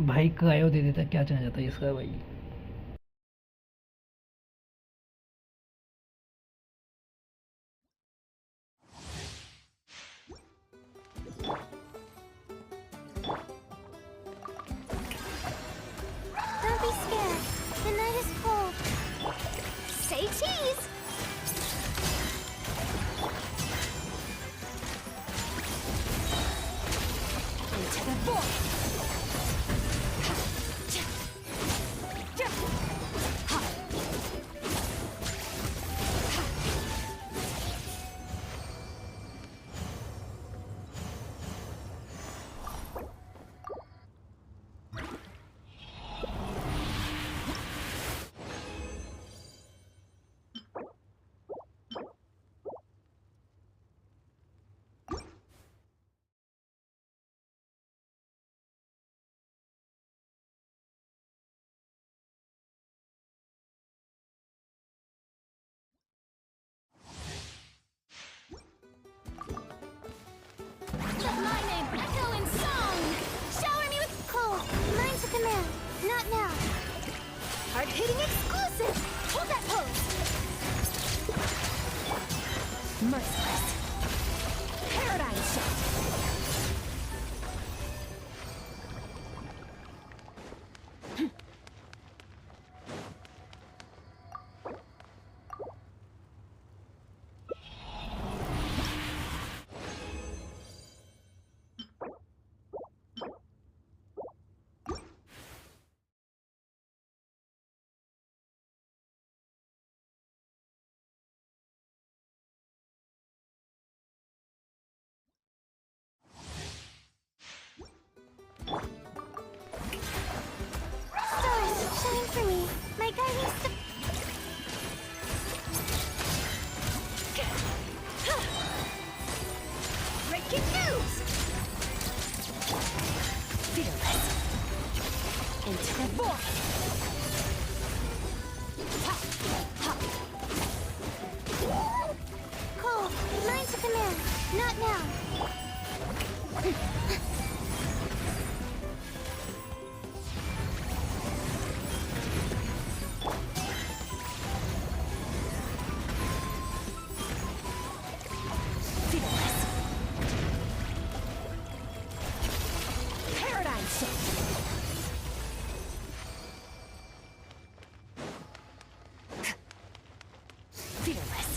भाई क्रायो दे देता, क्या चाह जाता है इसका भाई। Don't be scared. The night is cold. Say cheese! Into the void! Let my name echo in song! Shower me with cold! Mine's a command. Not now. Hard-hitting exclusive! Hold that pose! Merciless. Paradigm shift! Stars, shine for me. My guiding star. Breaking news! Fearless. Into the void. Ha, ha. Cole, mine's a command. Not now. Fearless. Paradigm shift. Fearless.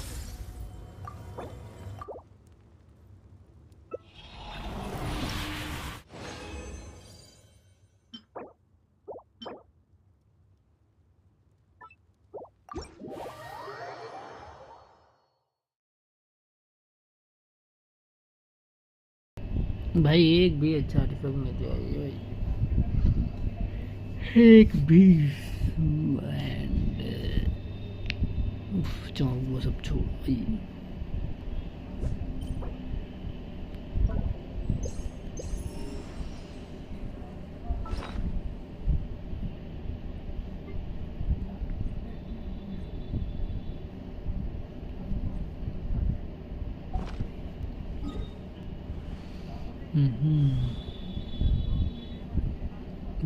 भाई एक भी अच्छा artefact नहीं दिया ये भाई, एक भी। एंड चलो वो सब छोड़ भाई।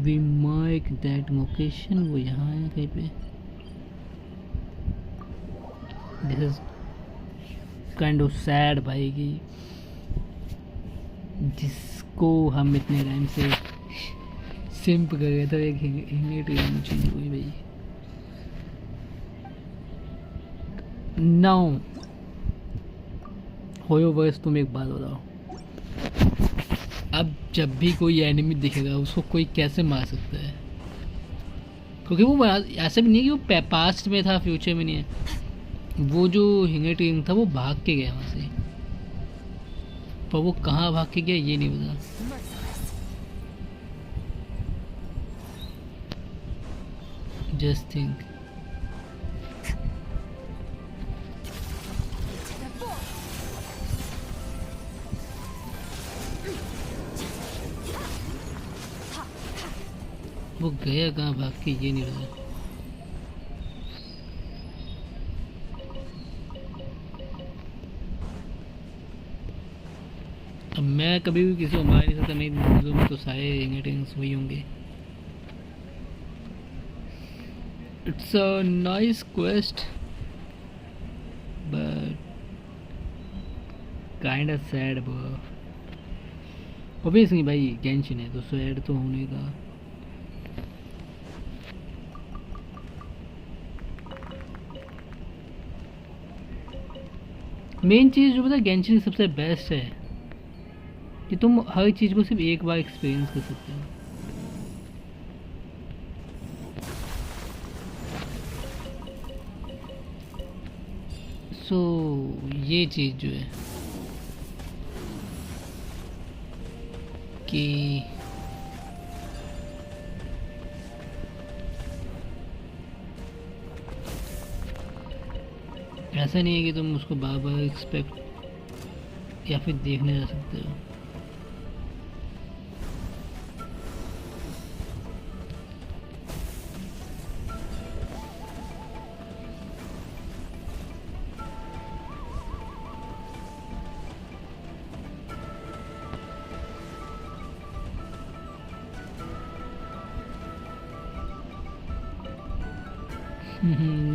We mark that location, वो यहाँ है कहीं पे। This is kind of sad भाई कि जिसको हम इतने टाइम से सिंप कर गए थे एक चेंज हुई भाई। नाउ होयो बस तुम एक बात बताओ, अब जब भी कोई एनिमी दिखेगा उसको कोई कैसे मार सकता है? क्योंकि वो ऐसा भी नहीं है कि वो पास्ट में था फ्यूचर में नहीं है। वो जो हिंगेटिंग था वो भाग के गया वहाँ से, पर वो कहाँ भाग के गया ये नहीं पता। जस्ट थिंक वो गया कहाँ भाग के ये नहीं पता। अब मैं कभी भी किसी को मार नहीं सकता, नहीं तो सारे इंग्रेडिएंट्स वही होंगे। It's a nice quest, but kind of sad, bro. Obviously भाई गेंशिन है तो sad तो होने का. मेन चीज़ जो पता है गेंशिन सबसे बेस्ट है कि तुम हर चीज़ को सिर्फ एक बार एक्सपीरियंस कर सकते हो. सो ये चीज़ जो है कि ऐसा नहीं है कि तुम उसको बार बार एक्सपेक्ट या फिर देखने जा सकते हो.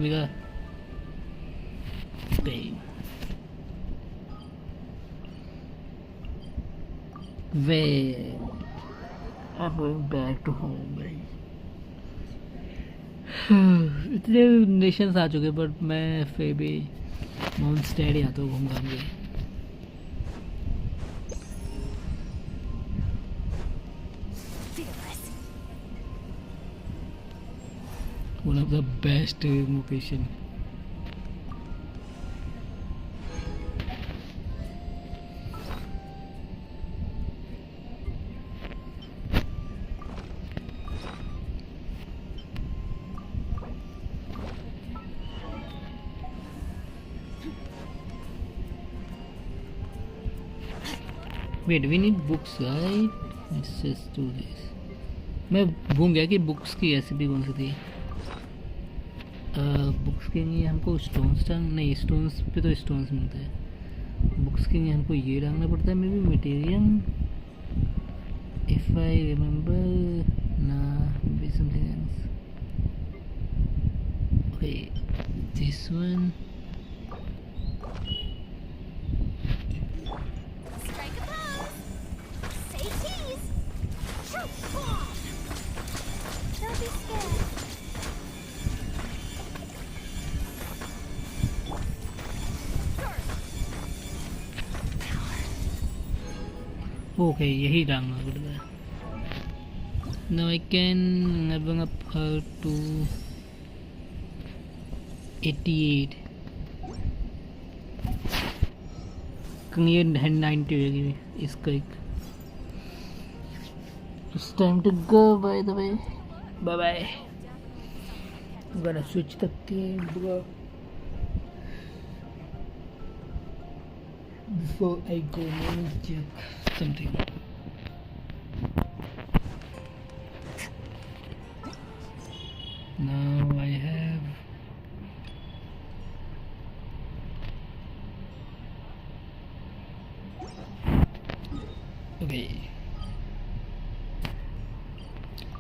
मेरा Wait, I'm going back to home, भाई. इतने नेशंस आ चुके बट मैं फिर भी माउंट स्टेड ही आता हूँ घूम घाम के. One of the best location. Wait, we need books, right? Let's just do this. मैं भूल गया कि बुक्स की रेसिपी कौन सी थी. बुक्स के लिए हमको स्टोन्स नहीं, स्टोन्स पे तो स्टोन्स मिलते हैं. बुक्स के लिए हमको ये डालना पड़ता है, maybe material, if I remember. ना, maybe something else. Okay, this one. Okay, यही डालना पड़ता है. Now I can level up her to 88. Clear 90 होगी इसका एक. It's time to go, by the way. Bye bye. I'm gonna switch the game, bro. Before I go, let me check something. Now I have okay.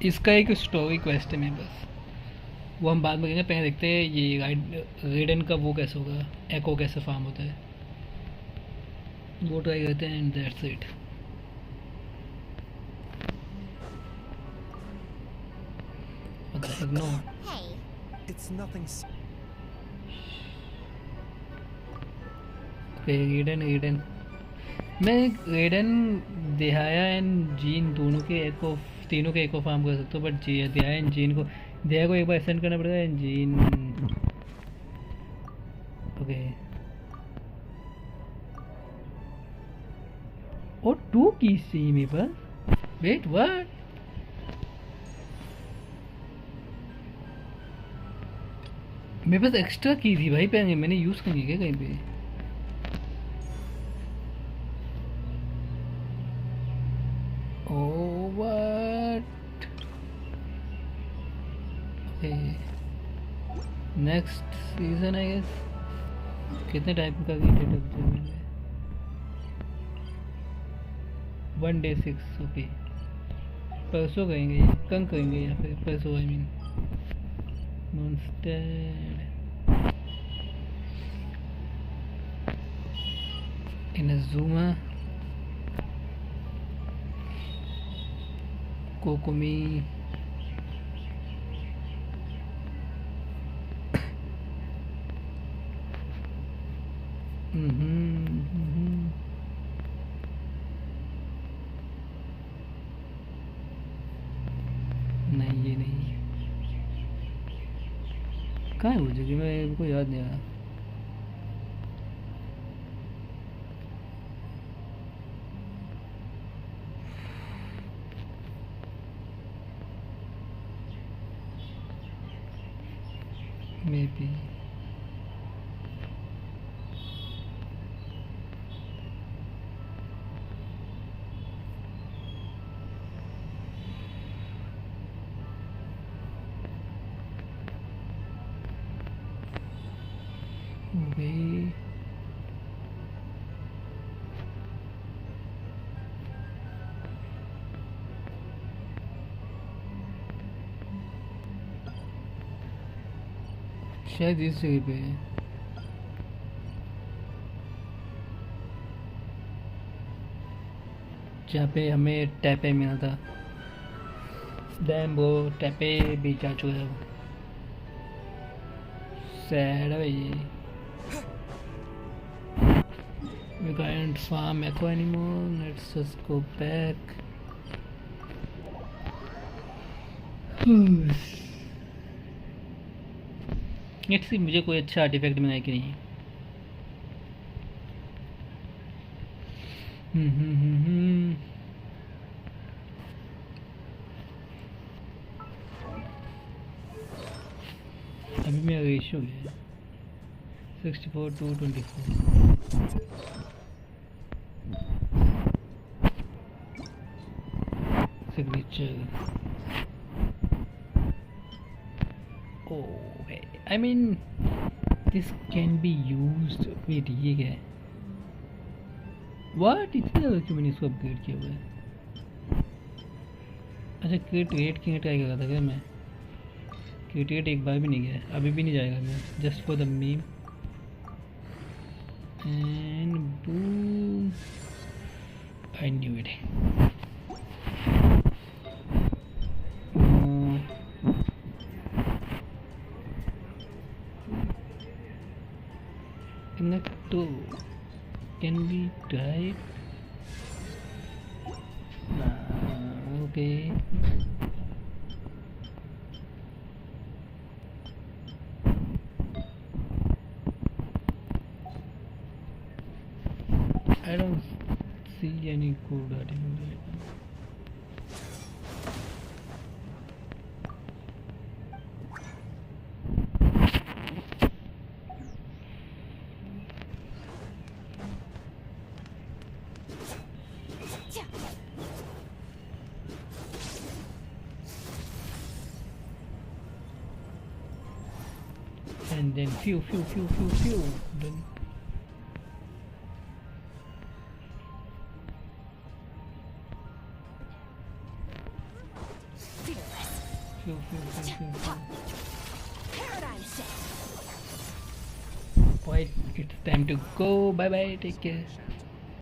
इसका एक story quest है मेरे पास, वो हम बाद में करेंगे. पहले देखते हैं ये रेडन का वो कैसे होगा, एको कैसे फार्म होता है, वो ट्राई करते हैं. And that's it. What the heck, no. Hey. It's nothing. Okay, रेडन मैं रेडन, देहाया एंड जीन दोनों के एको, तीनों के एको फार्म कर सकता हूँ. बट देहाया एंड जीन को, देहाया को एक बार सेंड करना पड़ेगा. And gene okay. और 2 कीज चाहिए मेरे पास. Wait, what? मेरे पास एक्स्ट्रा की थी भाई, पहले मैंने यूज़ करनी क्या कहीं पे? Oh what. Okay, next season I guess. कितने टाइप का की डेट 1 day 6. ओके, परसों करेंगे, कल करेंगे या फिर परसों, I mean Monster. Inazuma. Kokomi. नहीं ये नहीं कहाँ है वो जगह मेरे को याद नहीं आ रहा maybe okay शायद इस जगह पे है जहाँ पे हमें टैपे मिला था डैम वो टैपे भी जा चुका है सैड है भाई we can't farm echo anymore let's just go back let's see मुझे कोई अच्छा आर्टिफैक्ट मिला है कि नहीं अभी मेरा रेशियो है 64 to 24 signature oh hey. I mean this can be used wait ये क्या है what इतने ज़्यादा क्यों मैंने इसको अपग्रेड किया हुआ है अच्छा क्रिएट किंग ट्राई कर रहा था क्या मैं क्रिएट एक बार भी नहीं गया अभी भी नहीं जाएगा मैं just for the meme and boom I knew it connect to can we try it okay I don't see any code adding right now. And then phew. Then Right, it's time to go. Bye bye. Take care.